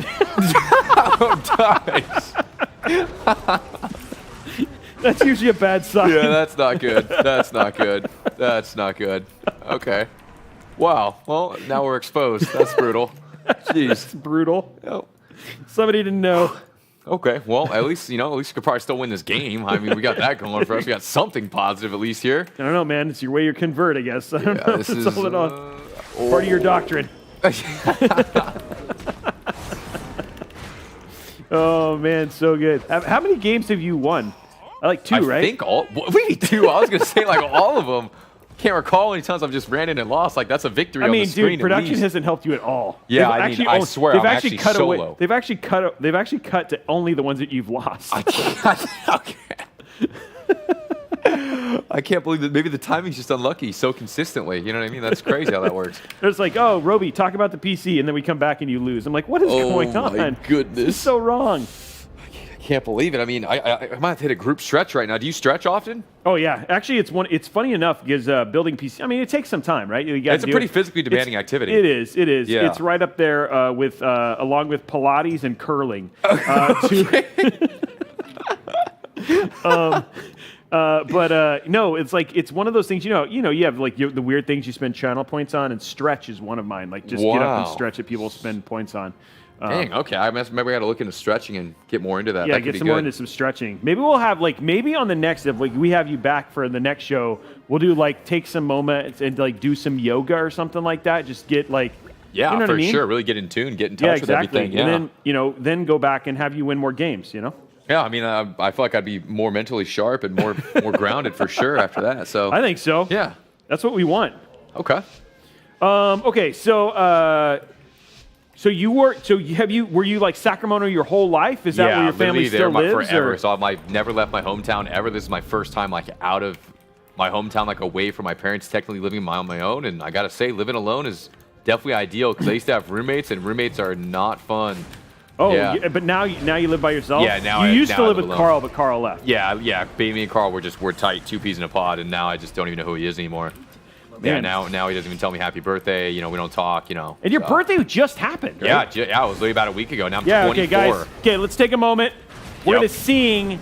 That's usually a bad sign. Yeah, that's not good. That's not good. That's not good. Okay. Wow. Well, now we're exposed. That's brutal. Jeez. That's brutal. Oh. Somebody didn't know. Okay. Well, at least you could probably still win this game. I mean, we got that going for us. We got something positive at least here. I don't know, man. It's your way you convert, I guess. I don't know. This is all part of your doctrine. Oh man, so good. How many games have you won? Like 2, right? I think maybe 2. I was gonna say like all of them. Can't recall how many times I've just ran in and lost. Like that's a victory. I mean, on the screen, dude, production hasn't helped you at all. Yeah, I swear, I'm actually solo. They've actually cut to only the ones that you've lost. I can't believe that. Maybe the timing's just unlucky so consistently. You know what I mean? That's crazy how that works. There's like, oh, Roby, talk about the PC, and then we come back and you lose. I'm like, what is going on? Oh my goodness, this is so wrong. I can't believe it. I mean, I might have to hit a group stretch right now. Do you stretch often? Oh yeah, actually, it's funny enough because building PC. I mean, it takes some time, right? It's a pretty physically demanding activity. It is. Yeah. It's right up there with along with Pilates and curling. No, it's like it's one of those things. You have like the weird things you spend channel points on, and stretch is one of mine. Like just get up and stretch that people spend points on. Dang, okay. Maybe I got to look into stretching and get more into that. Yeah, that get some more into some stretching. Maybe we'll have maybe on the next, if we have you back for the next show, we'll do take some moments and do some yoga or something like that. Just get yeah, you know for what I mean? Sure. Really get in tune, get in touch with everything. Yeah, and then then go back and have you win more games. Yeah, I mean, I feel like I'd be more mentally sharp and more grounded for sure after that. So I think so. Yeah, that's what we want. Okay. Okay. So. Were you like Sacramento your whole life? Is that where your family still lives? Forever. So I've never left my hometown ever. This is my first time out of my hometown, away from my parents, technically living on my own. And I gotta say, living alone is definitely ideal because I used to have roommates, and roommates are not fun. Oh, yeah. But now you live by yourself? Yeah, now you used to live with alone. Carl, but Carl left. Yeah. Baby and Carl we're tight, two peas in a pod, and now I just don't even know who he is anymore. Man. Yeah, now he doesn't even tell me happy birthday. We don't talk. And your birthday just happened, right? Yeah, it was literally about a week ago. Now I'm 24. Okay, guys. Okay, let's take a moment. We're gonna sing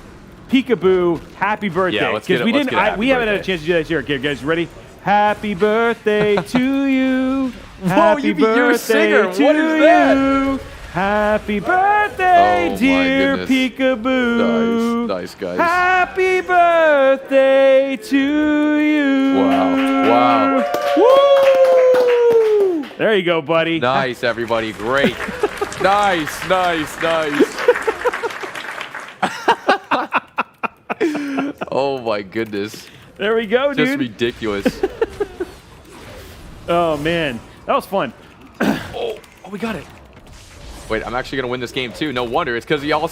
Pikaboo "Happy Birthday" Yeah, let's get it. we haven't had a chance to do that here. Okay, guys, ready? Happy birthday to you. Happy you're a singer. to What is that? Happy birthday, dear Pikaboo. Nice, guys. Happy birthday to you. Wow. Woo! There you go, buddy. Nice, everybody. Great. Nice. Oh, my goodness. There we go, dude. Just ridiculous. Oh, man. That was fun. Oh, we got it. Wait, I'm actually going to win this game, too. No wonder. It's because everyone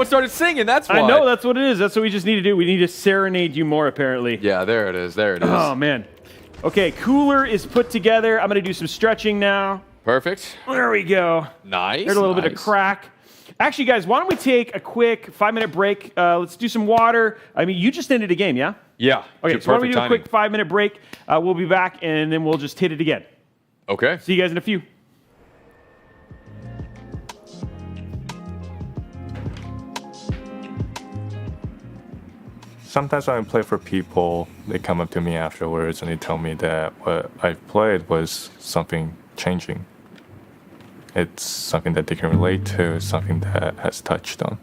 started singing. That's why. I know. That's what it is. That's what we just need to do. We need to serenade you more, apparently. Yeah, there it is. Oh, man. Okay, cooler is put together. I'm going to do some stretching now. Perfect. There we go. Nice. There's a little bit of crack. Actually, guys, why don't we take a quick 5-minute break? Let's do some water. I mean, you just ended a game, yeah? Yeah. Okay, so why don't we do a quick 5-minute break? We'll be back, and then we'll just hit it again. Okay. See you guys in a few. Sometimes when I play for people, they come up to me afterwards and they tell me that what I've played was something changing. It's something that they can relate to, something that has touched them.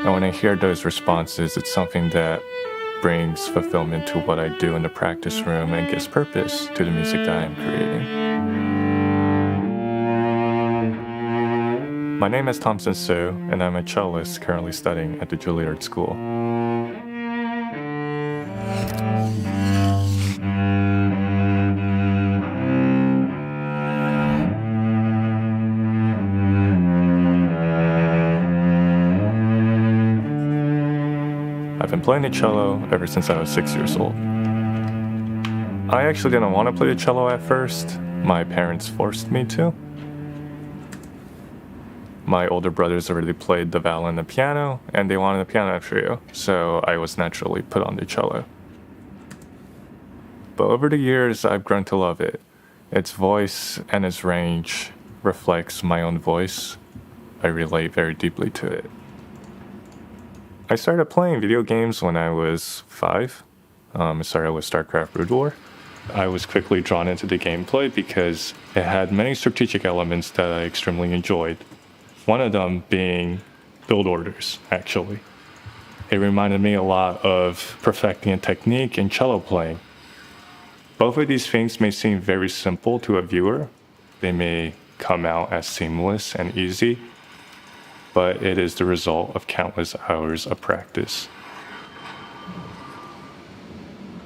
And when I hear those responses, it's something that brings fulfillment to what I do in the practice room and gives purpose to the music that I am creating. My name is Thompson Sue, and I'm a cellist currently studying at the Juilliard School. I've been playing the cello ever since I was 6 years old. I actually didn't want to play the cello at first. My parents forced me to. My older brothers already played the violin and the piano, and they wanted a piano trio, so I was naturally put on the cello. But over the years, I've grown to love it. Its voice and its range reflects my own voice. I relate very deeply to it. I started playing video games when I was 5. I started with StarCraft Brood War. I was quickly drawn into the gameplay because it had many strategic elements that I extremely enjoyed. One of them being build orders, actually. It reminded me a lot of perfecting a technique in cello playing. Both of these things may seem very simple to a viewer. They may come out as seamless and easy, but it is the result of countless hours of practice.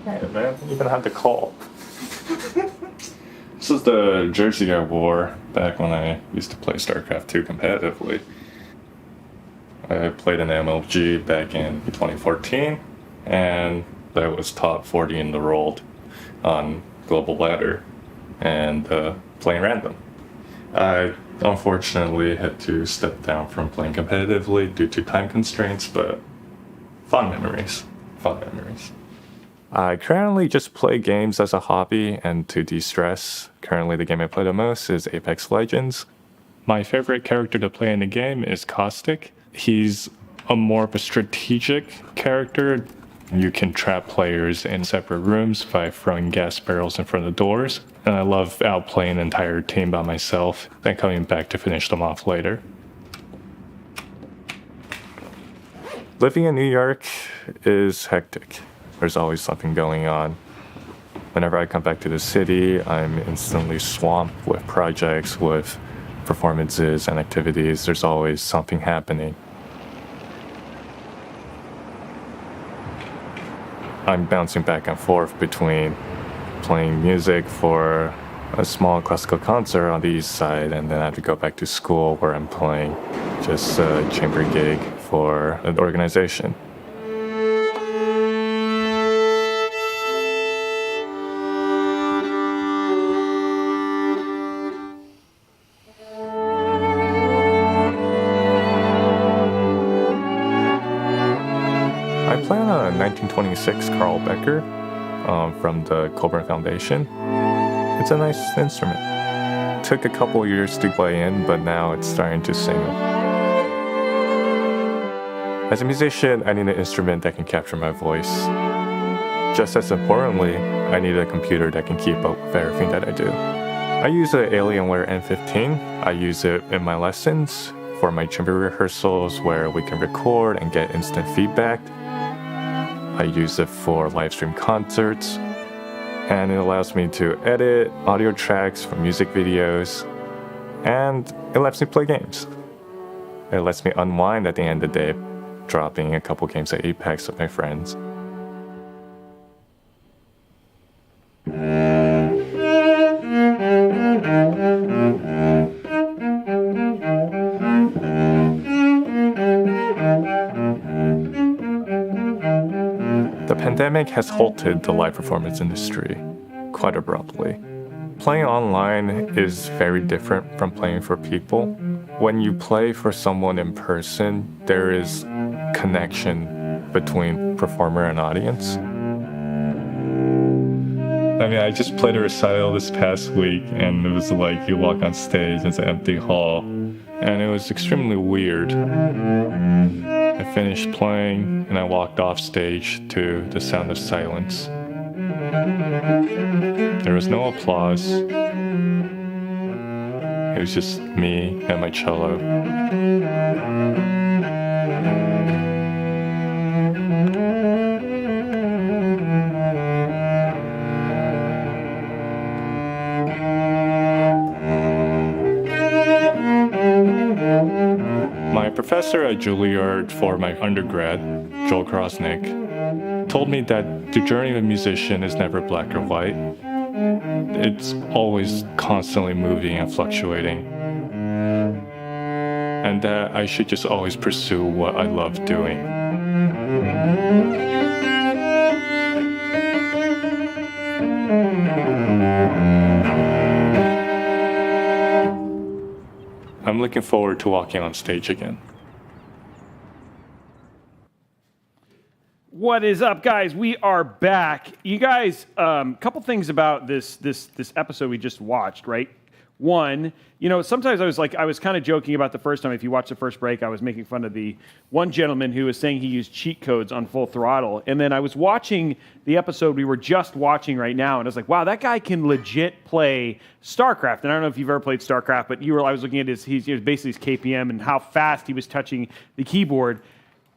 Hey, man, I even had to call. This is the jersey I wore back when I used to play StarCraft 2 competitively. I played in MLG back in 2014, and I was top 40 in the world on Global Ladder and playing random. I unfortunately had to step down from playing competitively due to time constraints, but fun memories. I currently just play games as a hobby and to de-stress. Currently, the game I play the most is Apex Legends. My favorite character to play in the game is Caustic. He's more of a strategic character. You can trap players in separate rooms by throwing gas barrels in front of the doors. And I love outplaying an entire team by myself, then coming back to finish them off later. Living in New York is hectic. There's always something going on. Whenever I come back to the city, I'm instantly swamped with projects, with performances and activities. There's always something happening. I'm bouncing back and forth between playing music for a small classical concert on the east side, and then I have to go back to school where I'm playing just a chamber gig for an organization. I play on a 1926 Carl Becker from the Coburn Foundation. It's a nice instrument. Took a couple years to play in, but now it's starting to sing. As a musician, I need an instrument that can capture my voice. Just as importantly, I need a computer that can keep up with everything that I do. I use an Alienware N15. I use it in my lessons, for my chamber rehearsals where we can record and get instant feedback. I use it for live stream concerts, and it allows me to edit audio tracks for music videos, and it lets me play games. It lets me unwind at the end of the day, dropping a couple games of Apex with my friends. The pandemic has halted the live performance industry quite abruptly. Playing online is very different from playing for people. When you play for someone in person, there is connection between performer and audience. I mean, I just played a recital this past week, and it was like you walk on stage, it's an empty hall, and it was extremely weird. I finished playing, and I walked off stage to the sound of silence. There was no applause. It was just me and my cello. My professor at Juilliard for my undergrad, Joel Krosnick, told me that the journey of a musician is never black or white. It's always constantly moving and fluctuating. And that I should just always pursue what I love doing. I'm looking forward to walking on stage again. What is up, guys? We are back. You guys, couple things about this episode we just watched, right? One, you know, sometimes I was kind of joking about the first time. If you watch the first break, I was making fun of the one gentleman who was saying he used cheat codes on Full Throttle. And then I was watching the episode we were just watching right now, and I was like, wow, that guy can legit play StarCraft. And I don't know if you've ever played StarCraft, but I was looking at his basically his KPM and how fast he was touching the keyboard.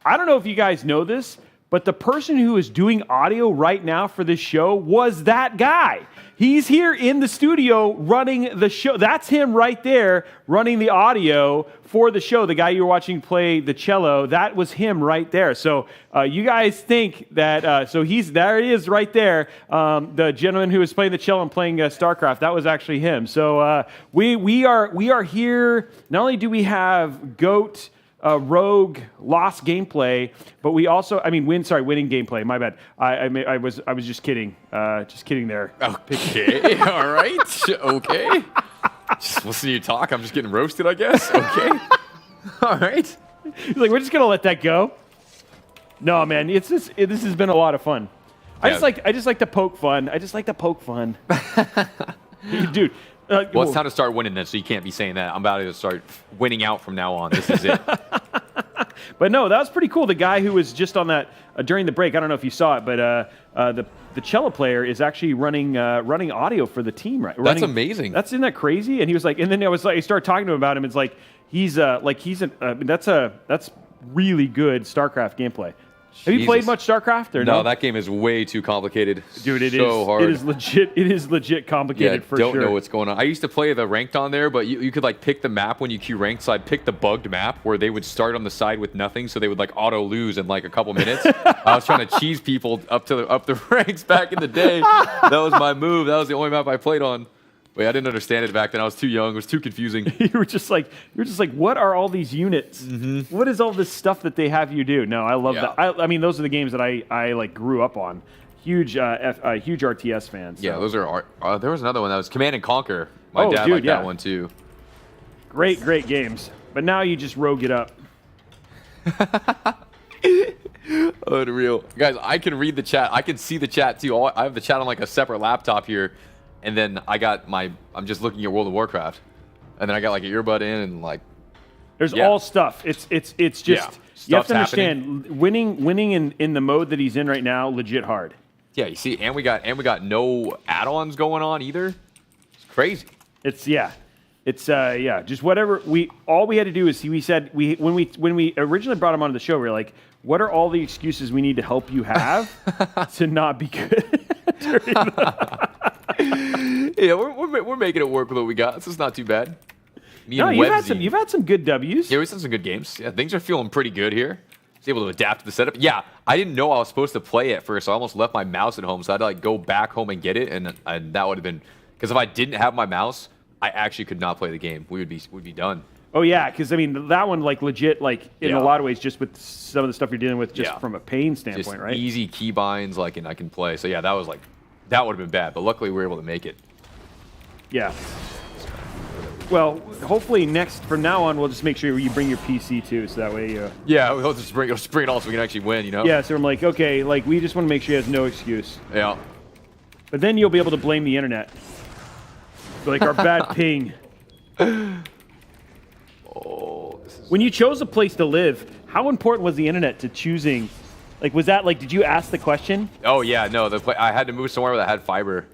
I don't know if you guys know this, but the person who is doing audio right now for this show was that guy. He's here in the studio running the show. That's him right there running the audio for the show. The guy you were watching play the cello, that was him right there. So you guys think that, so there he is right there. The gentleman who was playing the cello and playing StarCraft, that was actually him. So we are here. Not only do we have GOAT, Rogue lost gameplay, but we also, winning gameplay. My bad. I was just kidding. Just kidding there. Okay. All right. Okay. Just listen to you talk. I'm just getting roasted, I guess. Okay. All right. He's like, we're just gonna let that go. No, man. This has been a lot of fun. I just like to poke fun. I just like to poke fun. Dude. Well, it's time to start winning then, so you can't be saying that. I'm about to start winning out from now on. This is it. But no, that was pretty cool. The guy who was just on that during the break, I don't know if you saw it, but the cello player is actually running audio for the team, right? That's amazing. Isn't that crazy? And he was like, and then I started talking to him about him. It's like that's really good StarCraft gameplay. Have you played much StarCraft or no? No, that game is way too complicated. Dude, it so is hard. It is legit complicated for sure. Don't know what's going on. I used to play the ranked on there, but you could like pick the map when you queue ranked. So I picked the bugged map where they would start on the side with nothing, so they would like auto lose in like a couple minutes. I was trying to cheese people up the ranks back in the day. That was my move. That was the only map I played on. Wait, I didn't understand it back then. I was too young. It was too confusing. you were just like, what are all these units? Mm-hmm. What is all this stuff that they have you do? No, I love that. I mean, those are the games that I like grew up on. Huge RTS fan. So. Yeah, those are. There was another one that was Command and Conquer. My dad liked that one too. Great games. But now you just rogue it up. Unreal. Guys, I can read the chat. I can see the chat too. I have the chat on like a separate laptop here. And then I'm just looking at World of Warcraft. And then I got like an earbud in and like. There's all stuff. It's just, you have to understand, happening. winning in the mode that he's in right now, legit hard. Yeah, you see, and we got no add-ons going on either. It's crazy. It's just whatever all we had to do is we said when we originally brought him onto the show, we were like, what are all the excuses we need to help you have to not be good? Yeah, we're making it work with what we got. This is not too bad. You've had some good W's. Yeah, we've had some good games. Yeah, things are feeling pretty good here. I was able to adapt to the setup. Yeah, I didn't know I was supposed to play at first, so I almost left my mouse at home. So I had to like go back home and get it, and that would have been because if I didn't have my mouse, I actually could not play the game. We'd be done. Oh yeah, because I mean that one like legit like in a lot of ways just with some of the stuff you're dealing with just from a pain standpoint, just right? Easy keybinds like and I can play. So yeah, that was like that would have been bad, but luckily we were able to make it. Yeah. Well, hopefully from now on, we'll just make sure you bring your PC too, so that way. Yeah, we'll just bring it all so we can actually win, you know. Yeah, so I'm like, okay, like we just want to make sure he has no excuse. Yeah. But then you'll be able to blame the internet, like our bad ping. When you chose a place to live, how important was the internet to choosing? Like, was that like? Did you ask the question? Oh yeah, no. I had to move somewhere that had fiber.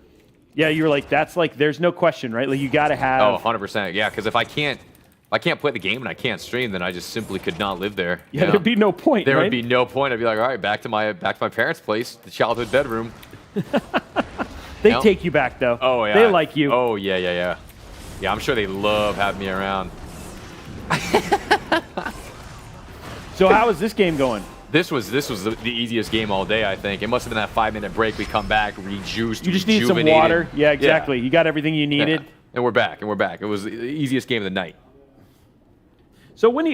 Yeah, you were like, that's like, there's no question, right? Like, you got to have. Oh, 100%. Yeah, because if I can't play the game and I can't stream, then I just simply could not live there. Yeah, there'd be no point. There would be no point. I'd be like, all right, back to my parents' place, the childhood bedroom. They take you back though. Oh yeah. They like you. Oh yeah. Yeah, I'm sure they love having me around. So how is this game going? This was the easiest game all day, I think. It must have been that 5-minute break. We come back, rejuiced, you just need some water. Yeah, exactly. Yeah. You got everything you needed. Yeah. And we're back. It was the easiest game of the night. So what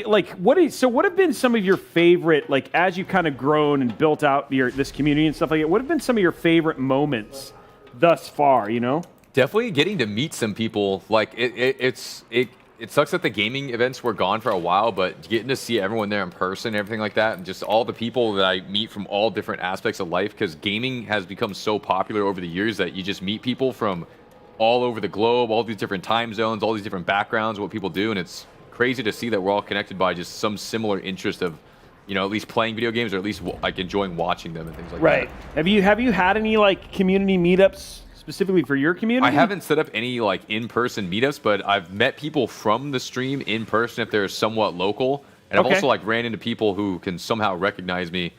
have been some of your favorite, like as you kind of grown and built out this community and stuff like that, what have been some of your favorite moments thus far, you know? Definitely getting to meet some people. Like it sucks that the gaming events were gone for a while, but getting to see everyone there in person, everything like that, and just all the people that I meet from all different aspects of life, because gaming has become so popular over the years that you just meet people from all over the globe, all these different time zones, all these different backgrounds, what people do, and it's crazy to see that we're all connected by just some similar interest of, you know, at least playing video games or at least like enjoying watching them and things like that. Right. Have you had any like community meetups specifically for your community? I haven't set up any like in-person meetups, but I've met people from the stream in person if they're somewhat local, and I've also like ran into people who can somehow recognize me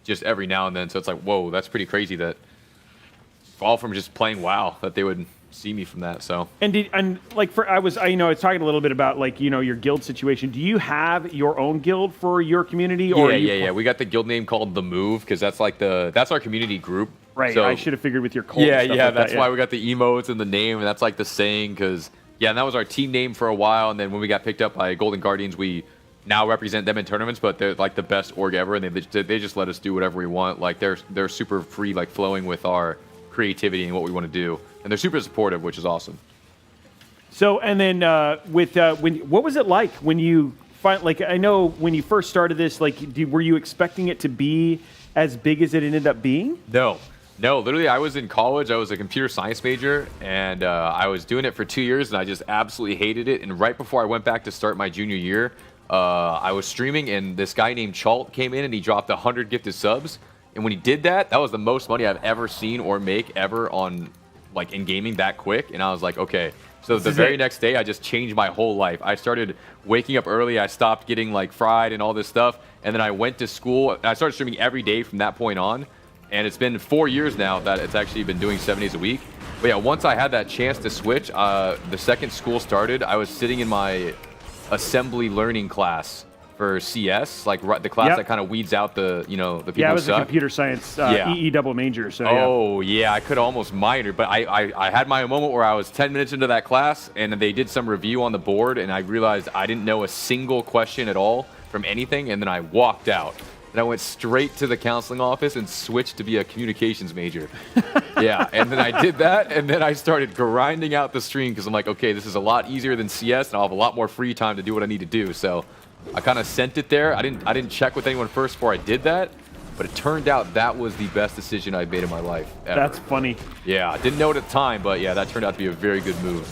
just every now and then. So it's like, whoa, that's pretty crazy that all from just playing WoW that they would see me from that. So I was talking a little bit about like, you know, your guild situation. Do you have your own guild for your community? Or yeah. We got the guild name called The Move because that's our community group. Right. So, I should have figured with your cult. Yeah, and stuff like that's why we got the emotes and the name, and that's like the saying because and that was our team name for a while. And then when we got picked up by Golden Guardians, we now represent them in tournaments, but they're like the best org ever, and they just let us do whatever we want. Like they're super free, like flowing with our creativity and what we want to do, and they're super supportive, which is awesome. So, and then what was it like when you I know when you first started this, like, were you expecting it to be as big as it ended up being? No, literally I was in college. I was a computer science major, and I was doing it for 2 years, and I just absolutely hated it. And right before I went back to start my junior year, I was streaming, and this guy named Chalt came in, and he dropped 100 gifted subs. And when he did that, that was the most money I've ever seen or make ever on, like, in gaming that quick. And I was like, okay. So the very next day, I just changed my whole life. I started waking up early. I stopped getting like fried and all this stuff. And then I went to school. I started streaming every day from that point on. And it's been 4 years now that it's actually been doing 7 days a week. But yeah, once I had that chance to switch, the second school started, I was sitting in my assembly learning class for CS, like the class that kind of weeds out the, you know, the people I who was suck. a computer science EE double major. So oh yeah, I could almost minor, but I had my moment where I was 10 minutes into that class, and they did some review on the board, and I realized I didn't know a single question at all from anything, and then I walked out. And I went straight to the counseling office and switched to be a communications major. Yeah, and then I did that, and then I started grinding out the stream because I'm like, okay, this is a lot easier than CS, and I'll have a lot more free time to do what I need to do. So I kind of sent it there. I didn't check with anyone first before I did that, but it turned out that was the best decision I've made in my life ever. That's funny. Yeah, I didn't know it at the time, but yeah, that turned out to be a very good move.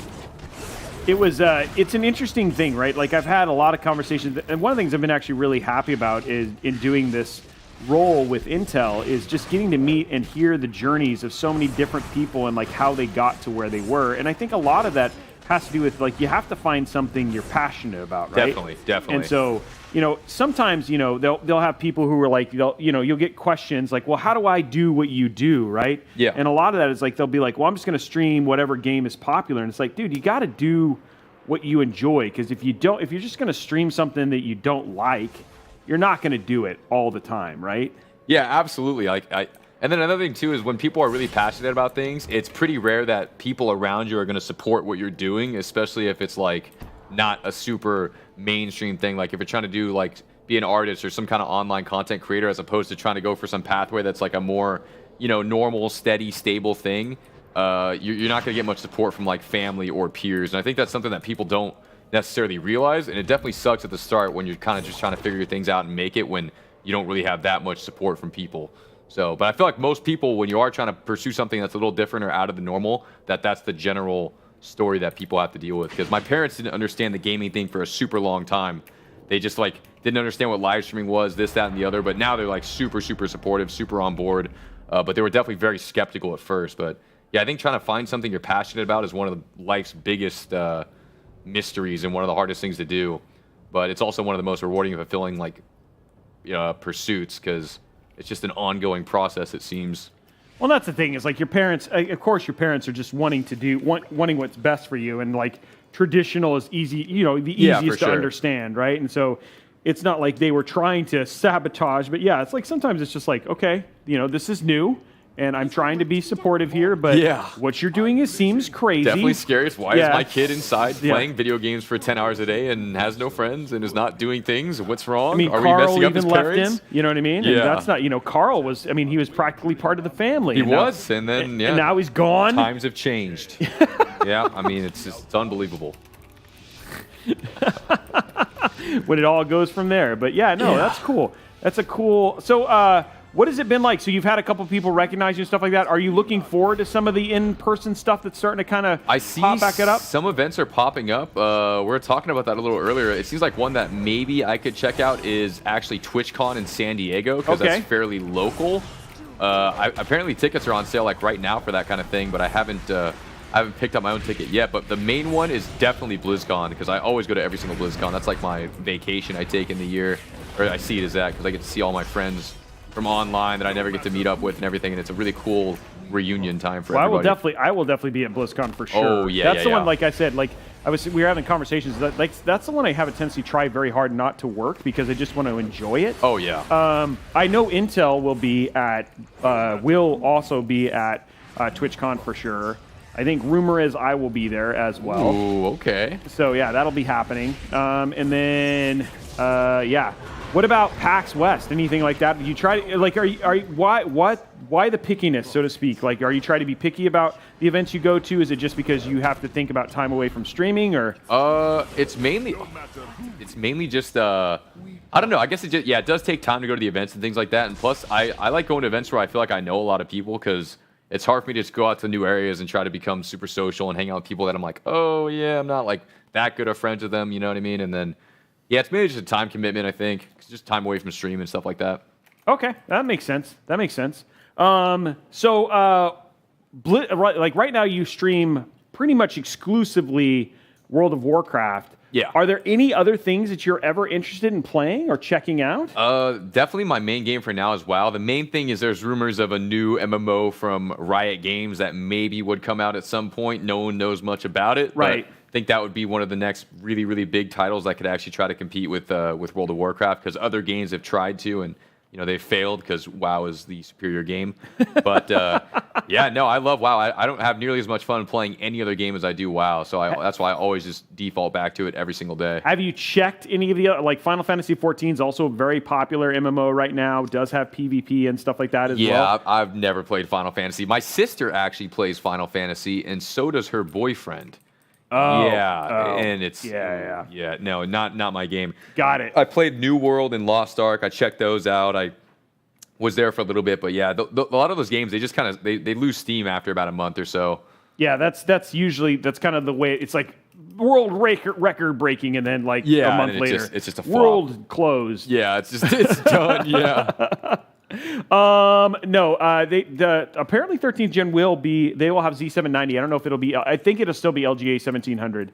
It was, it's an interesting thing, right? Like, I've had a lot of conversations, and one of the things I've been actually really happy about is in doing this role with Intel is just getting to meet and hear the journeys of so many different people and like how they got to where they were. And I think a lot of that has to do with, like, you have to find something you're passionate about, right? Definitely. And so, you know, sometimes, you know, they'll have people who are like, you'll get questions like, well, how do I do what you do, right? Yeah. And a lot of that is like, they'll be like, well, I'm just going to stream whatever game is popular. And it's like, dude, you got to do what you enjoy, because if you're just going to stream something that you don't like, you're not going to do it all the time, right? Yeah, absolutely. And then another thing too is when people are really passionate about things, it's pretty rare that people around you are going to support what you're doing, especially if it's like not a super mainstream thing. Like if you're trying to do like be an artist or some kind of online content creator, as opposed to trying to go for some pathway that's like a more, you know, normal, steady, stable thing. You're not going to get much support from like family or peers. And I think that's something that people don't necessarily realize. And it definitely sucks at the start when you're kind of just trying to figure things out and make it when you don't really have that much support from people. So, but I feel like most people, when you are trying to pursue something that's a little different or out of the normal, that's the general story that people have to deal with. Because my parents didn't understand the gaming thing for a super long time. They just like didn't understand what live streaming was, this, that, and the other. But now they're like super, super supportive, super on board. But they were definitely very skeptical at first. But yeah, I think trying to find something you're passionate about is one of life's biggest mysteries and one of the hardest things to do. But it's also one of the most rewarding and fulfilling like pursuits, because it's just an ongoing process, it seems. Well, that's the thing, is like your parents, of course your parents are just wanting what's best for you, and like traditional is easy, you know, the easiest to understand, right? And so it's not like they were trying to sabotage, but yeah, it's like sometimes it's just like, okay, you know, this is new, and I'm trying to be supportive here, but what you're doing seems crazy. Definitely scary. Why is my kid inside playing video games for 10 hours a day and has no friends and is not doing things? What's wrong? I mean, Are Carl we messing up even his left parents? him. You know what I mean? Yeah. And that's not, you know, Carl was, I mean, he was practically part of the family. He was, and then, and now he's gone. Times have changed. Yeah, I mean, it's unbelievable. When it all goes from there. But yeah, no, that's cool. That's a cool, so, what has it been like? So you've had a couple people recognize you and stuff like that. Are you looking forward to some of the in-person stuff that's starting to kind of pop back it up? Some events are popping up. We were talking about that a little earlier. It seems like one that maybe I could check out is actually TwitchCon in San Diego, because that's fairly local. Apparently tickets are on sale like right now for that kind of thing, but I haven't picked up my own ticket yet. But the main one is definitely BlizzCon, because I always go to every single BlizzCon. That's like my vacation I take in the year, or I see it as that, because I get to see all my friends from online that I never get to meet up with and everything, and it's a really cool reunion time for everybody. I will definitely be at BlizzCon for sure. Oh yeah, that's the one. Like I said, like we were having conversations. That's the one I have a tendency to try very hard not to work, because I just want to enjoy it. Oh yeah. I know Intel will also be at TwitchCon for sure. I think rumor is I will be there as well. Ooh, okay. So yeah, that'll be happening. And then yeah. What about PAX West? Anything like that? You try to, like, why the pickiness, so to speak? Like, are you trying to be picky about the events you go to? Is it just because you have to think about time away from streaming, or? It's mainly just I don't know. I guess it just, it does take time to go to the events and things like that. And plus, I like going to events where I feel like I know a lot of people because it's hard for me to just go out to new areas and try to become super social and hang out with people that I'm like, oh, yeah, I'm not like that good of friends with them. You know what I mean? And then, yeah, it's maybe just a time commitment, I think. It's just time away from stream and stuff like that. Okay, that makes sense. That makes sense. Right now you stream pretty much exclusively World of Warcraft. Yeah. Are there any other things that you're ever interested in playing or checking out? Definitely my main game for now is WoW. The main thing is there's rumors of a new MMO from Riot Games that maybe would come out at some point. No one knows much about it. Right. But I think that would be one of the next really, really big titles that could actually try to compete with World of Warcraft because other games have tried to and they failed because WoW is the superior game. But yeah, no, I love WoW. I don't have nearly as much fun playing any other game as I do WoW. So that's why I always just default back to it every single day. Have you checked any of the like Final Fantasy XIV is also a very popular MMO right now. Does have PvP and stuff like that as well. Yeah, I've never played Final Fantasy. My sister actually plays Final Fantasy, and so does her boyfriend. And it's no, not my game. Got it. I played New World and Lost Ark. I checked those out. I was there for a little bit, but yeah, a lot of those games they just kind of they lose steam after about a month or so. Yeah, that's usually kind of the way it's like world record breaking, and then like a month later, it's just a flop. World closed. Yeah, it's done. Yeah. Apparently 13th gen they will have Z790. I don't know if it'll be, I think it'll still be LGA 1700.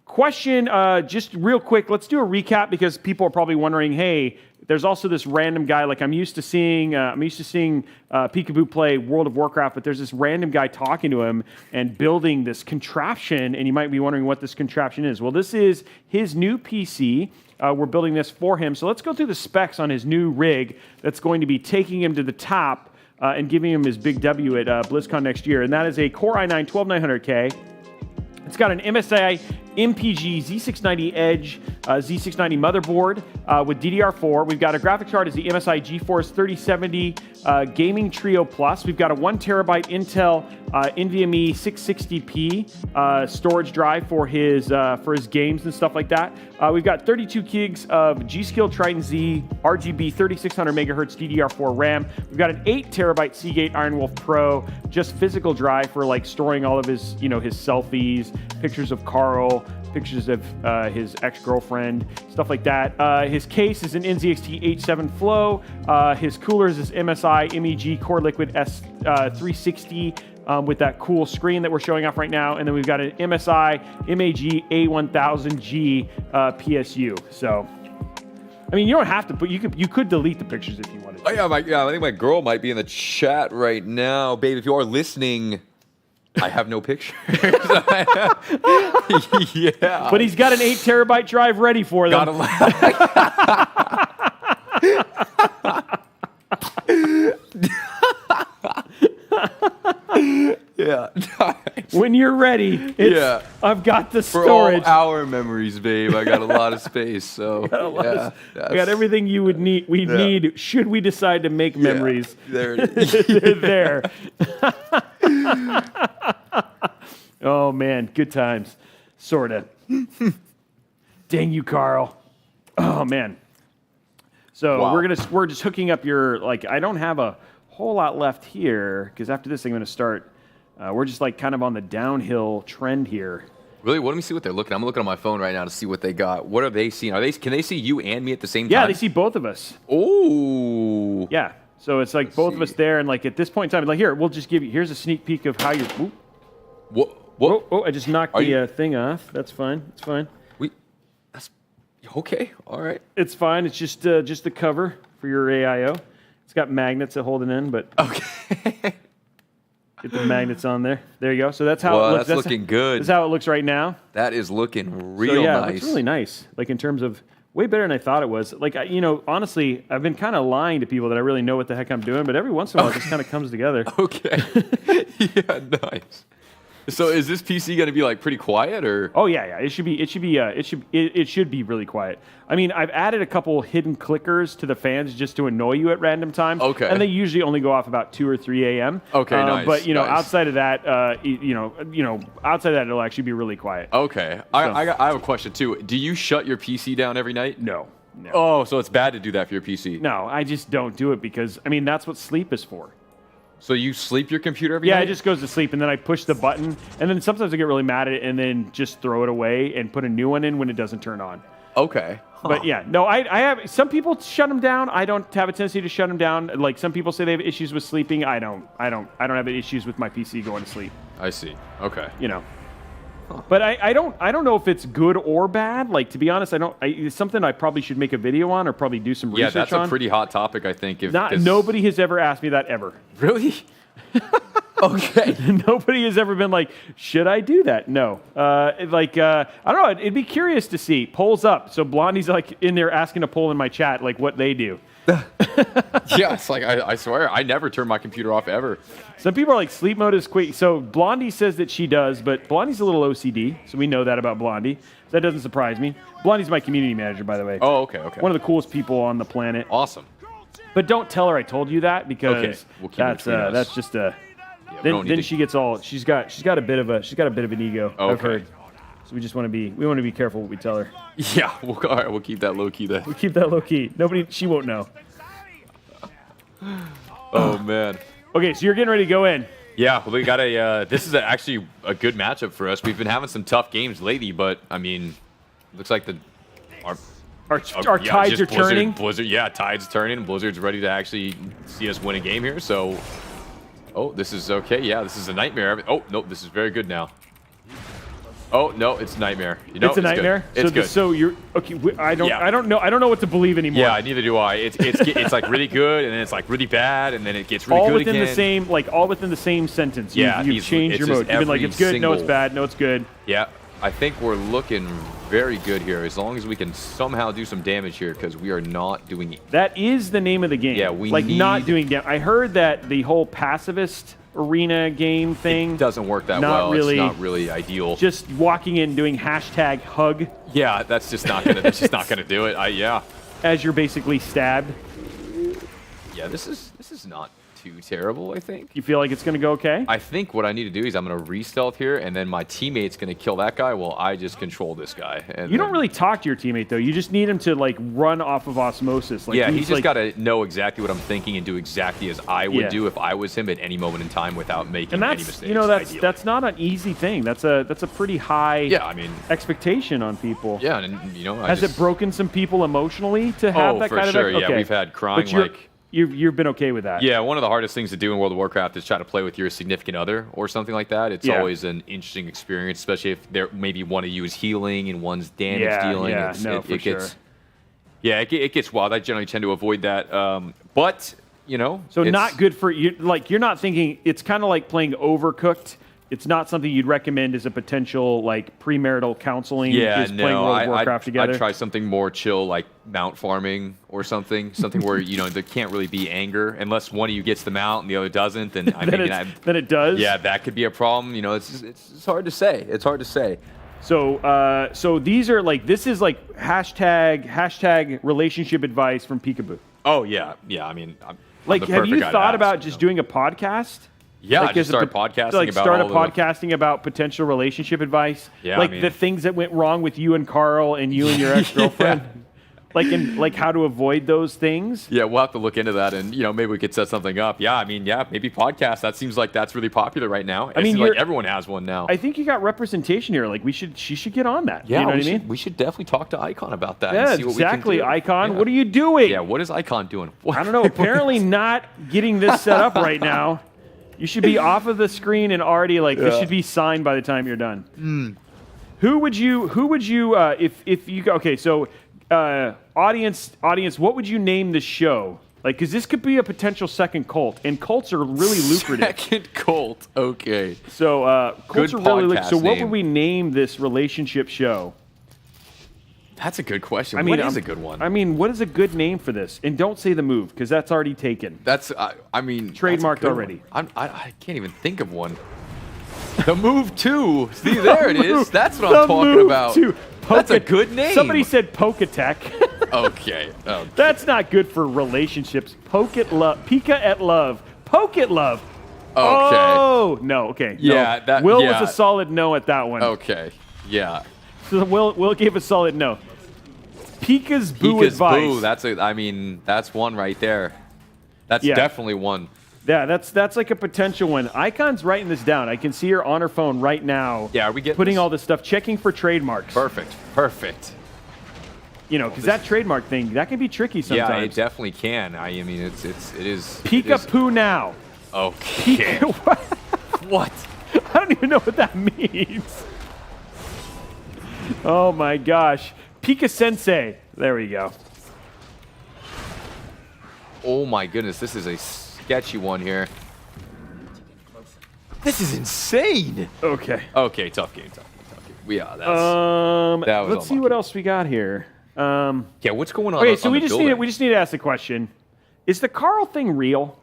Question, just real quick, let's do a recap because people are probably wondering, hey, there's also this random guy, like I'm used to seeing Pikaboo play World of Warcraft, but there's this random guy talking to him and building this contraption, and you might be wondering what this contraption is. Well, this is his new PC. We're building this for him. So let's go through the specs on his new rig that's going to be taking him to the top and giving him his big W at BlizzCon next year. And that is a Core i9 12900K. It's got an MSI MPG Z690 Edge Z690 motherboard with DDR4. We've got a graphics card is the MSI GeForce 3070 Gaming Trio Plus. We've got a 1 terabyte Intel NVMe 660p storage drive for his games and stuff like that. We've got 32 gigs of G.SKILL Trident Z RGB 3600 megahertz DDR4 RAM. We've got an 8 terabyte Seagate Iron Wolf Pro, just physical drive for like storing all of his his selfies, pictures of Carl, pictures of his ex-girlfriend, stuff like that. His case is an NZXT H7 Flow. His coolers is MSI MEG CORELIQUID S360 with that cool screen that we're showing off right now. And then we've got an MSI MAG A1000G PSU. So, I mean, you don't have to, but you could delete the pictures if you wanted to. Oh, yeah, I think my girl might be in the chat right now. Babe, if you are listening, I have no pictures. Yeah. But he's got an 8 terabyte drive ready for them. Yeah. When you're ready, I've got the storage. For all our memories, babe. I got a lot of space, so I got everything you would need. We need should we decide to make memories. There it is. They're there. Oh man, good times, sorta. Dang you, Carl. Oh man. So we're just hooking up your I don't have a whole lot left here because after this I'm going to start. We're just kind of on the downhill trend here. Really? Well, let me see what they're looking. I'm looking on my phone right now to see what they got. What are they seeing? Can they see you and me at the same time? Yeah, they see both of us. Oh. Yeah. So it's both of us there, and at this point in time, here we'll just give you. Here's a sneak peek of how you're. What? Oh! I just knocked the thing off. That's fine. It's fine. That's okay. All right. It's fine. It's just the cover for your AIO. It's got magnets that hold it in, but okay. Get the magnets on there. There you go. So that's how it looks. That's looking good. That's how it looks right now. That is looking real nice. It's really nice. In terms of way better than I thought it was. Honestly, I've been kind of lying to people that I really know what the heck I'm doing, but every once in a while it just kind of comes together. Okay. Yeah, nice. So is this PC going to be pretty quiet or? Oh yeah. It should be really quiet. I mean, I've added a couple hidden clickers to the fans just to annoy you at random times. Okay. And they usually only go off about 2 or 3 a.m. Okay, nice. But nice. outside of that, outside of that, it'll actually be really quiet. Okay. I have a question too. Do you shut your PC down every night? No. No. Oh, so it's bad to do that for your PC. No, I just don't do it because, I mean, that's what sleep is for. So you sleep your computer every Yeah, night? it just goes to sleep, and then I push the button, and then sometimes I get really mad at it, and then just throw it away and put a new one in when it doesn't turn on. Okay. But yeah, no, I have, some people shut them down. I don't have a tendency to shut them down. Like some people say they have issues with sleeping. I don't have issues with my PC going to sleep. I see. Okay. You know. But I don't know if it's good or bad. Like, to be honest, it's something I probably should make a video on or probably do some research on. Yeah, that's a pretty hot topic, I think. Nobody has ever asked me that ever. Really? Okay. Nobody has ever been like, should I do that? No. I don't know. It'd be curious to see. Polls up. So Blondie's like in there asking a poll in my chat, like what they do. Yeah, it's like, I swear, I never turn my computer off ever. Some people are like, sleep mode is quick. So Blondie says that she does, but Blondie's a little OCD, so we know that about Blondie. That doesn't surprise me. Blondie's my community manager, by the way. Oh, okay, okay. One of the coolest people on the planet. Awesome. But don't tell her I told you that because we'll keep it between us. that's just a. Yeah, then she gets all. She's got a bit of an ego. Okay. I've heard. So we just want to be careful what we tell her. Yeah. All right. We'll keep that low key then. We'll keep that low key. She won't know. Oh man. Okay, so you're getting ready to go in. Yeah, we got this is actually a good matchup for us. We've been having some tough games lately, but I mean, looks like our tides are turning. Blizzard, yeah, tides turning. And Blizzard's ready to actually see us win a game here. So, oh, this is okay. Yeah, this is a nightmare. Oh no, this is very good now. Oh no, it's nightmare. It's a nightmare. It's good. So you're okay. I don't know what to believe anymore. Yeah, neither do I. It's like really good, and then it's like really bad, and then it gets really all good within again. all within the same sentence. You've changed your mode. You've been like, it's good. No, it's bad. No, it's good. Yeah, I think we're looking very good here. As long as we can somehow do some damage here, because we are not doing it. That is the name of the game. Yeah, we not doing damage. I heard that the whole pacifist arena game thing doesn't work that well. Really, it's not really ideal. Just walking in doing #hug. Yeah, that's just not gonna do it. Yeah. As you're basically stabbed. Yeah, this is not too terrible, I think. You feel like it's gonna go okay? I think what I need to do is I'm gonna re-stealth here, and then my teammate's gonna kill that guy while I just control this guy. And you don't really talk to your teammate though. You just need him to like run off of osmosis. Like, yeah, he's just gotta know exactly what I'm thinking and do exactly as I would do if I was him at any moment in time without making any mistakes. You know, that's not an easy thing. That's a pretty high expectation on people. Yeah, and you know, has it broken some people emotionally to have that kind of? Oh, for sure. Yeah, we've had crying like. You've been okay with that. Yeah, one of the hardest things to do in World of Warcraft is try to play with your significant other or something like that. It's always an interesting experience, especially if there maybe one of you is healing and one's damage dealing. It gets wild. I generally tend to avoid that. But you know, so not good for you. Like you're not thinking. It's kind of like playing Overcooked. It's not something you'd recommend as a potential like premarital counseling. Yeah, playing World of Warcraft together. I'd try something more chill, like mount farming or something where you know there can't really be anger unless one of you gets the mount and the other doesn't. Then then it does. Yeah, that could be a problem. You know, it's hard to say. It's hard to say. So so these are like this is like hashtag relationship advice from Pikaboo. Oh yeah. I mean, I'm have you thought about just doing a podcast? Yeah, like just start podcasting about potential relationship advice. Yeah, like the things that went wrong with you and Carl and you and your ex-girlfriend. Like how to avoid those things. Yeah, we'll have to look into that, and you know maybe we could set something up. Yeah, I mean, maybe podcast. That seems like that's really popular right now. I mean, like everyone has one now. I think you got representation here. Like she should get on that. Yeah, you know what I mean? We should definitely talk to Icon about that. Yeah, and see what exactly. We can do. Icon, yeah. What are you doing? Yeah, what is Icon doing? I don't know. Apparently not getting this set up right now. You should be off of the screen and already this should be signed by the time you're done. Who would you if you okay? So audience, what would you name the show? Like, because this could be a potential second cult, and cults are really lucrative. Second cult, okay. So cults good are really lucrative. So what name. would we name this relationship show? That's a good question. I mean, what is a good one? I mean, what is a good name for this? And don't say the move, because that's already taken. That's, I mean... Trademarked already. I can't even think of one. The Move 2. See, there it is. That's what I'm talking about. That's a good name. Somebody said Pokatech. Okay. That's not good for relationships. Pika at love. Poke at love. Okay. Oh, no. Okay. Yeah. No. Will was a solid no at that one. Okay. Yeah. So Will gave a solid no. Pika's Boo Pika's advice. Boo. That's one right there. That's definitely one. Yeah, that's like a potential one. Icon's writing this down. I can see her on her phone right now. Yeah, are we getting putting this? all this stuff, checking for trademarks. Perfect. You know, because that trademark thing, that can be tricky sometimes. Yeah, it definitely can. I mean, it is. Pika-poo now. Okay. What? I don't even know what that means. Oh my gosh. Pika Sensei. There we go. Oh my goodness, this is a sketchy one here. This is insane. Okay. Okay, tough game. Yeah, that was let's see what else we got here. Yeah, what's going on? Okay, so on we the just need to ask the question: is the Carl thing real?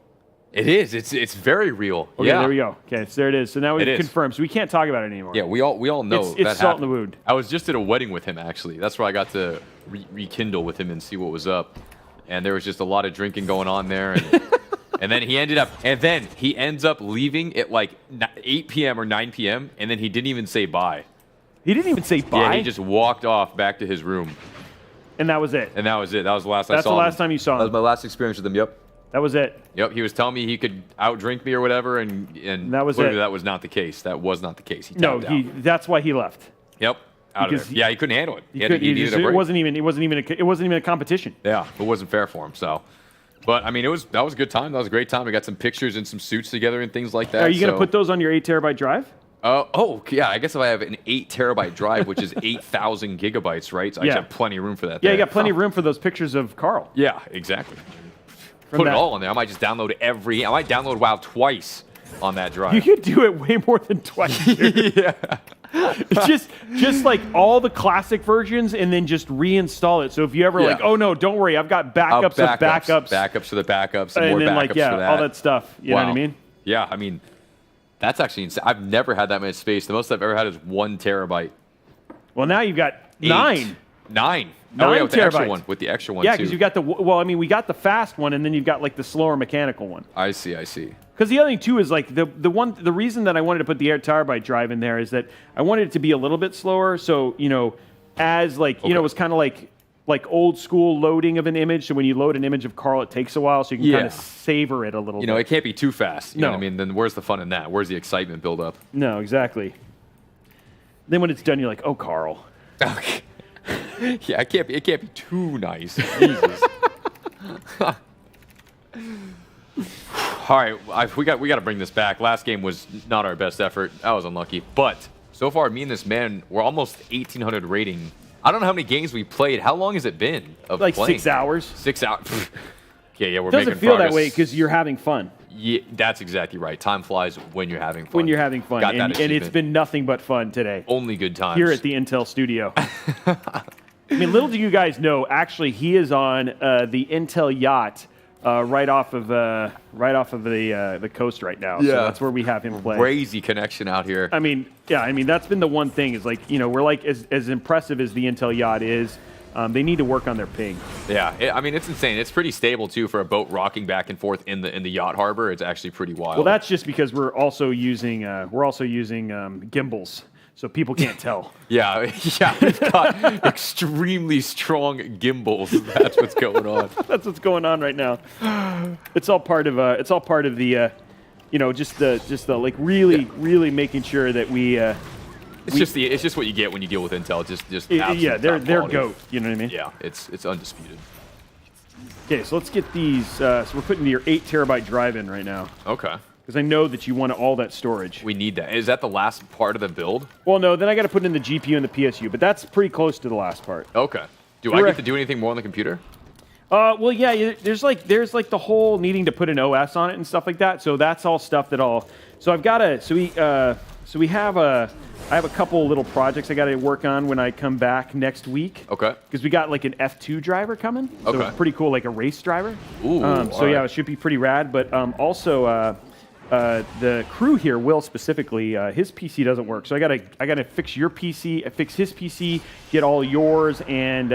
It is. It's very real. Okay, yeah. there we go. Okay, so there it is. So now we've confirmed. So we can't talk about it anymore. Yeah, we all know it's that salt in happened. the wound. I was just at a wedding with him actually. That's where I got to rekindle with him and see what was up. And there was just a lot of drinking going on there. And, and then he ends up leaving at like 8 p.m. or 9 p.m. And then he didn't even say bye. He didn't even say bye? Yeah, he just walked off back to his room. And that was it? And that was it. That was the last I saw him. That's the last time you saw him? That was my last experience with him, yep. That was it? Yep, he was telling me he could outdrink me or whatever, and that was clearly it. that was not the case. That was not the case. He tapped out. That's why he left. Yep. Out of there. Yeah, he couldn't handle it. It wasn't even a competition. Yeah, it wasn't fair for him. So, but I mean, that was a good time. That was a great time. We got some pictures and some suits together and things like that. Are you going to put those on your 8 terabyte drive? Yeah. I guess if I have an 8 terabyte drive, which is 8,000 gigabytes, right? So I just have plenty of room for that. Yeah, you got plenty of room for those pictures of Carl. Yeah, exactly. Put it all in there. I might just download I might download WoW twice on that drive. You could do it way more than twice. Yeah. just like all the classic versions and then just reinstall it. So if you ever like, oh no, don't worry, I've got backups of backups. Backups for the backups and more then backups for that. all that stuff. You know what I mean? Yeah, I mean, that's actually insane. I've never had that much space. The most I've ever had is 1 terabyte. Well, now you've got 9. 9. 9 with terabytes. the extra one. With the extra one, yeah, too. because you got we got the fast one, and then you've got like the slower mechanical one. I see. Because the other thing too is like the reason that I wanted to put the 8 terabyte drive in there is that I wanted it to be a little bit slower. So as it was kind of like old school loading of an image. So when you load an image of Carl, it takes a while, so you can kind of savor it a little bit. It can't be too fast. You know what I mean? Then where's the fun in that? Where's the excitement build up? No, exactly. Then when it's done, you're like, oh, Carl. Okay. Yeah, it can't be too nice. Jesus. All right, we got to bring this back. Last game was not our best effort. I was unlucky, but so far, me and this man, we're almost 1,800 rating. I don't know how many games we played. How long has it been of like playing? 6 hours. 6 hours. Yeah, we're it making doesn't feel progress. that way because you're having fun. Yeah, that's exactly right. Time flies when you're having fun. When you're having fun, Got and it's been nothing but fun today. Only good times here at the Intel studio. I mean, little do you guys know, actually, he is on the Intel yacht right off of the coast right now. Yeah, so that's where we have him play. Crazy connection out here. I mean, that's been the one thing is like we're like as impressive as the Intel yacht is. They need to work on their ping. Yeah, it's insane. It's pretty stable too for a boat rocking back and forth in the yacht harbor. It's actually pretty wild. Well, that's just because we're also using gimbals, so people can't tell. yeah, we've got extremely strong gimbals. That's what's going on. That's what's going on right now. It's all part of the just the like really making sure that we. It's just what you get when you deal with Intel. Just they're GOAT. You know what I mean? Yeah, it's undisputed. Okay, so let's get these. So we're putting your 8 terabyte drive in right now. Okay. Because I know that you want all that storage. We need that. Is that the last part of the build? Well, no. Then I got to put in the GPU and the PSU, but that's pretty close to the last part. Okay. Do I get to do anything more on the computer? Well, yeah. There's like the whole needing to put an OS on it and stuff like that. So that's all stuff that all. So I've got to. So we have a. I have a couple little projects I got to work on when I come back next week. Okay. Because we got like an F2 driver coming. So okay. It's pretty cool, like a race driver. Ooh. So yeah, it should be pretty rad. But also, the crew here, Will specifically, his PC doesn't work. So I gotta fix your PC, fix his PC, get all yours and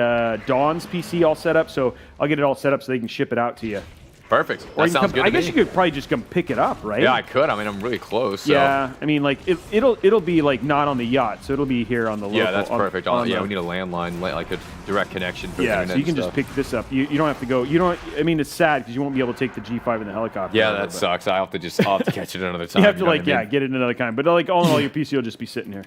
Dawn's PC all set up. So I'll get it all set up so they can ship it out to you. Perfect. Or That sounds good I to guess me. you could probably just come pick it up, right? Yeah, I could. I mean, I'm really close. So. Yeah, I mean, like it'll be like not on the yacht, so it'll be here on the local. Yeah, that's perfect. on Yeah, the- we need a landline, like a direct connection for the Yeah, internet so you can and just stuff. pick this up. You don't have to go. You don't. I mean, it's sad because you won't be able to take the G5 in the helicopter. Yeah, over, that but sucks. I'll have to catch it another time. You have to know like what I mean? get it another kind. But like all in all, your PC will just be sitting here.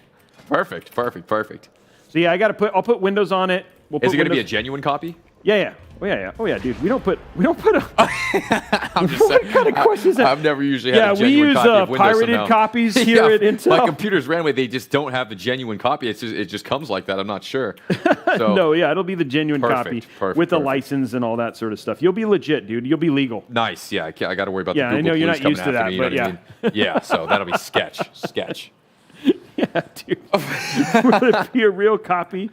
Perfect. So yeah, I'll put Windows on it. We'll Is put it going to be a Windows- genuine copy? Yeah. Oh yeah, dude. We don't put a. I'm just What saying. kind of question is that? I've never usually Yeah, had a we genuine use copy of Windows pirated somehow. copies here at Intel. My computers ran away. They just don't have the genuine copy. It just comes like that. I'm not sure. So, No, yeah, it'll be the genuine copy with the perfect. license and all that sort of stuff. You'll be legit, dude. You'll be legal. Nice. Yeah, I got to worry about Yeah, the I Google know you're police not used coming to after that, me, you know but what I mean? Yeah, so that'll be sketch. Yeah, dude. Will it be a real copy?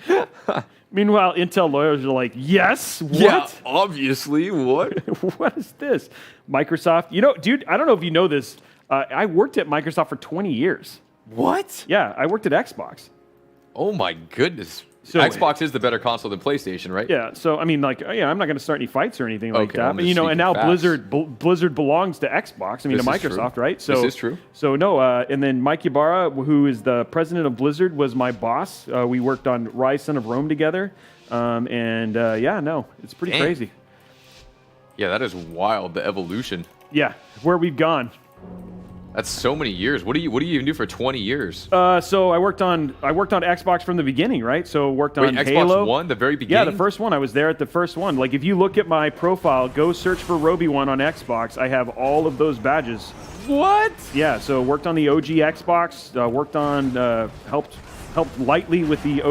Meanwhile, Intel lawyers are like, yes, what? Yeah, obviously. What? What is this? Microsoft. You know, dude, I don't know if you know this. I worked at Microsoft for 20 years. What? Yeah, I worked at Xbox. Oh my goodness. So- Xbox is the better console than PlayStation, right? Yeah, so I mean, like, yeah, I'm not going to start any fights or anything like Okay, that. I'm But, just you know, and now speaking facts. Blizzard belongs to Xbox. I mean, This to is true. Microsoft, right? So This is true. So no, and then Mike Ybarra, who is the president of Blizzard, was my boss. We worked on Rise: Son of Rome together, yeah, no, it's pretty Dang. crazy. Yeah, that is wild. The evolution. Yeah, where we've gone. That's so many years. What do you even do for 20 years? So I worked on Xbox from the beginning, right? So worked on Wait, Halo. Xbox One, the very beginning? Yeah, the first one. I was there at the first one. Like, if you look at my profile, go search for Roby1 on Xbox. I have all of those badges. What? Yeah, so worked on the OG Xbox. Worked on helped lightly with the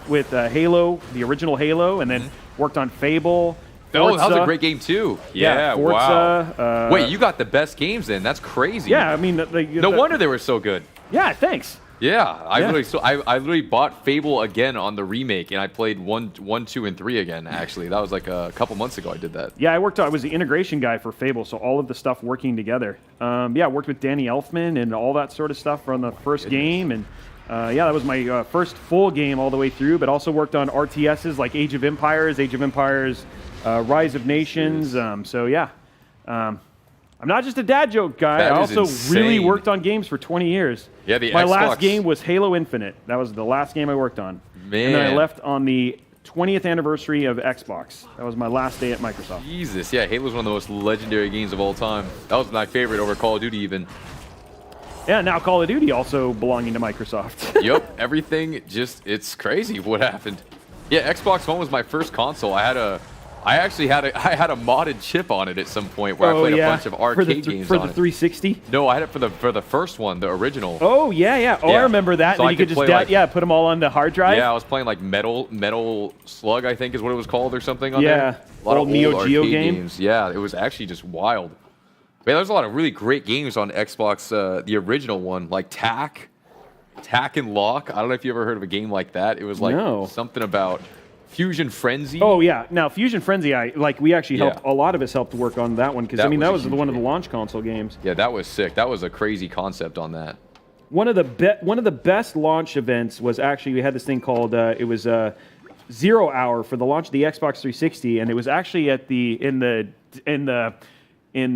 with Halo, the original Halo, and then worked on Fable. Oh, that was Forza. a great game too. Yeah, wow. Forza, Wait, you got the best games then? That's crazy. Yeah, I mean, No wonder they were so good. Yeah, thanks. Yeah, I Yeah. literally bought Fable again on the remake, and I played 1, 2, and 3 again. Actually, that was like a couple months ago. I did that. Yeah, I was the integration guy for Fable, so all of the stuff working together. Yeah, worked with Danny Elfman and all that sort of stuff on the first game, and yeah, that was my first full game all the way through. But also worked on RTSs like Age of Empires, Rise of Nations. So yeah, I'm not just a dad joke guy. That I is also really insane. worked on games for 20 years. Yeah, the my Xbox. last game was Halo Infinite. That was the last game I worked on. Man. And then I left on the 20th anniversary of Xbox. That was my last day at Microsoft. Jesus, yeah, Halo's one of the most legendary games of all time. That was my favorite over Call of Duty even. Yeah, now Call of Duty also belonging to Microsoft. Yep, everything it's crazy what happened. Yeah, Xbox One was my first console. I actually had a modded chip on it at some point where I played a bunch of arcade games for on the it. 360. No, I had it for the first one, the original. Oh yeah. Oh, Yeah. I remember that. So Then I you could could just play, like- put them all on the hard drive. Yeah, I was playing like Metal Slug, I think is what it was called, or something on Yeah, there. A lot old of Neo old Geo arcade game. games. Yeah, it was actually just wild. Man, there's a lot of really great games on Xbox. The original one, like Tack and Lock. I don't know if you ever heard of a game like that. It was like No. something about Fusion Frenzy. Oh yeah. Now Fusion Frenzy, we actually helped. Yeah. A lot of us helped work on that one because That that was was a one of the huge launch console games. Yeah, that was sick. That was a crazy concept on that. One of the best launch events was actually we had this thing called it was 0 Hour for the launch of the Xbox 360, and it was actually at in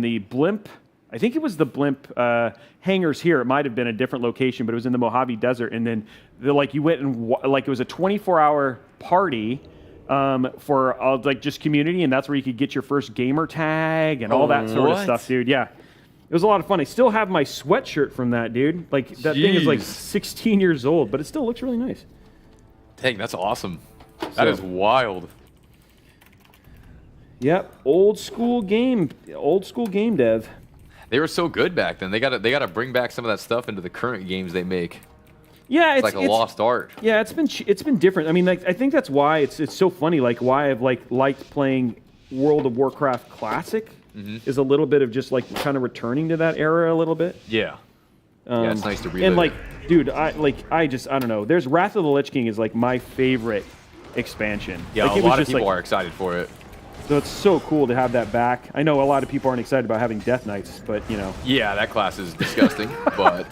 the Blimp. I think it was the Blimp hangars here. It might have been a different location, but it was in the Mojave Desert. And then you went and it was a 24-hour party for just community, and that's where you could get your first gamer tag and all that sort of What? stuff, dude. Yeah. It was a lot of fun. I still have my sweatshirt from that, dude. Like, that thing is like Jeez. 16 years old, but it still looks really nice. Dang, that's awesome. That is wild. Yep, old school game dev. They were so good back then. They gotta bring back some of that stuff into the current games they make. Yeah, It's like a lost art. Yeah, it's been different. I mean, like, I think that's why it's so funny. Like, why I've liked playing World of Warcraft Classic is a little bit of just like kind of returning to that era a little bit. Yeah. Yeah, it's nice to relive And like, it. dude, I don't know. There's Wrath of the Lich King is like my favorite expansion. Yeah, like, a it was lot of just, people like, are excited for it. So it's so cool to have that back. I know a lot of people aren't excited about having Death Knights, but you know. Yeah, that class is disgusting, but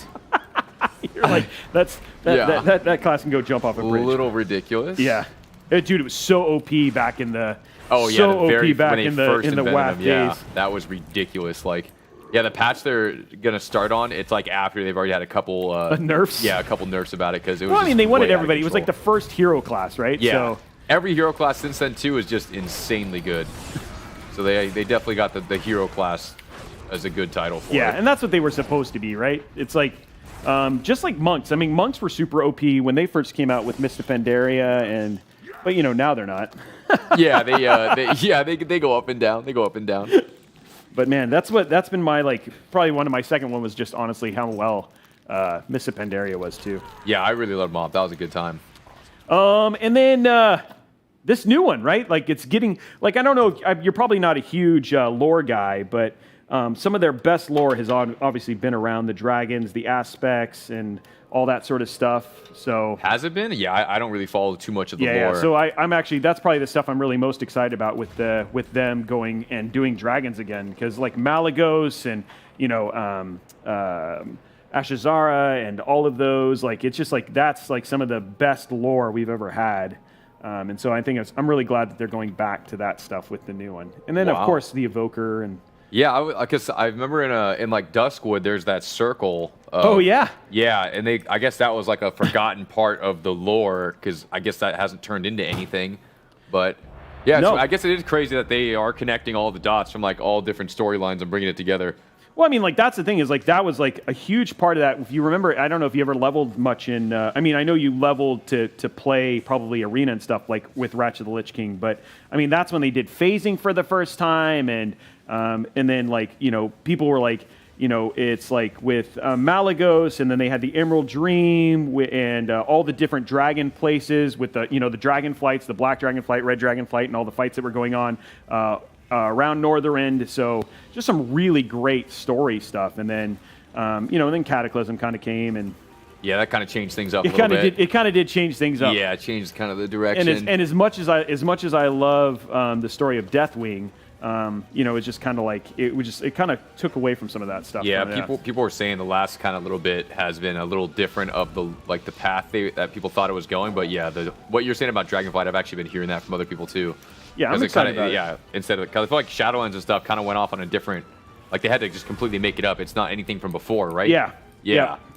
You're like, that class can go jump off a a bridge. little ridiculous. Yeah. Dude, it was so OP back in the. Oh yeah, so the very, OP back when they in the first in the invented WAF them, yeah, days. that was ridiculous. Like, yeah, the patch they're gonna start on, it's like after they've already had a couple nerfs. Yeah, a couple nerfs about it because it was. Well, I mean, they wanted way out of everybody. It was like the control. first hero class, right? Yeah. So, Every hero class since then too is just insanely good. So they definitely got the hero class as a good title for yeah, it. and that's what they were supposed to be, right? It's like, just like monks. I mean, monks were super OP when they first came out with Mist of Pandaria, but you know now they're not. Yeah, they go up and down. They go up and down. But man, that's been my probably one of my second one was just honestly how well Mist of Pandaria was too. Yeah, I really loved Mob. That was a good time. And then this new one, right? Like it's getting I don't know. You're probably not a huge lore guy, but some of their best lore has obviously been around the dragons, the aspects, and all that sort of stuff. So Has it been? Yeah, I don't really follow too much of the lore. Yeah. So I'm actually that's probably the stuff I'm really most excited about with them going and doing dragons again, because like Malagos and Ashazara and all of those, like it's just like that's like some of the best lore we've ever had. And so I think I'm really glad that they're going back to that stuff with the new one. And then of course the Evoker and. Yeah, because I remember in like Duskwood, there's that circle. Oh yeah. Yeah, and I guess that was like a forgotten part of the lore because I guess that hasn't turned into anything. But yeah, No. I guess it is crazy that they are connecting all the dots from like all different storylines and bringing it together. Well, I mean, like that's the thing is like that was like a huge part of that. If you remember, I don't know if you ever leveled much in. I mean, I know you leveled to play probably arena and stuff like with Ratchet the Lich King, but I mean that's when they did phasing for the first time, and then like people were like it's like with Malagos, and then they had the Emerald Dream and all the different dragon places with the the dragon flights, the black dragon flight, red dragon flight, and all the fights that were going on. Around Northerend, so just some really great story stuff, and then then Cataclysm kind of came, and yeah, that kind of changed things up a little bit. It kind of did change things up. Yeah, it changed kind of the direction. And as much as I love the story of Deathwing, it's just kind of like it kind of took away from some of that stuff. Yeah, people were saying the last kind of little bit has been a little different of the path that people thought it was going. But yeah, what you're saying about Dragonflight, I've actually been hearing that from other people too. Yeah, I'm excited about it. Yeah, instead of because I feel like Shadowlands and stuff kind of went off on a different, like they had to just completely make it up. It's not anything from before, right? Yeah.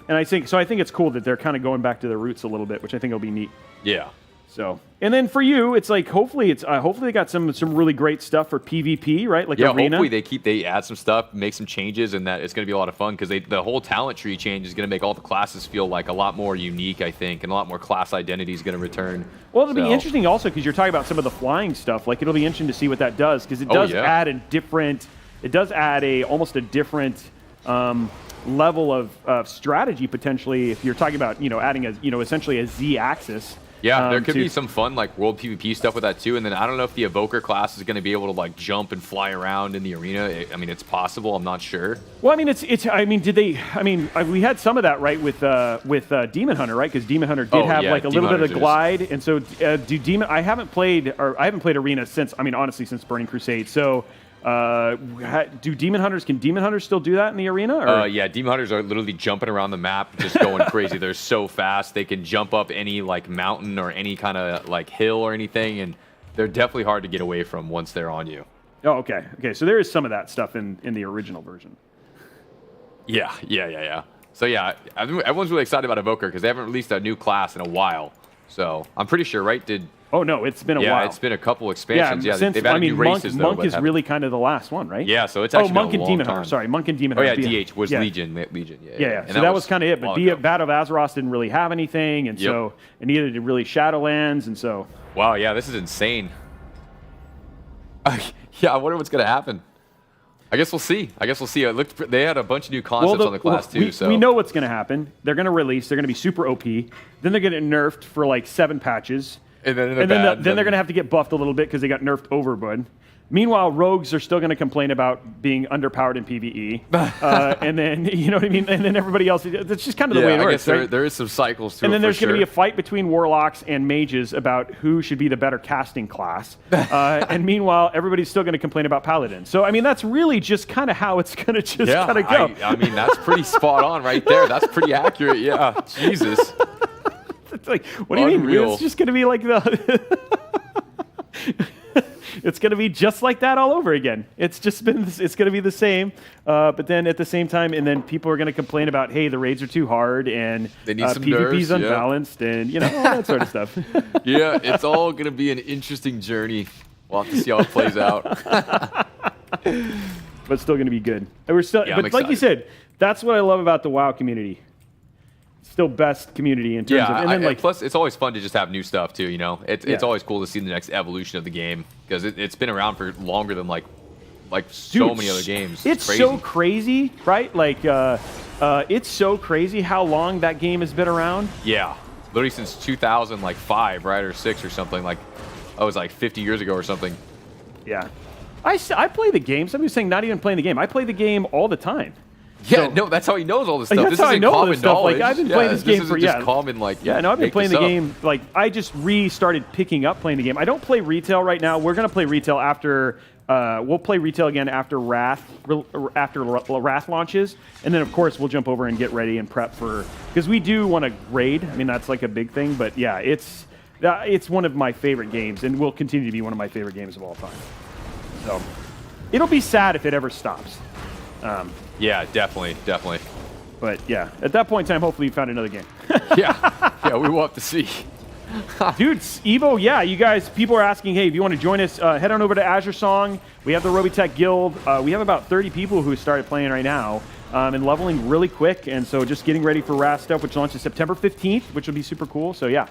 And I think it's cool that they're kind of going back to their roots a little bit, which I think will be neat. Yeah. So, and then for you, it's like hopefully they got some really great stuff for PvP, right? Like arena. Hopefully they add some stuff, make some changes, and that it's going to be a lot of fun because the whole talent tree change is going to make all the classes feel like a lot more unique, I think, and a lot more class identity is going to return. Well, it'll be interesting also because you're talking about some of the flying stuff. Like it'll be interesting to see what that does because it does add almost a different level of strategy potentially if you're talking about adding essentially a Z axis. Yeah, there could be some fun like world PvP stuff with that too. And then I don't know if the Evoker class is going to be able to like jump and fly around in the arena. I mean, it's possible. I'm not sure. Well, I mean, we had some of that right with Demon Hunter, right? Because Demon Hunter did have like a little bit of glide, and so I haven't played arena since honestly since Burning Crusade. So. Can Demon Hunters still do that in the arena? Or? Yeah, Demon Hunters are literally jumping around the map, just going crazy. They're so fast. They can jump up any like mountain or any kind of like hill or anything, and they're definitely hard to get away from once they're on you. Oh, okay. Okay, so there is some of that stuff in the original version. Yeah. So yeah, everyone's really excited about Evoker because they haven't released a new class in a while. So I'm pretty sure, right? Oh no, it's been a while. Yeah, it's been a couple expansions. Yeah, since, they've added new races. Monk is really kind of the last one, right? Yeah, so it's actually Monk been a and long Demon time. Hunter. Sorry, Monk and Demon Hunter. Hunter. DH was Legion. Yeah. So that was kind of it. But Battle of Azeroth didn't really have anything, and so and neither did really Shadowlands, and so. Wow. Yeah, this is insane. Yeah, I wonder what's gonna happen. I guess we'll see. They had a bunch of new concepts on the class too. So we know what's going to happen. They're going to release. They're going to be super OP. Then they're going to get nerfed for like 7 patches. And then they're going to have to get buffed a little bit because they got nerfed overboard. Meanwhile, rogues are still going to complain about being underpowered in PvE. And then, you know what I mean? And then everybody else, that's just kind of the way it works, I guess right? there is some cycles to it. And then there's going to be a fight between warlocks and mages about who should be the better casting class. And meanwhile, everybody's still going to complain about paladins. So, I mean, that's really just kind of how it's going to just kind of go. I mean, that's pretty spot on right there. That's pretty accurate. Yeah. Jesus. It's like, what do you mean? It's just going to be like the... It's going to be just like that all over again. It's going to be the same, but then at the same time, and then people are going to complain about, hey, the raids are too hard and They need some PvP's nerfs, unbalanced and all that sort of stuff. Yeah, it's all going to be an interesting journey. We'll have to see how it plays out. But still going to be good. And we're still, Yeah, I'm but like you excited. said, that's what I love about the WoW community. Still best community in terms of, and then plus it's always fun to just have new stuff too. It's Yeah. always cool to see the next evolution of the game because it's been around for longer than like so Dude, many other games. It's crazy. so crazy, right? Like, it's so crazy how long that game has been around. Yeah, literally since 2005, right, or 6 or something. Like, that was like 50 years ago or something. Yeah, I play the game. Somebody's saying not even playing the game. I play the game all the time. Yeah, So- no, that's how he knows all this stuff. That's This how I isn't know all common this stuff. knowledge. Like, I've been playing this game for just common, like, yeah. No, I've been make playing this the up. game. Like, I just restarted picking up playing the game. I don't play retail right now. We're gonna play retail after. We'll play retail again after Wrath launches, and then of course we'll jump over and get ready and prep for, because we do want to raid. I mean, that's like a big thing. But yeah, it's one of my favorite games, and will continue to be one of my favorite games of all time. So it'll be sad if it ever stops. Yeah, definitely. But yeah, at that point in time, hopefully you found another game. Yeah, we will have to see. Dude, Evo, yeah, you guys, people are asking, hey, if you want to join us, head on over to Azure Song. We have the Robeytech Guild. We have about 30 people who started playing right now and leveling really quick. And so just getting ready for Wrath stuff, which launches September 15th, which will be super cool. So yeah.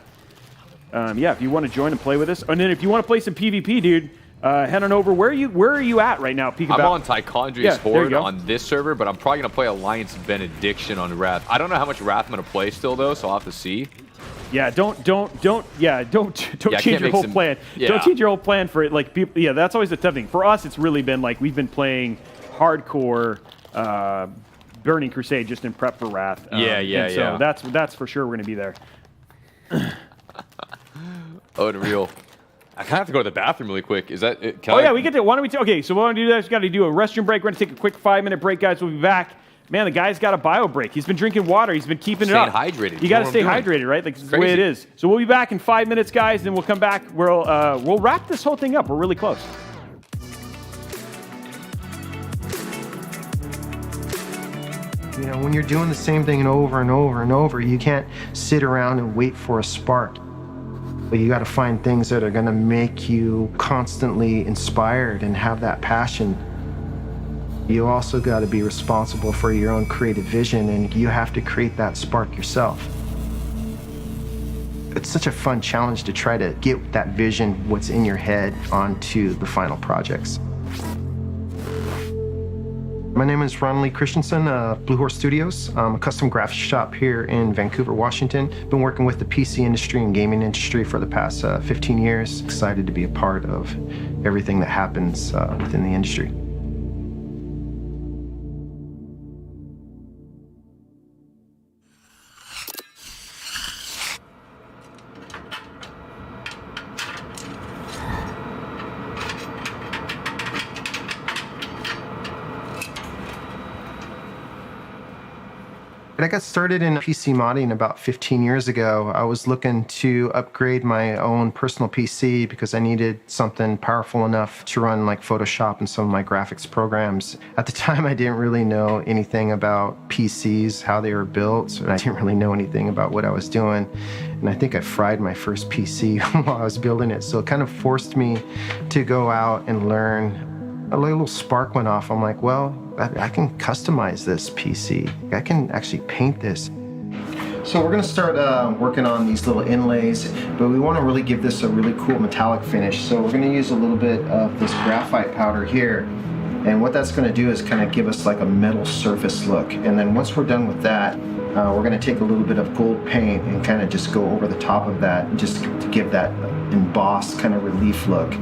Yeah, if you want to join and play with us. And then if you want to play some PvP, dude, head on over. Where are you at right now, Pikabooirl? I'm on Tychondria's Yeah, there you Horde go. on this server, but I'm probably going to play Alliance Benediction on Wrath. I don't know how much Wrath I'm going to play still, though, so I'll have to see. Yeah, don't change can't your make whole some- plan. yeah. Don't change your whole plan for it. Like people, yeah, that's always the tough thing. For us, it's really been like we've been playing hardcore Burning Crusade just in prep for Wrath. And so that's for sure we're gonna be there. Unreal. I kind of have to go to the bathroom really quick. Is that it? We get to. Why don't we? Okay, so we want to do that. We got to do a restroom break. We're gonna take a quick 5-minute break, guys. We'll be back. Man, the guy's got a bio break. He's been drinking water. He's been keeping it up. Staying hydrated. You got to That's stay what I'm doing. hydrated, right? Like, that's the way it is. So we'll be back in 5 minutes, guys. Then we'll come back. We'll wrap this whole thing up. We're really close. You know, when you're doing the same thing over and over and over, you can't sit around and wait for a spark. But you got to find things that are going to make you constantly inspired and have that passion. You also got to be responsible for your own creative vision, and you have to create that spark yourself. It's such a fun challenge to try to get that vision, what's in your head, onto the final projects. My name is Ron Lee Christensen, Blue Horse Studios. I'm a custom graphics shop here in Vancouver, Washington. Been working with the PC industry and gaming industry for the past 15 years. Excited to be a part of everything that happens within the industry. I got started in PC modding about 15 years ago. I was looking to upgrade my own personal PC because I needed something powerful enough to run like Photoshop and some of my graphics programs. At the time, I didn't really know anything about PCs, how they were built, and I didn't really know anything about what I was doing. And I think I fried my first PC while I was building it. So it kind of forced me to go out and learn. A little spark went off. I'm like, well, I can customize this PC. I can actually paint this. So we're gonna start working on these little inlays, but we wanna really give this a really cool metallic finish. So we're gonna use a little bit of this graphite powder here. And what that's gonna do is kind of give us like a metal surface look. And then once we're done with that, we're gonna take a little bit of gold paint and kind of just go over the top of that, just to give that embossed kind of relief look.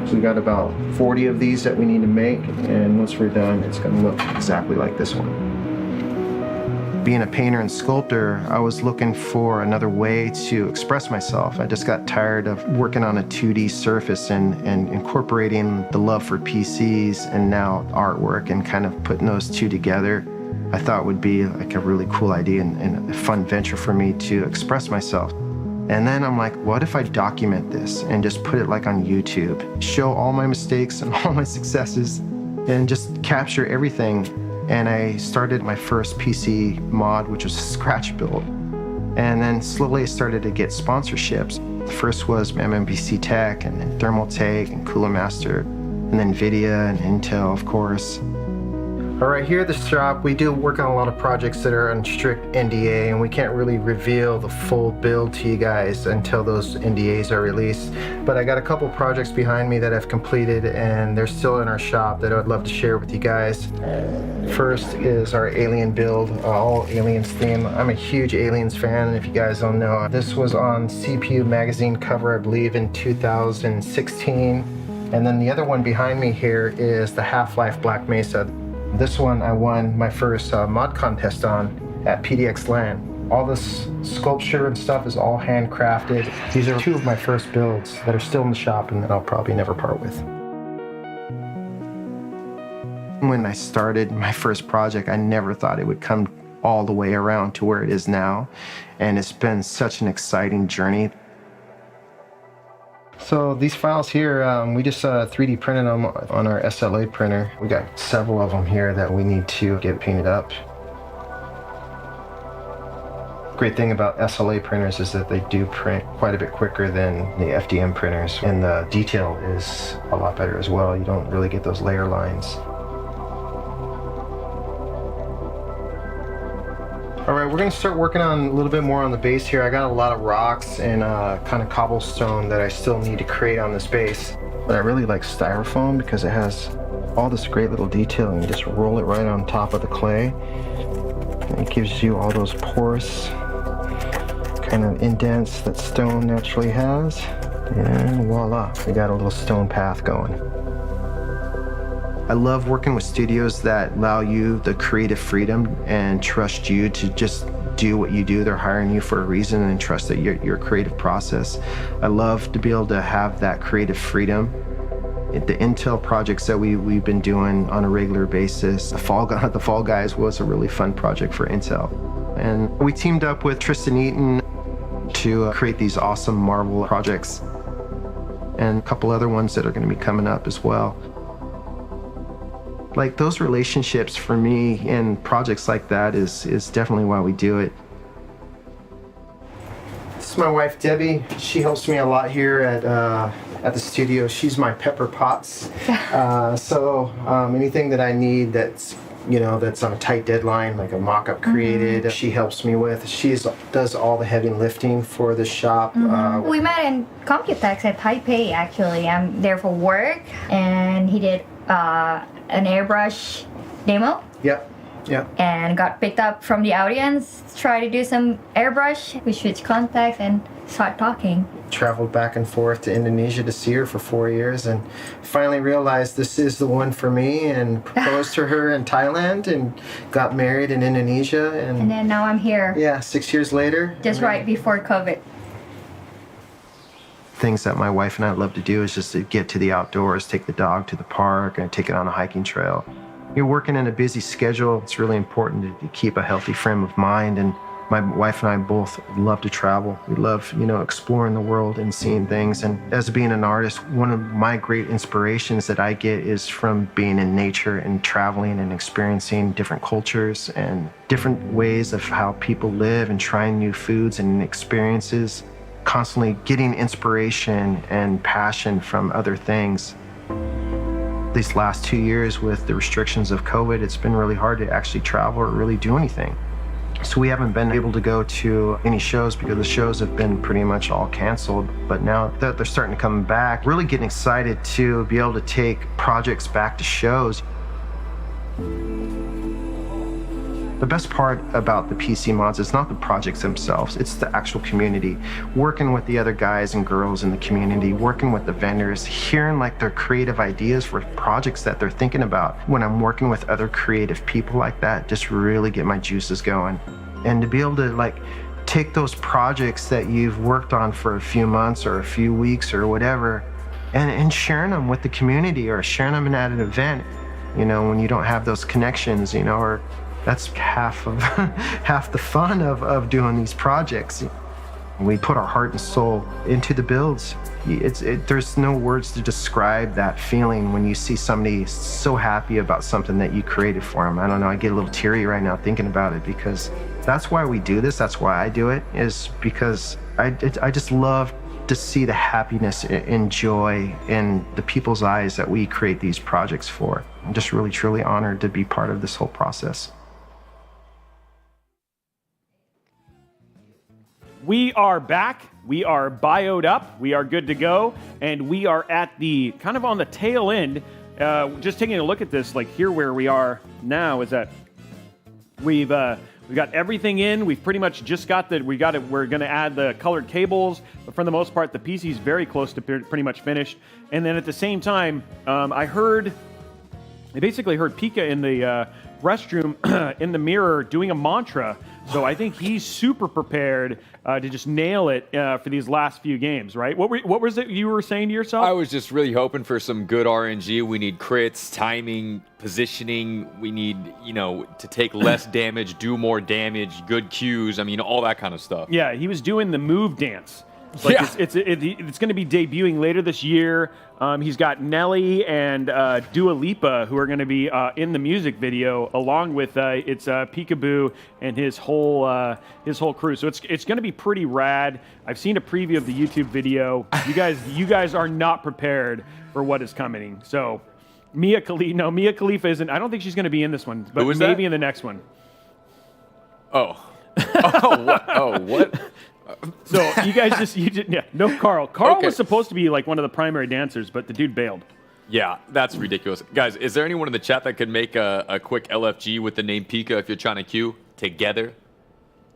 So we got about 40 of these that we need to make, and once we're done, it's gonna look exactly like this one. Being a painter and sculptor, I was looking for another way to express myself. I just got tired of working on a 2D surface and incorporating the love for PCs and now artwork and kind of putting those two together. I thought would be like a really cool idea and a fun venture for me to express myself. And then I'm like, what if I document this and just put it like on YouTube? Show all my mistakes and all my successes and just capture everything. And I started my first PC mod, which was a scratch build. And then slowly I started to get sponsorships. The first was MMPC Tech, and then Thermaltake, and Cooler Master, and then NVIDIA and Intel, of course. All right, here at the shop, we do work on a lot of projects that are on strict NDA, and we can't really reveal the full build to you guys until those NDAs are released. But I got a couple projects behind me that I've completed, and they're still in our shop that I would love to share with you guys. First is our Alien build, all Aliens theme. I'm a huge Aliens fan, and if you guys don't know, this was on CPU Magazine cover, I believe, in 2016. And then the other one behind me here is the Half-Life Black Mesa. This one I won my first mod contest on at PDX LAN. All this sculpture and stuff is all handcrafted. These are two of my first builds that are still in the shop and that I'll probably never part with. When I started my first project, I never thought it would come all the way around to where it is now. And it's been such an exciting journey. So these files here, we just 3D printed them on our SLA printer. We got several of them here that we need to get painted up. Great thing about SLA printers is that they do print quite a bit quicker than the FDM printers, and the detail is a lot better as well. You don't really get those layer lines. All right, we're gonna start working on a little bit more on the base here. I got a lot of rocks and kind of cobblestone that I still need to create on this base. But I really like styrofoam because it has all this great little detail, and you just roll it right on top of the clay. And it gives you all those porous kind of indents that stone naturally has. And voila, we got a little stone path going. I love working with studios that allow you the creative freedom and trust you to just do what you do. They're hiring you for a reason and trust that your creative process. I love to be able to have that creative freedom. The Intel projects that we've been doing on a regular basis, the Fall Guys was a really fun project for Intel. And we teamed up with Tristan Eaton to create these awesome Marvel projects and a couple other ones that are going to be coming up as well. Like those relationships for me and projects like that is definitely why we do it. This is my wife Debbie. She helps me a lot here at the studio. She's my Pepper Potts. So anything that I need that's on a tight deadline, like a mock-up created, she helps me with. She does all the heavy lifting for the shop. We met in Computex at Taipei, actually. I'm there for work, and he did an airbrush demo. Yep. And got picked up from the audience, try to do some airbrush. We switched contacts and start talking. Traveled back and forth to Indonesia to see her for 4 years, and finally realized this is the one for me, and proposed to her in Thailand and got married in Indonesia. And then now I'm here. Yeah, 6 years later. Just right before COVID. Things that my wife and I love to do is just to get to the outdoors, take the dog to the park, and take it on a hiking trail. You're working in a busy schedule. It's really important to keep a healthy frame of mind, and my wife and I both love to travel. We love, exploring the world and seeing things. And as being an artist, one of my great inspirations that I get is from being in nature and traveling and experiencing different cultures and different ways of how people live and trying new foods and experiences. Constantly getting inspiration and passion from other things. These last 2 years with the restrictions of COVID, it's been really hard to actually travel or really do anything. So we haven't been able to go to any shows because the shows have been pretty much all canceled. But now that they're starting to come back, really getting excited to be able to take projects back to shows. The best part about the PC mods is not the projects themselves, it's the actual community. Working with the other guys and girls in the community, working with the vendors, hearing their creative ideas for projects that they're thinking about. When I'm working with other creative people like that, just really get my juices going. And to be able to take those projects that you've worked on for a few months or a few weeks or whatever, and sharing them with the community or sharing them at an event, when you don't have those connections, that's half the fun of doing these projects. We put our heart and soul into the builds. There's no words to describe that feeling when you see somebody so happy about something that you created for them. I don't know, I get a little teary right now thinking about it, because that's why we do this. That's why I do it, is because I just love to see the happiness and joy in the people's eyes that we create these projects for. I'm just really, truly honored to be part of this whole process. We are back. We are bioed up. We are good to go. And we are at the kind of on the tail end. Just taking a look at this, like here where we are now is that we've got everything in. We've pretty much just got we're going to add the colored cables. But for the most part, the PC is very close to pretty much finished. And then at the same time, I basically heard Pika in the restroom in the mirror doing a mantra. So I think he's super prepared to just nail it for these last few games, right? What was it you were saying to yourself? I was just really hoping for some good RNG. We need crits, timing, positioning. We need, to take less damage, do more damage, good cues. I mean, all that kind of stuff. Yeah, he was doing the move dance. Like yeah. It's going to be debuting later this year. He's got Nelly and Dua Lipa, who are going to be in the music video, along with it's Pikaboo and his whole crew. So it's going to be pretty rad. I've seen a preview of the YouTube video. You guys are not prepared for what is coming. So Mia Khalifa isn't. I don't think she's going to be in this one, but maybe in the next one. Oh, what? Oh, what? So you guys no Carl. Carl was supposed to be like one of the primary dancers, but the dude bailed. Yeah, that's ridiculous. Guys, is there anyone in the chat that could make a quick LFG with the name Pika if you're trying to queue together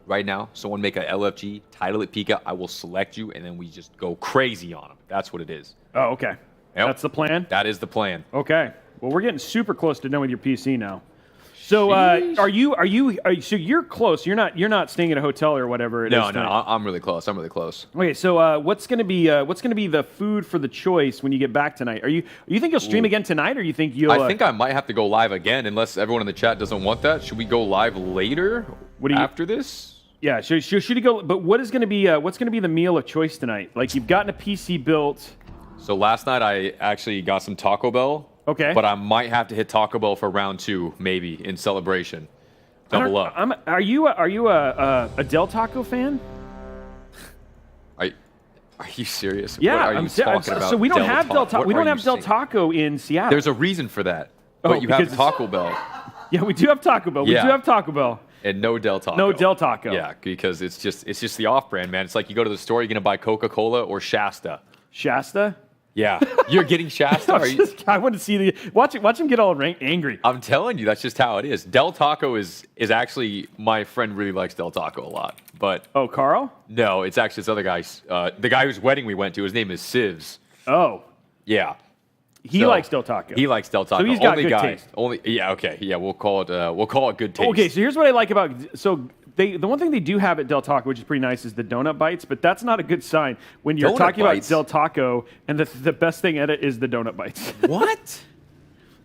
right now? Someone make a LFG, title it Pika, I will select you, and then we just go crazy on them. That's what it is. Oh, okay. Yep. That's the plan? That is the plan. Okay. Well, we're getting super close to done with your PC now. So so you're close. You're not staying at a hotel or whatever it is. No, I'm really close. Okay, so what's gonna be the food for the choice when you get back tonight? You think you'll stream again tonight, or you think you'll? I think I might have to go live again, unless everyone in the chat doesn't want that. Should we go live later? After this? Yeah, should you go? But what's gonna be the meal of choice tonight? Like, you've gotten a PC built. So last night I actually got some Taco Bell. Okay. But I might have to hit Taco Bell for round 2, maybe, in celebration. Double up. Are you a Del Taco fan? Are you serious? Yeah, what are you talking about? So we don't have Del Taco. We don't have Del Taco in Seattle. There's a reason for that. But you have Taco Bell. Yeah, we do have Taco Bell. We do have Taco Bell. And no Del Taco. No Del Taco. Yeah, because it's just the off-brand, man. It's like you go to the store, you're gonna buy Coca-Cola or Shasta. Shasta? Yeah, you're getting Shasta. I want to see watch him get all angry. I'm telling you, that's just how it is. Del Taco is actually, my friend really likes Del Taco a lot. But Carl? No, it's actually this other guy. The guy whose wedding we went to. His name is Sivs. Oh, yeah. He likes Del Taco. He likes Del Taco. So he's got good taste. Okay. Yeah, we'll call it good taste. Okay, so here's what I like about the one thing they do have at Del Taco, which is pretty nice, is the donut bites, but that's not a good sign when you're talking about Del Taco and the best thing at it is the donut bites. What?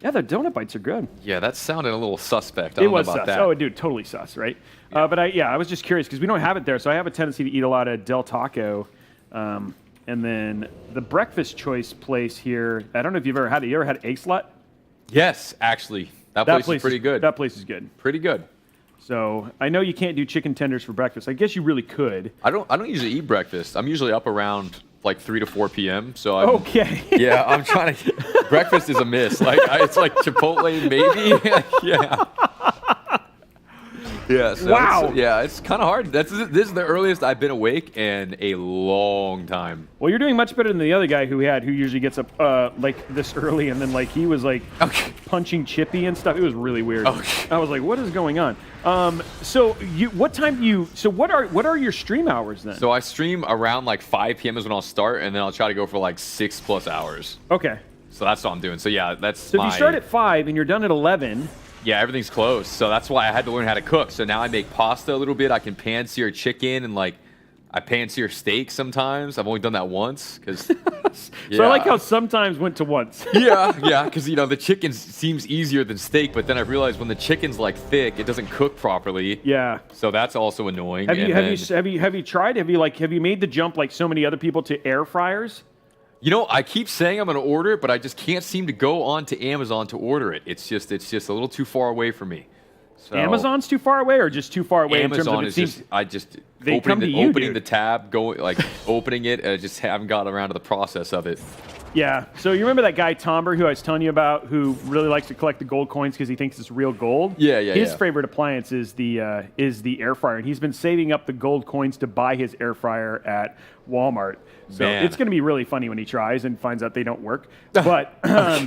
Yeah, the donut bites are good. Yeah, that sounded a little suspect. I don't know about that. Oh, dude, totally sus, right? Yeah. But I was just curious because we don't have it there, so I have a tendency to eat a lot of Del Taco. And then the breakfast choice place here, I don't know if you've ever had it. You ever had Egg Slut? Yes, actually. That place is pretty good. That place is good. Pretty good. So I know you can't do chicken tenders for breakfast. I guess you really could. I don't usually eat breakfast. I'm usually up around like 3 to 4 p.m. So okay. Yeah, I'm trying to. Breakfast is a miss. Like it's like Chipotle maybe. Yeah. Yeah. So wow. It's kind of hard. This is the earliest I've been awake in a long time. Well, you're doing much better than the other guy who usually gets up like this early, and then like he was like punching Chippy and stuff. It was really weird. I was like, what is going on? So what are your stream hours then? So I stream around like 5 p.m. is when I'll start, and then I'll try to go for like 6+ hours. Okay. So that's what I'm doing. So yeah, that's. So if you start at 5 and you're done at 11. Yeah, everything's close. So that's why I had to learn how to cook. So now I make pasta a little bit. I can pan-sear chicken and like I pan-sear steak sometimes. I've only done that once because So I like how sometimes went to once. yeah, because the chicken seems easier than steak, but then I realized when the chicken's like thick, it doesn't cook properly. Yeah. So that's also annoying. Have you tried? Have you made the jump like so many other people to air fryers? I keep saying I'm going to order it, but I just can't seem to go on to Amazon to order it. It's just a little too far away for me. So Amazon's too far away, or just too far away? Amazon in terms of opening the tab, opening it. I just haven't gotten around to the process of it. Yeah. So you remember that guy Tomber who I was telling you about, who really likes to collect the gold coins because he thinks it's real gold? Yeah. His favorite appliance is the air fryer, and he's been saving up the gold coins to buy his air fryer at Walmart. So it's going to be really funny when he tries and finds out they don't work. But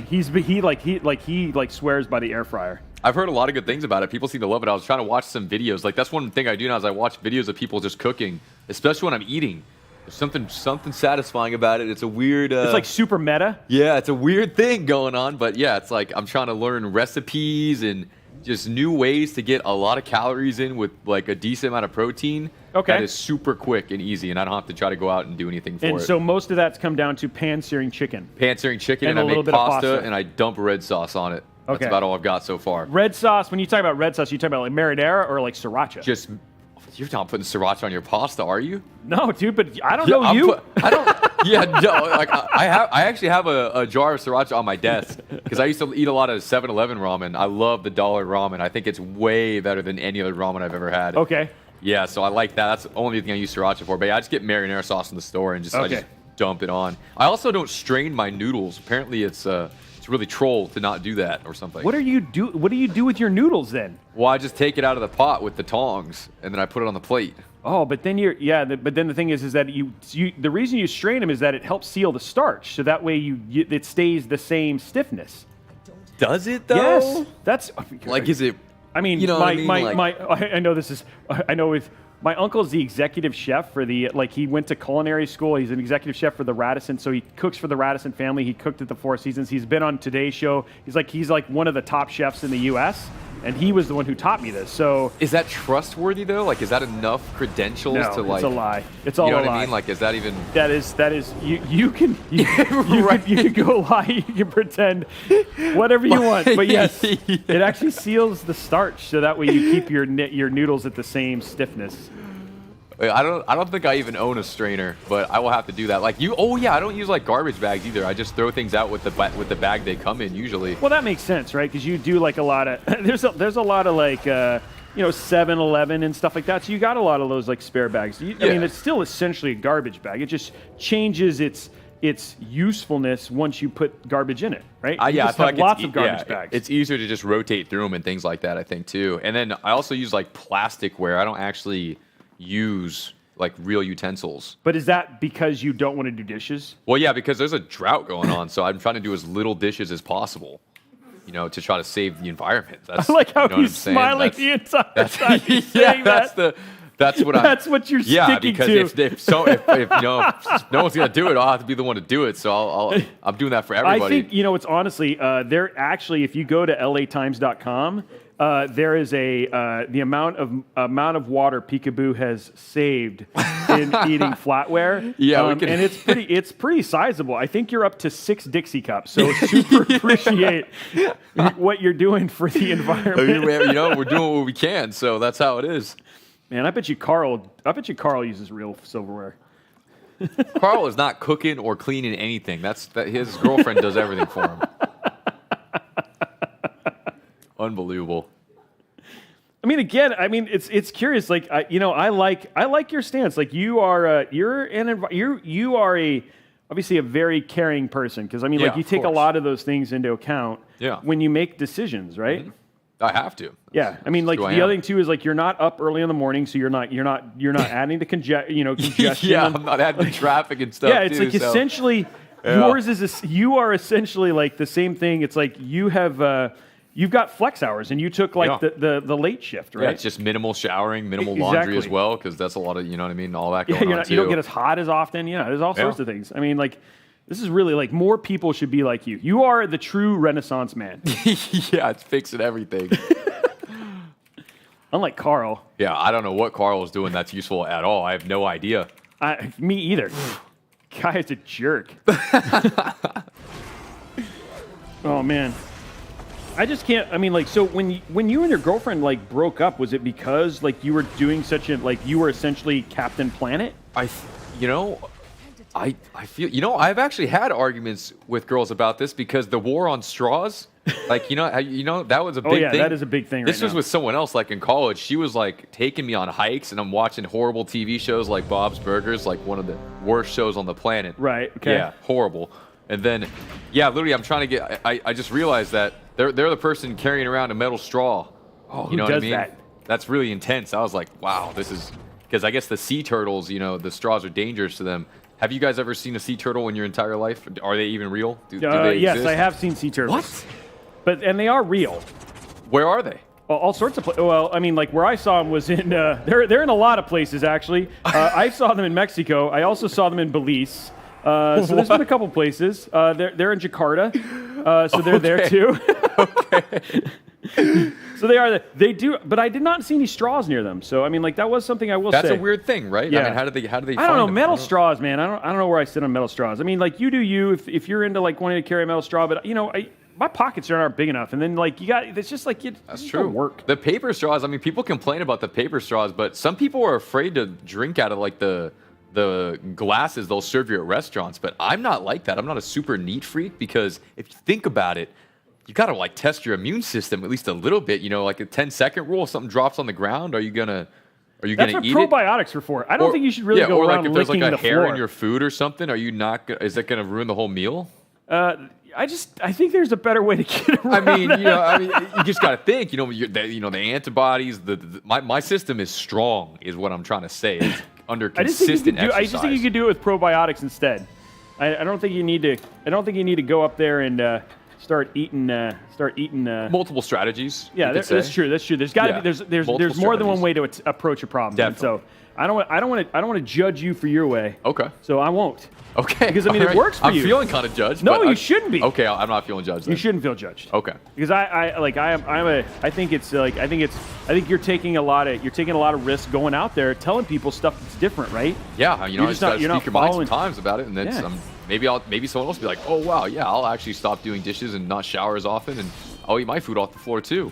he swears by the air fryer. I've heard a lot of good things about it. People seem to love it. I was trying to watch some videos. Like, that's one thing I do now is I watch videos of people just cooking, especially when I'm eating. There's something satisfying about it. It's a weird... it's like super meta. Yeah, it's a weird thing going on. But yeah, it's like I'm trying to learn recipes and just new ways to get a lot of calories in with like a decent amount of protein. Okay. That is super quick and easy, and I don't have to try to go out and do anything for it. And so most of that's come down to pan-searing chicken. Pan-searing chicken, and a I little make bit of pasta, pasta. and I dump red sauce on it. That's Okay. about all I've got so far. Red sauce, when you talk about red sauce, you talk about like marinara or like sriracha? Just, you're not putting sriracha on your pasta, are you? No, dude, but I don't know you. I don't. Yeah, no. Like I actually have a jar of sriracha on my desk because I used to eat a lot of 7-Eleven ramen. I love the dollar ramen. I think it's way better than any other ramen I've ever had. Okay. Yeah, so I like that. That's the only thing I use sriracha for. But yeah, I just get marinara sauce in the store and I just dump it on. I also don't strain my noodles. Apparently, it's really troll to not do that or something. What do you do with your noodles then? Well, I just take it out of the pot with the tongs and then I put it on the plate. Oh, but then but then the thing is that the reason you strain them is that it helps seal the starch, so that way it stays the same stiffness. Does it though? Yes, that's like, is it? I mean, you know I know this is. I know with my uncle's the executive chef for the he went to culinary school. He's an executive chef for the Radisson, so he cooks for the Radisson family. He cooked at the Four Seasons. He's been on Today's Show. He's like one of the top chefs in the U.S. And he was the one who taught me this. So is that trustworthy though? Like, is that enough credentials to like? It's a lie. It's all a lie. You know what I mean? Like, is that even? That is. You can go lie. You can pretend whatever you want. But yes, it actually seals the starch, so that way you keep your noodles at the same stiffness. I don't think I even own a strainer, but I will have to do that. Like you, oh yeah, I don't use like garbage bags either. I just throw things out with the bag they come in usually. Well, that makes sense, right? Because you do like a lot of there's a lot of like 7-Eleven and stuff like that. So you got a lot of those like spare bags. I mean, it's still essentially a garbage bag. It just changes its usefulness once you put garbage in it, right? I feel like lots of garbage bags. It's easier to just rotate through them and things like that, I think too. And then I also use like plasticware. I don't actually use like real utensils. But is that because you don't want to do dishes? Well, yeah, because there's a drought going on, so I'm trying to do as little dishes as possible, to try to save the environment. That's, I like how he's smiling the entire time he's saying that. That's what you're sticking to. Because if no one's gonna do it, I'll have to be the one to do it. So I'm doing that for everybody. I think it's honestly they're actually, if you go to latimes.com, there is the amount of water Pikaboo has saved in eating flatware. Yeah, and it's pretty sizable. I think you're up to 6 Dixie cups. So super appreciate what you're doing for the environment. We're doing what we can. So that's how it is. Man, I bet you Carl uses real silverware. Carl is not cooking or cleaning anything. His girlfriend does everything for him. Unbelievable. I mean, again, it's curious. Like, I like your stance. Like, you are obviously a very caring person, because you take a lot of those things into account when you make decisions, right? Mm-hmm. I have to. Yeah, I mean, like the other thing too is like you're not up early in the morning, so you're not adding to congestion. Yeah, I'm not adding to traffic and stuff. Yeah, it's like essentially yours is you are essentially like the same thing. It's like you have you've got flex hours, and you took like the late shift, right? Yeah, it's just minimal showering, minimal laundry as well, because that's a lot of all that going on too. You don't get as hot as often. There's all sorts of things. I mean, like. This is really like more people should be like you. You are the true Renaissance man. Yeah, it's fixing everything. Unlike Carl. Yeah, I don't know what Carl is doing that's useful at all. I have no idea. Me either. guy is a jerk. Oh man, I just can't. I mean, like, so when you and your girlfriend like broke up, was it because like you were doing such a like you were essentially Captain Planet? I feel, I've actually had arguments with girls about this because the war on straws, like, that was a big thing. Oh yeah, that is a big thing. This was with someone else, like in college. She was like taking me on hikes, and I'm watching horrible TV shows like Bob's Burgers, like one of the worst shows on the planet. Right. Okay. Yeah, horrible. And then, yeah, literally, I'm trying to get. I just realized that they're the person carrying around a metal straw. Oh, you know who what I does mean? that? That's really intense. I was like, wow, this is because I guess the sea turtles, the straws are dangerous to them. Have you guys ever seen a sea turtle in your entire life? Are they even real? Do they yes, exist? I have seen sea turtles. What? And they are real. Where are they? Well, all sorts of well, I mean, like where I saw them was in they're in a lot of places actually. I saw them in Mexico. I also saw them in Belize. So there's been a couple places. They're in Jakarta. So they're there too. Okay. So they do, but I did not see any straws near them. So I mean, like that was something I will say. That's a weird thing, right? Yeah. I mean, how do they I don't find know, them? metal straws, man. I don't know where I sit on metal straws. I mean, like you do you if you're into like wanting to carry a metal straw, but my pockets aren't big enough, and then like it's just like That's it true. don't work. The paper straws. I mean, people complain about the paper straws, but some people are afraid to drink out of like the glasses they'll serve you at restaurants. But I'm not like that. I'm not a super neat freak because if you think about it, you gotta like test your immune system at least a little bit. Like a 10-second rule. If something drops on the ground, are you gonna eat it? That's what probiotics are for. I don't think you should really go or around like if there's like licking a the hair floor. in your food or something, are you not? Is that gonna ruin the whole meal? I think there's a better way to get around You just got to think. The antibodies. My system is strong, is what I'm trying to say. It's under consistent exercise. I just think you could do it with probiotics instead. I don't think you need to. I don't think you need to go up there and start eating. Multiple strategies. Yeah, that's true. That's true. There's got to be. There's more than one way to approach a problem. Definitely. And so I don't want to judge you for your way. Okay. So I won't. Okay. Because I mean, it works for you. I'm feeling kind of judged. No, you shouldn't be. Okay, I'm not feeling judged. Then. You shouldn't feel judged. Okay. Because I think you're taking a lot of risks going out there, telling people stuff that's different, right? Yeah, you just gotta speak your mind following- sometimes about it, and then maybe someone else will be like, oh wow, yeah, I'll actually stop doing dishes and not shower as often, and I'll eat my food off the floor too.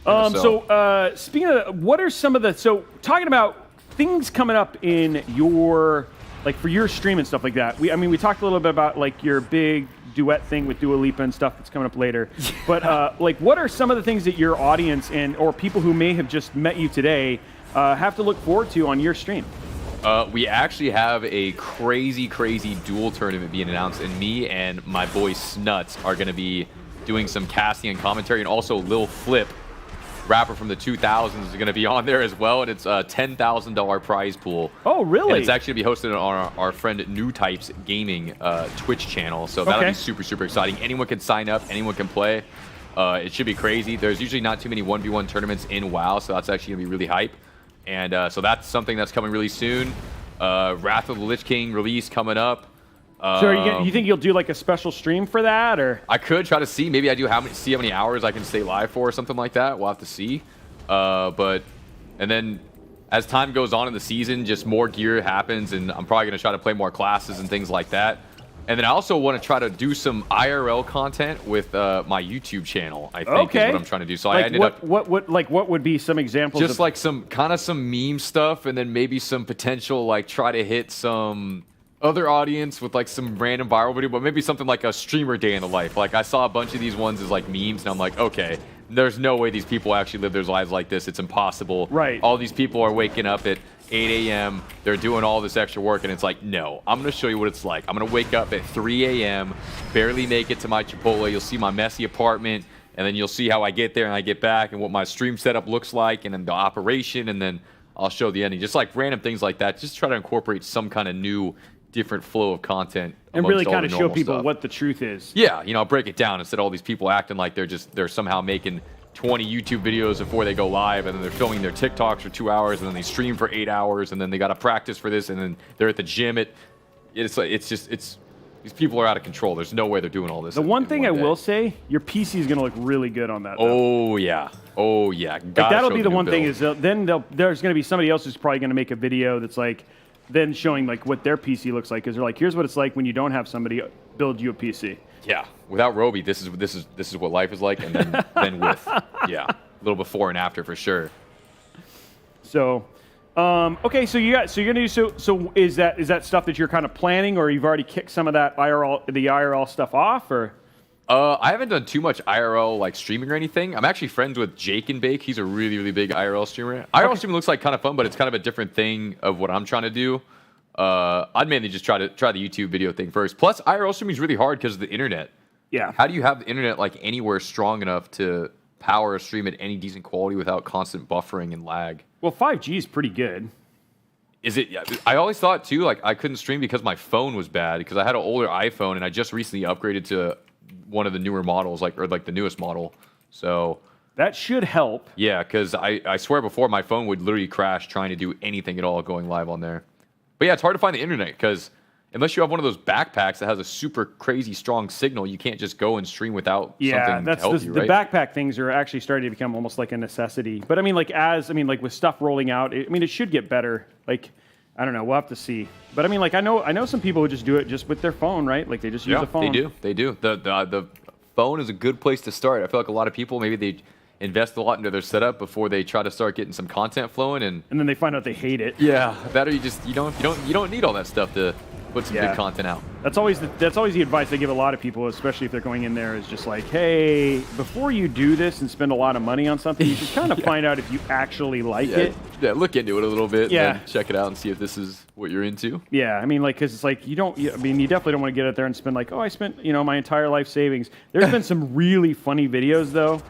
So speaking of, what are some of talking about things coming up in your, like for your stream and stuff like that. We talked a little bit about like your big duet thing with Dua Lipa and stuff that's coming up later. But like, what are some of the things that your audience or people who may have just met you today have to look forward to on your stream? We actually have a crazy duel tournament being announced, and me and my boy Snuts are going to be doing some casting and commentary, and also Lil Flip, rapper from the 2000s, is going to be on there as well, and it's a $10,000 prize pool. Oh, really? And it's actually going to be hosted on our friend New Types Gaming Twitch channel, so that'll be super exciting. Anyone can sign up, anyone can play. It should be crazy. There's usually not too many 1v1 tournaments in WoW, so that's actually going to be really hype. And so that's something that's coming really soon. Wrath of the Lich King release coming up. So you think you'll do like a special stream for that, or? I could try to see. Maybe I do how many hours I can stay live for or something like that. We'll have to see. And then as time goes on in the season, just more gear happens, and I'm probably going to try to play more classes and things like that. And then I also want to try to do some IRL content with my YouTube channel, I think is what I'm trying to do. So like I ended up... What would be some examples? Just like some meme stuff, and then maybe some potential, like try to hit some other audience with like some random viral video, but maybe something like a streamer day in the life. Like I saw a bunch of these ones as like memes, and I'm like, okay, there's no way these people actually live their lives like this. It's impossible. Right. All these people are waking up at 8 a.m. They're doing all this extra work, and it's like, no, I'm going to show you what it's like. I'm going to wake up at 3 a.m., barely make it to my Chipotle. You'll see my messy apartment, and then you'll see how I get there and I get back and what my stream setup looks like, and then the operation, and then I'll show the ending. Just like random things like that. Just try to incorporate some kind of new, different flow of content. And really kind of show people what the truth is. Yeah, I'll break it down instead of all these people acting like they're somehow making 20 YouTube videos before they go live, and then they're filming their TikToks for 2 hours, and then they stream for 8 hours, and then they got to practice for this, and then they're at the gym. These people are out of control. There's no way they're doing all this. The one thing I will say, your PC is going to look really good on that. Oh yeah. Like that'll be the one thing is then there's going to be somebody else who's probably going to make a video that's like, then showing like what their PC looks like, because they're like, here's what it's like when you don't have somebody build you a PC. Yeah, without Robey, this is what life is like, and then with, yeah, a little before and after for sure. So, okay, so you're gonna do so is that stuff that you're kind of planning, or you've already kicked some of that IRL stuff off, or? I haven't done too much IRL like streaming or anything. I'm actually friends with Jake and Bake. He's a really, really big IRL streamer. IRL streaming looks like kind of fun, but it's kind of a different thing of what I'm trying to do. I'd mainly just try the YouTube video thing first. Plus, IRL streaming is really hard because of the internet. Yeah. How do you have the internet like anywhere strong enough to power a stream at any decent quality without constant buffering and lag? Well, 5G is pretty good. Is it? I always thought too, like I couldn't stream because my phone was bad, because I had an older iPhone and I just recently upgraded to one of the newer models, like the newest model. So that should help. Yeah, because I swear before my phone would literally crash trying to do anything at all going live on there. But yeah, it's hard to find the internet because unless you have one of those backpacks that has a super crazy strong signal, you can't just go and stream without something to help you, right? The backpack things are actually starting to become almost like a necessity. But I mean, like with stuff rolling out, it should get better. Like, I don't know, we'll have to see. But I mean, like I know some people who just do it just with their phone, right? Like they just use the phone. They do. The phone is a good place to start. I feel like a lot of people, maybe they invest a lot into their setup before they try to start getting some content flowing, and then they find out they hate it. Yeah, that or you don't need all that stuff to put some good content out. That's always the advice I give a lot of people, especially if they're going in there, is just like, hey, before you do this and spend a lot of money on something, you should kind of find out if you actually like it. Yeah, look into it a little bit. Yeah, and then check it out and see if this is what you're into. Yeah, I mean, like, because it's like you definitely don't want to get out there and spend like, oh, I spent my entire life savings. There's been some really funny videos though,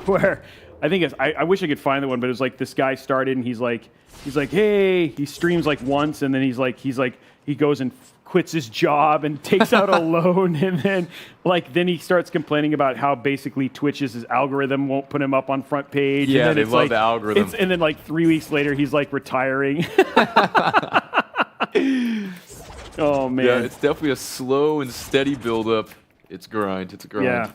where I think I wish I could find the one, but it was like this guy started and he's like, hey, he streams like once, and then he goes and quits his job and takes out a loan, and then he starts complaining about how basically Twitch's algorithm won't put him up on front page. Yeah, and then they love the algorithm. And then like 3 weeks later, he's like retiring. Oh man, yeah, it's definitely a slow and steady build up. It's grind. It's a grind. Yeah.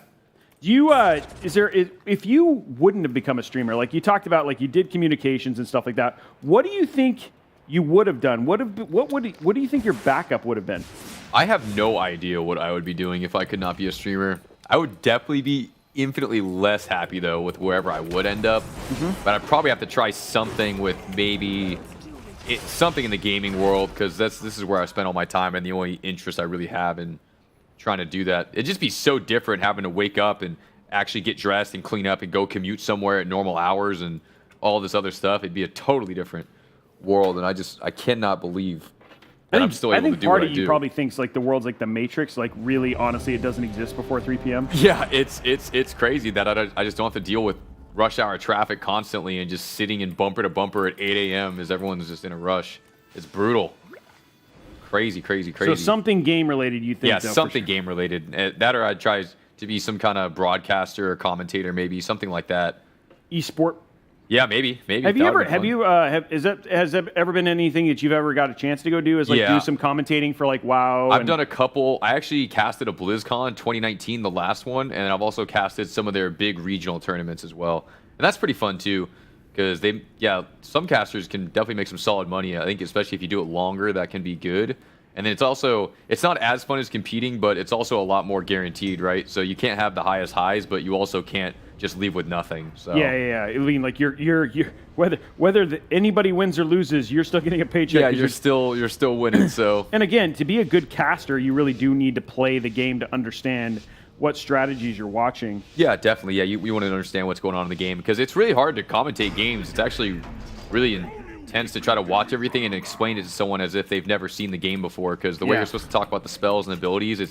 If you wouldn't have become a streamer, like you talked about, like you did communications and stuff like that, what do you think you would have done? What do you think your backup would have been? I have no idea what I would be doing if I could not be a streamer. I would definitely be infinitely less happy though with wherever I would end up. But I'd probably have to try something with something in the gaming world, because this is where I spend all my time and the only interest I really have in trying to do that. It'd just be so different having to wake up and actually get dressed and clean up and go commute somewhere at normal hours and all this other stuff. It'd be a totally different world, and I cannot believe that I'm still able to do what I do. I think part of you probably thinks like the world's like the Matrix, like really honestly it doesn't exist before 3 p.m. Yeah, it's crazy that I just don't have to deal with rush hour traffic constantly and just sitting in bumper to bumper at 8 a.m. as everyone's just in a rush. It's brutal. Crazy. So something game related, you think? Yeah, something game related. That, or I'd try to be some kind of broadcaster or commentator, maybe something like that. Esport. Yeah, maybe. Has there ever been anything that you've ever got a chance to go do? Is like do some commentating for like WoW? I've done a couple. I actually casted a BlizzCon 2019, the last one, and I've also casted some of their big regional tournaments as well. And that's pretty fun too, because some casters can definitely make some solid money. I think especially if you do it longer, that can be good. And then it's not as fun as competing, but it's also a lot more guaranteed, right? So you can't have the highest highs, but you also can't just leave with nothing. So yeah. I mean, like you're whether anybody wins or loses, you're still getting a paycheck. Yeah, you're still winning. So and again, to be a good caster, you really do need to play the game to understand what strategies you're watching. Yeah, definitely. Yeah, you want to understand what's going on in the game, because it's really hard to commentate games. It's actually really intense to try to watch everything and explain it to someone as if they've never seen the game before, because the way you're supposed to talk about the spells and abilities, you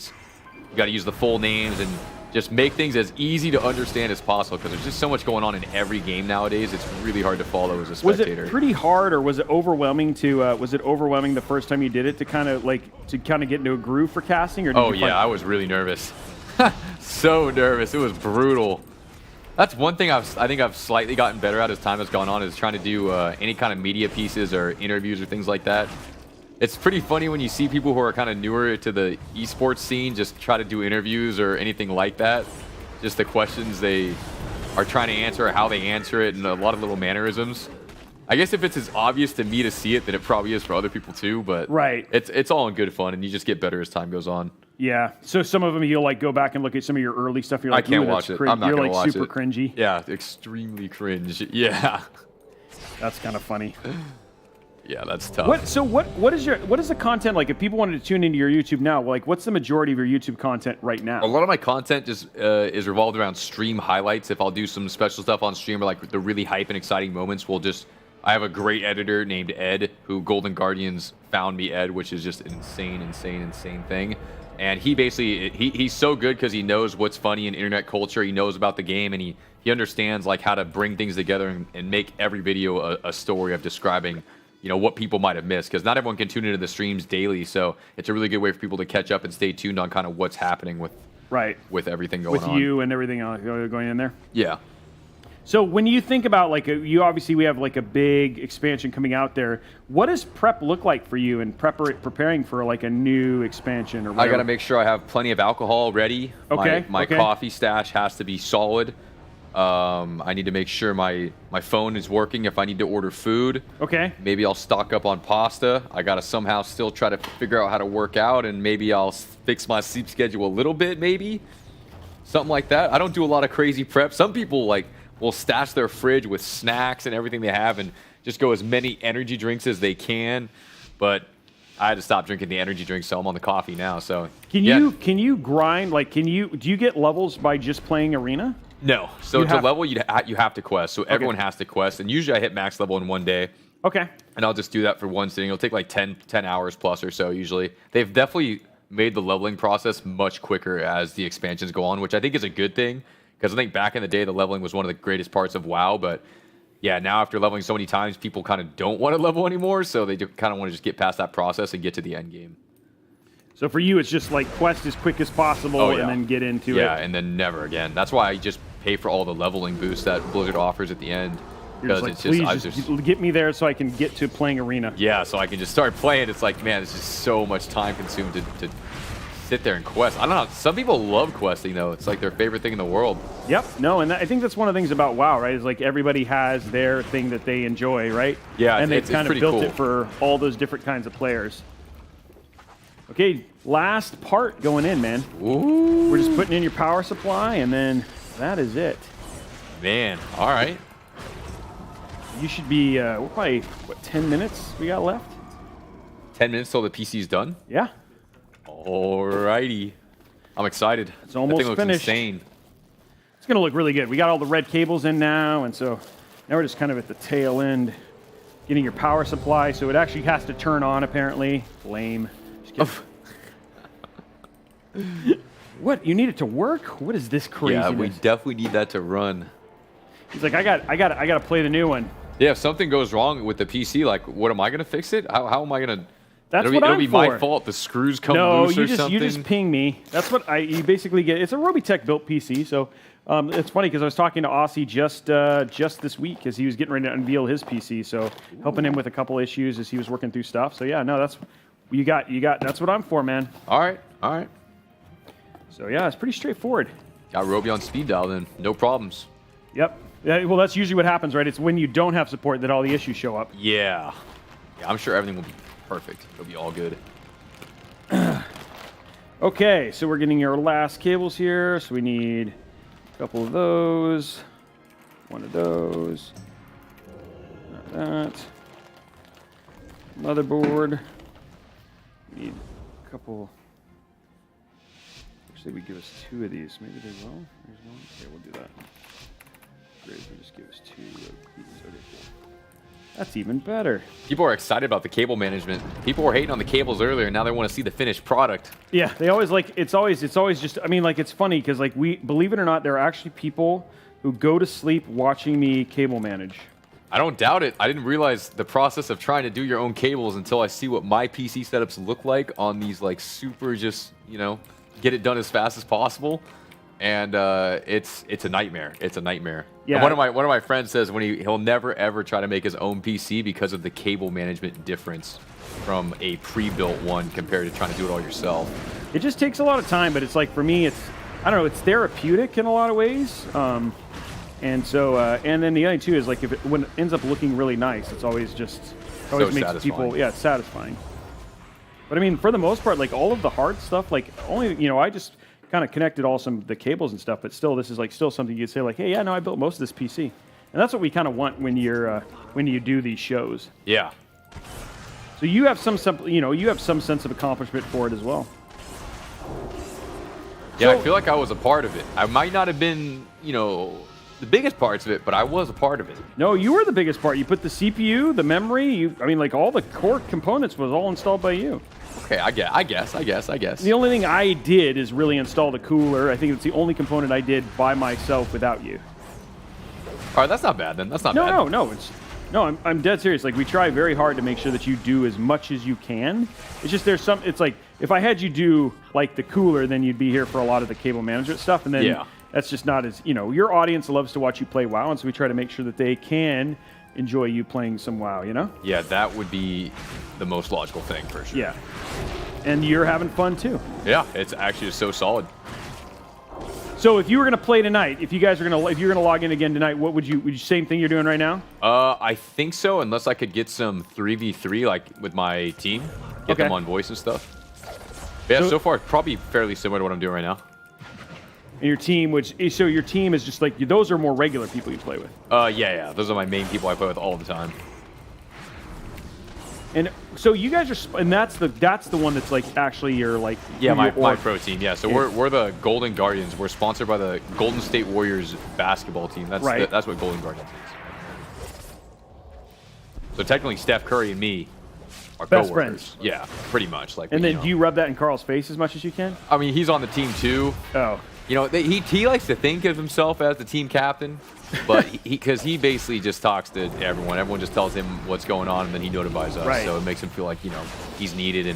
got to use the full names and just make things as easy to understand as possible, because there's just so much going on in every game nowadays. It's really hard to follow as a spectator. Was it pretty hard, or was it overwhelming the first time you did it to kind of get into a groove for casting? Or I was really nervous. So nervous. It was brutal. That's one thing I think I've slightly gotten better at as time has gone on, is trying to do any kind of media pieces or interviews or things like that. It's pretty funny when you see people who are kind of newer to the esports scene just try to do interviews or anything like that. Just the questions they are trying to answer, or how they answer it, and a lot of little mannerisms. I guess if it's as obvious to me to see it, then it probably is for other people too. But right, it's all in good fun, and you just get better as time goes on. Yeah. So some of them you'll like go back and look at some of your early stuff. You're like, I can't watch it. I'm not You're gonna like watch super it. cringy. Yeah, extremely cringe. Yeah. That's kind of funny. Yeah, that's tough. What is the content like? If people wanted to tune into your YouTube now, like what's the majority of your YouTube content right now? A lot of my content just is revolved around stream highlights. If I'll do some special stuff on stream or like the really hype and exciting moments, I have a great editor named Ed, who Golden Guardians found me Ed, which is just an insane thing. And he basically, he's so good because he knows what's funny in internet culture. He knows about the game, and he understands like how to bring things together and make every video a story of describing, you know, what people might have missed. Because not everyone can tune into the streams daily, so it's a really good way for people to catch up and stay tuned on kind of what's happening with everything going on. With you and everything going in there? Yeah. So when you think about like we have like a big expansion coming out there. What does prep look like for you in preparing for like a new expansion or whatever? I got to make sure I have plenty of alcohol ready. Okay. My coffee stash has to be solid. I need to make sure my phone is working if I need to order food. Okay. Maybe I'll stock up on pasta. I got to somehow still try to figure out how to work out, and maybe I'll fix my sleep schedule a little bit, maybe. Something like that. I don't do a lot of crazy prep. Some people will stash their fridge with snacks and everything they have and just go as many energy drinks as they can. But I had to stop drinking the energy drinks, so I'm on the coffee now. So can you grind? Like, do you get levels by just playing arena? No. So to level, you have to quest. So everyone has to quest, and usually I hit max level in one day. Okay. And I'll just do that for one sitting. It'll take like 10 hours plus or so usually. They've definitely made the leveling process much quicker as the expansions go on, which I think is a good thing. Because I think back in the day, the leveling was one of the greatest parts of WoW. But yeah, now after leveling so many times, people kind of don't want to level anymore. So they kind of want to just get past that process and get to the end game. So for you, it's just like quest as quick as possible and then get into it. Yeah, and then never again. That's why I just pay for all the leveling boosts that Blizzard offers at the end. You're just like, please just get me there so I can get to playing arena. Yeah, so I can just start playing. It's like, man, it's just so much time consumed to sit there and quest. I don't know. Some people love questing, though. It's like their favorite thing in the world. Yep. No, and I think that's one of the things about WoW, right? Is like everybody has their thing that they enjoy, right? Yeah, and they've kind of built cool. it for all those different kinds of players. Okay, last part going in, man. Ooh. We're just putting in your power supply, and then that is it. Man, all right. You should be, we're probably, 10 minutes we got left? 10 minutes till the PC's done? Yeah. Alrighty. I'm excited. It's almost that thing looks finished. Insane. It's going to look really good. We got all the red cables in now, and so now we're just kind of at the tail end getting your power supply, so it actually has to turn on, apparently. Lame. Just What? You need it to work? What is this craziness? Yeah, we definitely need that to run. He's like, I got to play the new one. Yeah, if something goes wrong with the PC, like, what am I gonna fix it? How am I gonna? That's it'll be my fault. The screws come loose or something. You just ping me. That's what you basically get. It's a Robeytech built PC, so it's funny because I was talking to Aussie just this week as he was getting ready to unveil his PC, so helping him with a couple issues as he was working through stuff. So yeah, no, that's you got. That's what I'm for, man. All right. So yeah, it's pretty straightforward. Got Robey on speed dial then, no problems. Yep. Yeah, well, that's usually what happens, right? It's when you don't have support that all the issues show up. Yeah. I'm sure everything will be perfect. It'll be all good. Okay, so we're getting your last cables here. So we need a couple of those, one of those, not that. Motherboard. We need a couple. Actually, we give us 2 of these. Maybe they will. There's one. Okay, we'll do that. Great, just give us 2 of these. Okay, cool. That's even better. People are excited about the cable management. People were hating on the cables earlier, and now they want to see the finished product. Yeah, they always like. It's always just. I mean, like it's funny because like believe it or not, there are actually people who go to sleep watching me cable manage. I don't doubt it. I didn't realize the process of trying to do your own cables until I see what my PC setups look like on these like super just get it done as fast as possible. And it's a nightmare. It's a nightmare. Yeah. And one of my friends says when he'll never ever try to make his own PC because of the cable management difference from a pre-built one compared to trying to do it all yourself. It just takes a lot of time, but it's like for me, I don't know, it's therapeutic in a lot of ways. And so, and then the other too is like when it ends up looking really nice, it's always just makes satisfying. people it's satisfying. But I mean, for the most part, like all of the hard stuff, like only I just kind of connected the cables and stuff, but still, this is like still something you'd say like, hey, yeah, no, I built most of this PC, and that's what we kind of want when you do these shows. Yeah. So you have some sense of accomplishment for it as well. Yeah, I feel like I was a part of it. I might not have been, the biggest parts of it, but I was a part of it. No, you were the biggest part. You put the CPU, the memory, like all the core components was all installed by you. Okay, I guess. The only thing I did is really install the cooler. I think it's the only component I did by myself without you. All right, that's not bad then. That's not bad. No, I'm dead serious. Like, we try very hard to make sure that you do as much as you can. It's just it's like, if I had you do, like, the cooler, then you'd be here for a lot of the cable management stuff, and then that's just not as, your audience loves to watch you play WoW, and so we try to make sure that they can enjoy you playing some WoW, Yeah, that would be the most logical thing, for sure. Yeah. And you're having fun, too. Yeah, it's actually just so solid. So if you were going to play tonight, if you're going to log in again tonight, what would you same thing you're doing right now? I think so, unless I could get some 3v3 like with my team, get them on voice and stuff. But yeah, so far probably fairly similar to what I'm doing right now. And your team, your team is just like, those are more regular people you play with. Yeah, those are my main people I play with all the time. And so you guys are, and that's the one that's like actually your like my pro team. Yeah, so we're the Golden Guardians. We're sponsored by the Golden State Warriors basketball team. That's that's what Golden Guardians is. So technically, Steph Curry and me are best coworkers. friends. Yeah, pretty much. Like, and then do you rub that in Carl's face as much as you can? I mean, he's on the team too. Oh, he likes to think of himself as the team captain. But because he basically just talks to everyone. Everyone just tells him what's going on, and then he notifies us. Right. So it makes him feel like, he's needed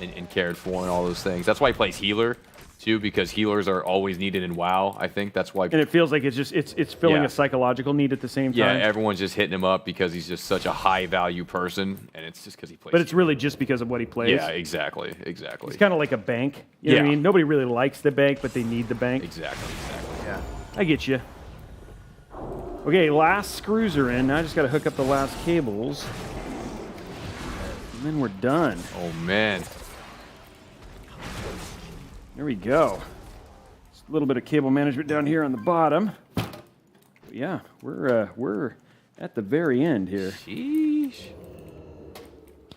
and cared for and all those things. That's why he plays healer, too, because healers are always needed in WoW, I think. That's why. And it feels like it's filling a psychological need at the same time. Yeah, everyone's just hitting him up because he's just such a high-value person, and it's just because he plays But it's really just because of what he plays. Yeah, exactly. It's kind of like a bank. You know what I mean? Nobody really likes the bank, but they need the bank. Exactly. Yeah, I get you. Okay, last screws are in. Now I just got to hook up the last cables. And then we're done. Oh, man. There we go. Just a little bit of cable management down here on the bottom. But yeah, we're at the very end here. Sheesh.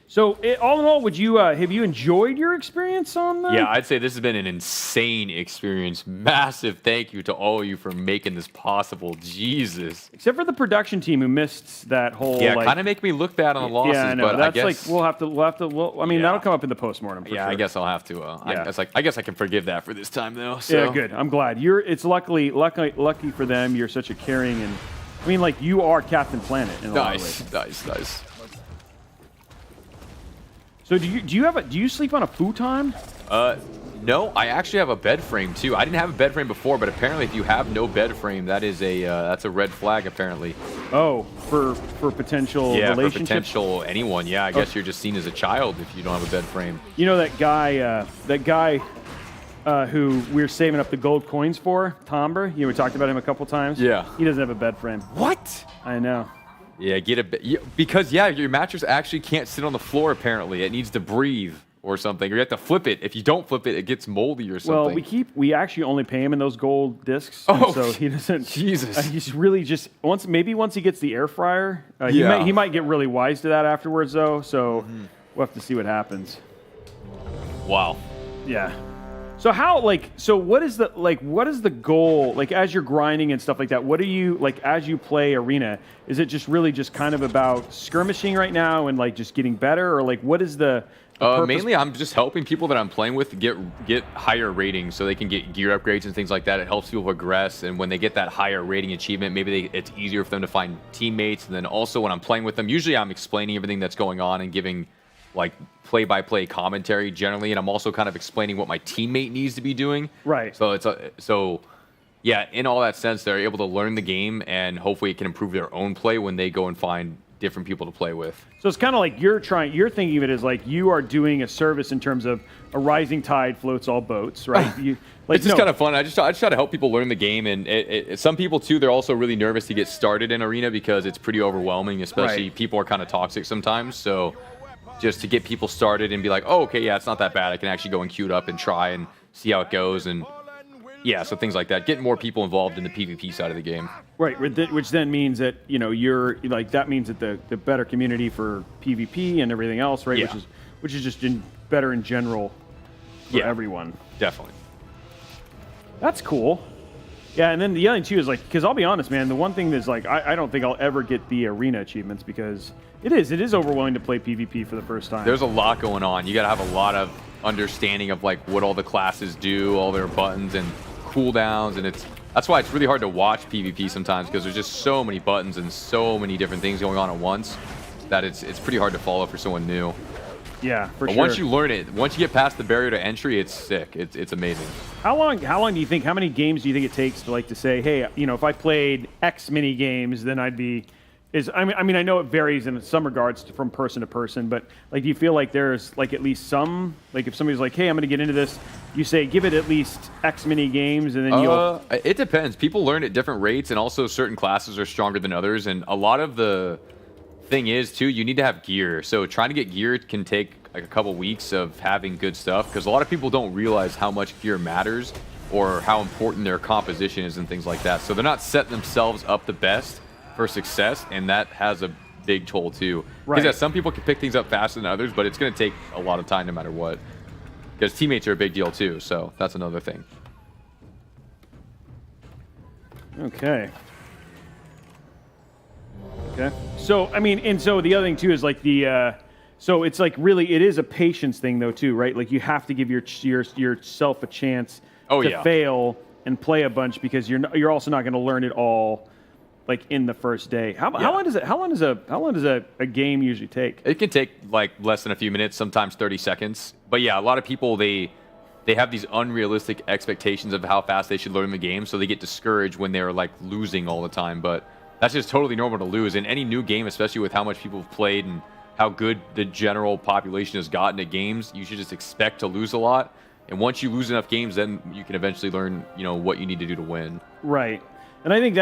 So, all in all, have you enjoyed your experience on that? Yeah, I'd say this has been an insane experience. Massive thank you to all of you for making this possible. Jesus. Except for the production team who missed that whole. Yeah, kind of make me look bad on the losses. Yeah, I know. But That's I guess we'll have to. I mean, that'll come up in the postmortem. For sure. I guess I'll have to. I guess I can forgive that for this time though. So. Yeah, good. I'm glad. It's lucky for them. You're such a caring and. I mean, like you are Captain Planet in a lot of ways. Nice. So do you sleep on a futon? No, I actually have a bed frame too. I didn't have a bed frame before, but apparently if you have no bed frame, that is that's a red flag apparently. Oh, for potential relationships? For potential anyone. Yeah, I guess you're just seen as a child if you don't have a bed frame. You know that guy who we were saving up the gold coins for, Tomber? We talked about him a couple times. Yeah. He doesn't have a bed frame. What? I know. Yeah, get a bed. Because your mattress actually can't sit on the floor apparently. It needs to breathe or something. Or you have to flip it. If you don't flip it, it gets moldy or something. Well, we actually only pay him in those gold discs. Oh, so he doesn't. Jesus. He's really just once he gets the air fryer, he might get really wise to that afterwards though. So we'll have to see what happens. Wow. Yeah. So what is the goal, like, as you're grinding and stuff like that, what are you, like, as you play Arena, is it just really just kind of about skirmishing right now and, like, just getting better, or, like, what is the purpose? Mainly I'm just helping people that I'm playing with get higher ratings so they can get gear upgrades and things like that. It helps people progress, and when they get that higher rating achievement, maybe it's easier for them to find teammates, and then also when I'm playing with them, usually I'm explaining everything that's going on and giving, like, play-by-play commentary generally, and I'm also kind of explaining what my teammate needs to be doing. Right. So yeah, in all that sense, they're able to learn the game, and hopefully it can improve their own play when they go and find different people to play with. So it's kind of like you're thinking of it as like you are doing a service in terms of a rising tide floats all boats, right? It's just kind of fun. I just try to help people learn the game, and some people too, they're also really nervous to get started in Arena because it's pretty overwhelming, especially people are kind of toxic sometimes. So just to get people started and be like, oh, okay, yeah, it's not that bad. I can actually go and queue it up and try and see how it goes, and yeah, so things like that. Getting more people involved in the PvP side of the game. Right, which then means that you're like that means that the better community for PvP and everything else, right? Yeah. Which is just better in general for everyone. Definitely. That's cool. Yeah, and then the other thing too is like, because I'll be honest, man, the one thing that's like I don't think I'll ever get the arena achievements because it is overwhelming to play PvP for the first time. There's a lot going on. You got to have a lot of understanding of like what all the classes do, all their buttons and cooldowns, and that's why it's really hard to watch PvP sometimes because there's just so many buttons and so many different things going on at once that it's pretty hard to follow for someone new. Yeah, for but sure. Once you learn it, once you get past the barrier to entry, it's sick. It's amazing. How long do you think? How many games do you think it takes to say, hey, if I played X many games, then I'd be. I mean, I know it varies in some regards from person to person, but like, do you feel like there's like at least some, like if somebody's like, hey, I'm going to get into this, you say give it at least X many games, and then you'll. It depends. People learn at different rates, and also certain classes are stronger than others, and a lot of the thing is too, you need to have gear. So trying to get gear can take like a couple weeks of having good stuff because a lot of people don't realize how much gear matters or how important their composition is and things like that. So they're not setting themselves up the best for success, and that has a big toll too. Because yeah, some people can pick things up faster than others, but it's going to take a lot of time no matter what. Because teammates are a big deal too, so that's another thing. Okay. Okay. So I mean, and so the other thing too is like so it's like really it is a patience thing though too, right? Like you have to give yourself a chance to fail and play a bunch because you're also not going to learn it all like in the first day. How long does a game usually take? It can take like less than a few minutes, sometimes 30 seconds. But yeah, a lot of people they have these unrealistic expectations of how fast they should learn the game, so they get discouraged when they're like losing all the time. But that's just totally normal to lose in any new game, especially with how much people have played and how good the general population has gotten at games. You should just expect to lose a lot. And once you lose enough games, then you can eventually learn, what you need to do to win. Right. And I think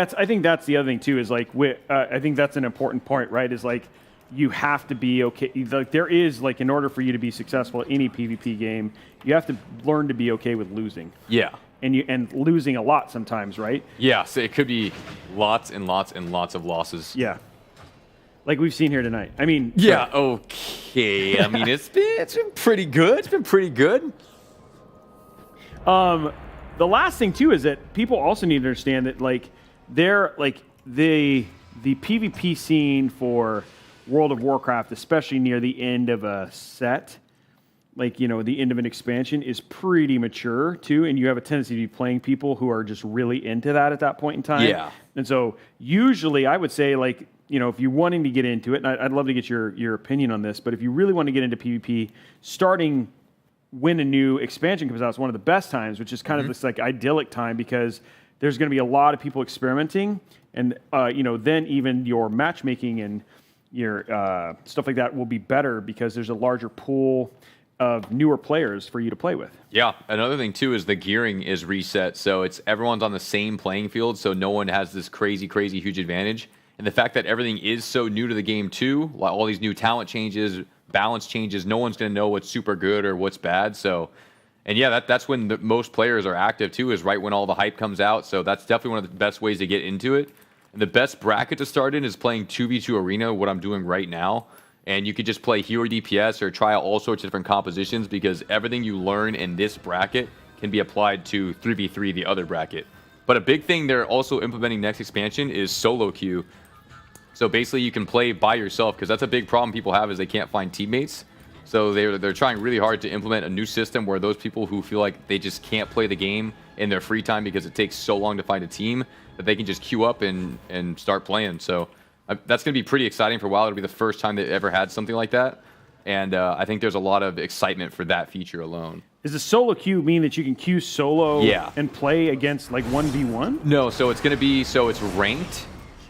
that's the other thing too. Is like I think that's an important point, right? Is like you have to be okay. Like there is like in order for you to be successful at any PvP game, you have to learn to be okay with losing. Yeah. And losing a lot sometimes, right? Yeah. So it could be lots and lots and lots of losses. Yeah. Like we've seen here tonight. I mean. Yeah. Okay. I mean, it's been pretty good. It's been pretty good. The last thing too is that people also need to understand that like they're like the PvP scene for World of Warcraft, especially near the end of a set, like the end of an expansion, is pretty mature too, and you have a tendency to be playing people who are just really into that at that point in time. Yeah. And so usually I would say like if you're wanting to get into it, and I'd love to get your opinion on this, but if you really want to get into PvP, starting when a new expansion comes out is one of the best times, which is kind of this like idyllic time because there's going to be a lot of people experimenting, and then even your matchmaking and your stuff like that will be better because there's a larger pool of newer players for you to play with. Yeah, another thing too is the gearing is reset, so everyone's on the same playing field, so no one has this crazy huge advantage. And the fact that everything is so new to the game too, like all these new talent changes, balance changes, no one's going to know what's super good or what's bad. So, and yeah, that's when the most players are active too, is right when all the hype comes out. So that's definitely one of the best ways to get into it. And the best bracket to start in is playing 2v2 Arena, what I'm doing right now. And you could just play hero DPS or try out all sorts of different compositions because everything you learn in this bracket can be applied to 3v3, the other bracket. But a big thing they're also implementing next expansion is solo queue. So basically you can play by yourself because that's a big problem people have is they can't find teammates. So they're trying really hard to implement a new system where those people who feel like they just can't play the game in their free time because it takes so long to find a team that they can just queue up and start playing. So that's going to be pretty exciting for a while. It'll be the first time they ever had something like that. And I think there's a lot of excitement for that feature alone. Does the solo queue mean that you can queue solo and play against like 1v1? No, so it's going to be, so it's ranked.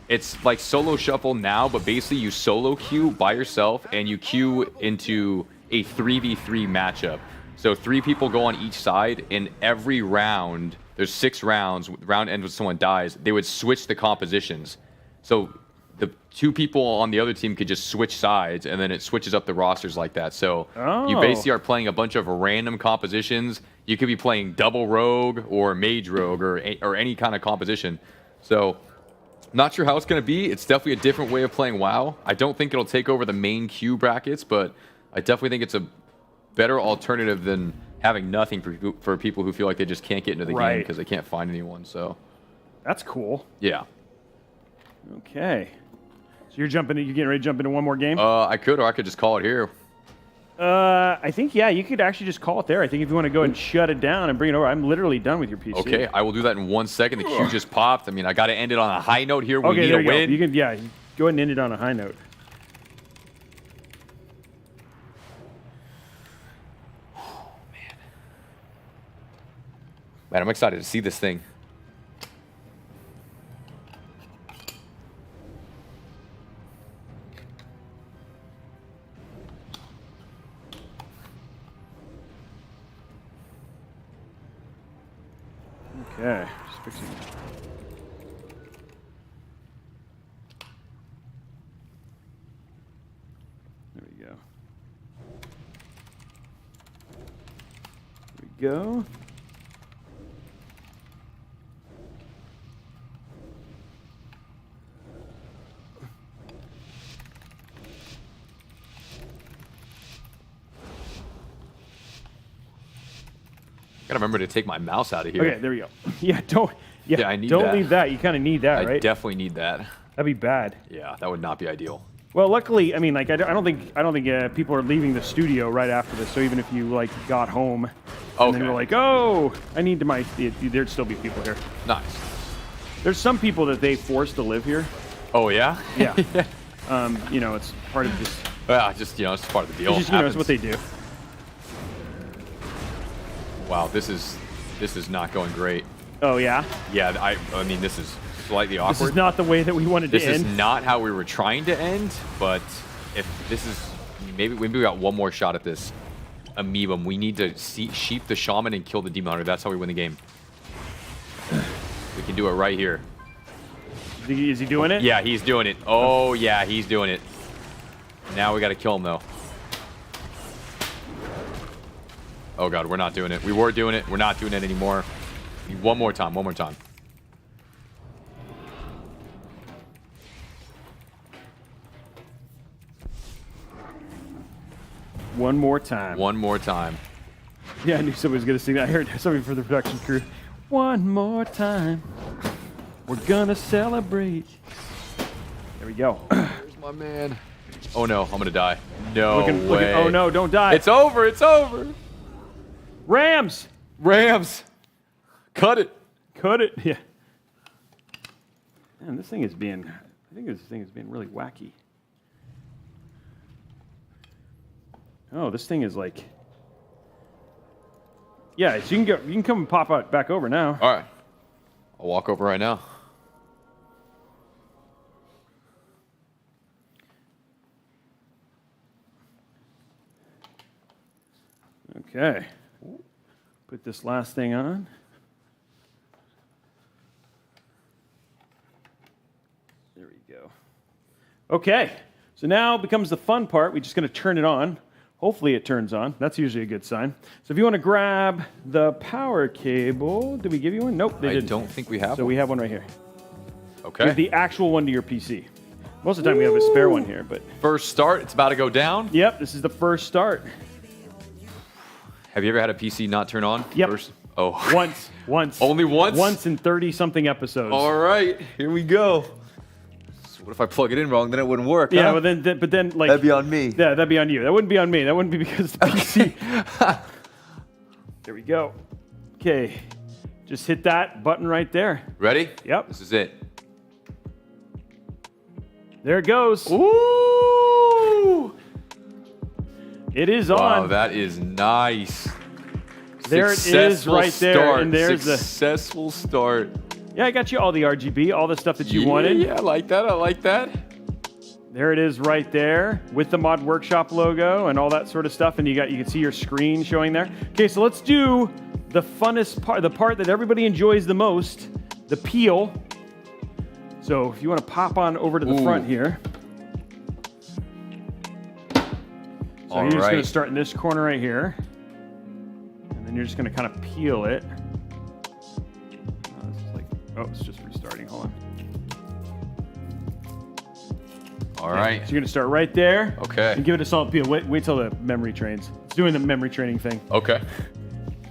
It's like solo shuffle now, but basically you solo queue by yourself and you queue into a 3v3 matchup. So 3 people go on each side, and every round, there's 6 rounds, round ends when someone dies, they would switch the compositions. So the 2 people on the other team could just switch sides, and then it switches up the rosters like that. So you basically are playing a bunch of random compositions. You could be playing double rogue or mage rogue or any kind of composition. So not sure how it's going to be. It's definitely a different way of playing WoW. I don't think it'll take over the main queue brackets, but I definitely think it's a better alternative than having nothing for people who feel like they just can't get into the game because they can't find anyone. So that's cool. Yeah. Okay. So you're getting ready to jump into one more game? I could, or I could just call it here. I think, yeah, you could actually just call it there. I think if you want to go and shut it down and bring it over, I'm literally done with your PC. Okay, I will do that in 1 second. The queue just popped. I mean, I got to end it on a high note here. We need a win. You can, yeah, go ahead and end it on a high note. Man, I'm excited to see this thing. Okay, just fixing it. There we go. There we go. Gotta remember to take my mouse out of here. Okay, there we go. Yeah, don't I need don't that. leave that. You kind of need that, right? I definitely need that. That'd be bad. Yeah, that would not be ideal. Well, luckily, I mean, like, I don't think people are leaving the studio right after this. So even if you like got home, and then you're like, oh, I need to there'd still be people here. Nice. There's some people that they force to live here. Oh yeah. Yeah. You know, it's part of just. Well, just it's part of the deal. It's just, it's what they do. Wow, this is not going great. Oh yeah. Yeah, I mean this is slightly awkward. This is not the way that we wanted to end. This is not how we were trying to end. But if this is maybe we got one more shot at this amoeba. We need to sheep the shaman and kill the demon hunter. That's how we win the game. We can do it right here. Is he doing it? Yeah, he's doing it. Oh yeah, he's doing it. Now we got to kill him though. Oh god, we're not doing it. We were doing it. We're not doing it anymore. One more time. One more time. One more time. One more time. Yeah, I knew somebody was gonna sing that. I heard somebody for the production crew. One more time. We're gonna celebrate. There we go. There's my man. Oh no, I'm gonna die. No way. Oh no, don't die. It's over. It's over. Rams! Rams! Cut it. Cut it. Yeah. Man, this thing is being. I think this thing is being really wacky. Oh, this thing is like. Yeah, so you can come and pop out back over now. All right. I'll walk over right now. Okay. Put this last thing on. There we go. Okay. So now becomes the fun part. We're just going to turn it on. Hopefully it turns on. That's usually a good sign. So if you want to grab the power cable, did we give you one? Nope, they didn't. I don't think we have one. So we have one right here. Okay. We have the actual one to your PC. Most of the time we have a spare one here, but... First start, it's about to go down? Yep, this is the first start. Have you ever had a PC not turn on? Yep. First? Oh. Once. Only once? Once in 30-something episodes. All right, here we go. So what if I plug it in wrong? Then it wouldn't work, Yeah, huh? but then, like... That'd be on me. Yeah, that'd be on you. That wouldn't be on me. That wouldn't be because of the PC. There we go. Okay. Just hit that button right there. Ready? Yep. This is it. There it goes. Ooh! It is Wow, on. that is nice. There it is right there, Start. and there's the... Successful start. Yeah, I got you all the RGB, all the stuff that you wanted. Yeah, I like that. I like that. There it is right there with the Mod Workshop logo and all that sort of stuff. And you can see your screen showing there. Okay, so let's do the funnest part, the part that everybody enjoys the most, the peel. So if you want to pop on over to the front here. So you're just going to start in this corner right here. And then you're just going to kind of peel it. Oh, it's just restarting. Hold on. All right. So you're going to start right there. Okay. And give it a solid peel. Wait till the memory trains. It's doing the memory training thing. Okay.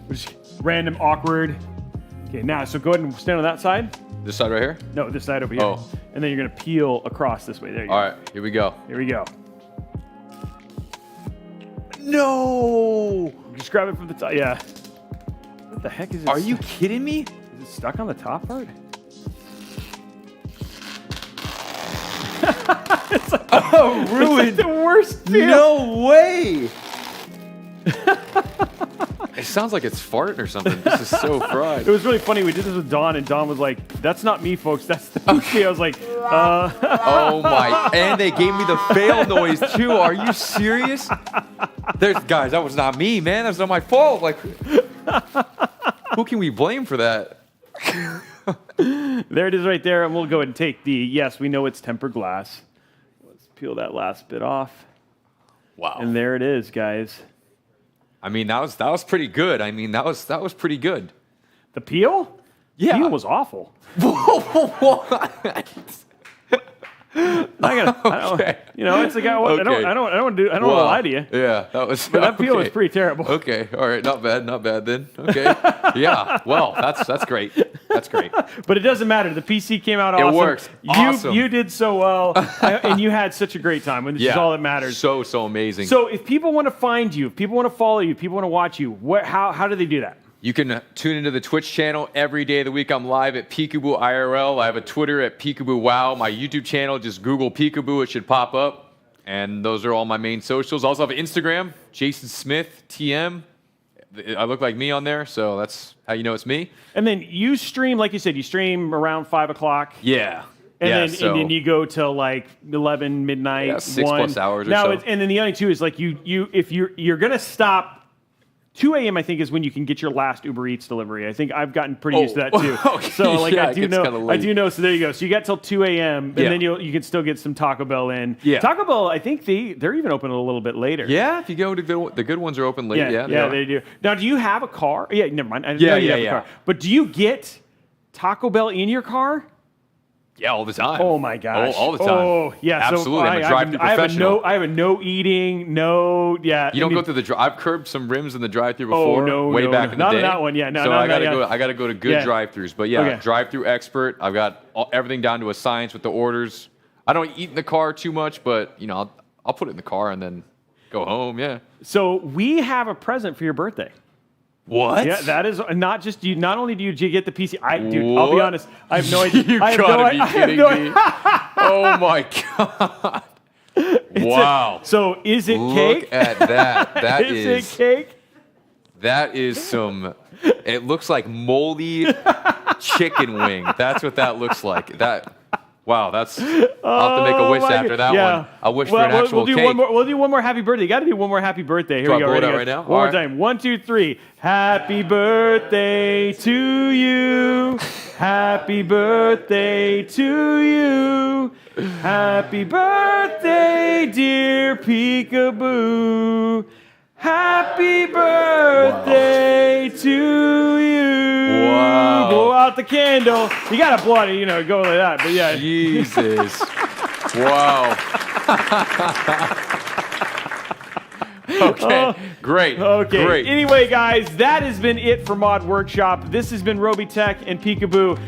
Which random, awkward. Okay, now, so go ahead and stand on that side. This side right here? No, this side over here. Oh. And then you're going to peel across this way. There you go. All right, here we go. Here we go. No! Just grab it from the top. Yeah. What the heck is it? Are you kidding me? Is it stuck on the top part? It's like, ruined. It's like the worst peel. No way! It sounds like it's farting or something. This is so fried. It was really funny. We did this with Don, and Don was like, "That's not me, folks. That's the PC." I was like, Oh my! And they gave me the fail noise too. Are you serious? Guys, that was not me, man. That was not my fault. Like, who can we blame for that? There it is right there, and we'll go ahead and take the, yes, we know it's tempered glass. Let's peel that last bit off. Wow. And there it is, guys. I mean, that was pretty good. I mean, that was pretty good. The peel? Yeah. The peel was awful. What? Okay. You know, it's like I don't want to lie to you. Yeah, that was. But that peel was pretty terrible. Okay, all right, not bad then. Okay, yeah. Well, that's great. That's great. But it doesn't matter. The PC came out awesome. It works. Awesome. You did so well, and you had such a great time. And this is all that matters. So amazing. So if people want to find you, if people want to follow you, if people want to watch you, how do they do that? You can tune into the Twitch channel every day of the week. I'm live at Pikaboo IRL. I have a Twitter at Pikaboo Wow. My YouTube channel, just Google Pikaboo. It should pop up. And those are all my main socials. I also have Instagram, Jason Smith, TM. I look like me on there, so that's how you know it's me. And then you stream, like you said, you stream around 5 o'clock. Yeah. And then you go till like 11 midnight. Yeah, 6+ hours or now, so. And then the other two is like if you're gonna stop. 2 a.m. I think is when you can get your last Uber Eats delivery. I think I've gotten pretty used to that too. Okay. So like yeah, I do know. So there you go. So you got till 2 a.m. and then you can still get some Taco Bell in. Yeah. Taco Bell, I think they're even open a little bit later. Yeah, if you go to the good ones are open late. Yeah, they do. Now, do you have a car? Yeah, never mind. I know you have a car. But do you get Taco Bell in your car? Yeah, all the time. Oh my gosh. All the time. Oh yeah. Absolutely. So I'm a drive-thru professional. I have a no eating, no. Yeah. You don't go through the drive. I've curbed some rims in the drive-thru before. Way back in the day. Not on that one. Yeah. No. So I gotta go to good drive-thrus. But yeah, drive-thru expert. I've got everything down to a science with the orders. I don't eat in the car too much, but you know, I'll put it in the car and then go home. Yeah. So we have a present for your birthday. What? Yeah, that is not just you. Not only do you get the PC, dude. I'll be honest. I have no idea. You gotta be kidding me! Oh my god! Wow. So is it cake? Look at that. That is it cake? That is some. It looks like moldy chicken wing. That's what that looks like. Wow, that's. I'll have to make a wish after that one. I wish for an actual cake. We'll do one more happy birthday. You got to do one more happy birthday. Here we go. Do I blow it out right now? One more time. 1, 2, 3. Happy birthday to you. Happy birthday to you. Happy birthday, dear Pikaboo. Happy birthday to you. Wow. Blow out the candle. You got to blow it, go like that. But yeah. Jesus. Wow. Okay. Great. Okay. Great. Anyway, guys, that has been it for Mod Workshop. This has been Robeytech and Pikaboo.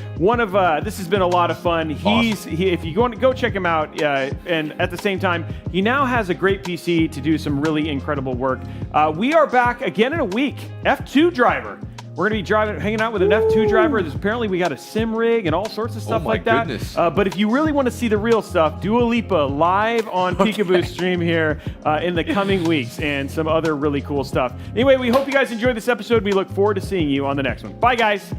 This has been a lot of fun. If you go check him out, and at the same time, he now has a great PC to do some really incredible work. We are back again in a week. F2 driver. We're going to be hanging out with an F2 driver. Apparently, we got a sim rig and all sorts of stuff like that. Goodness. But if you really want to see the real stuff, Dua Lipa live on Pikaboo's stream here in the coming weeks and some other really cool stuff. Anyway, we hope you guys enjoyed this episode. We look forward to seeing you on the next one. Bye, guys.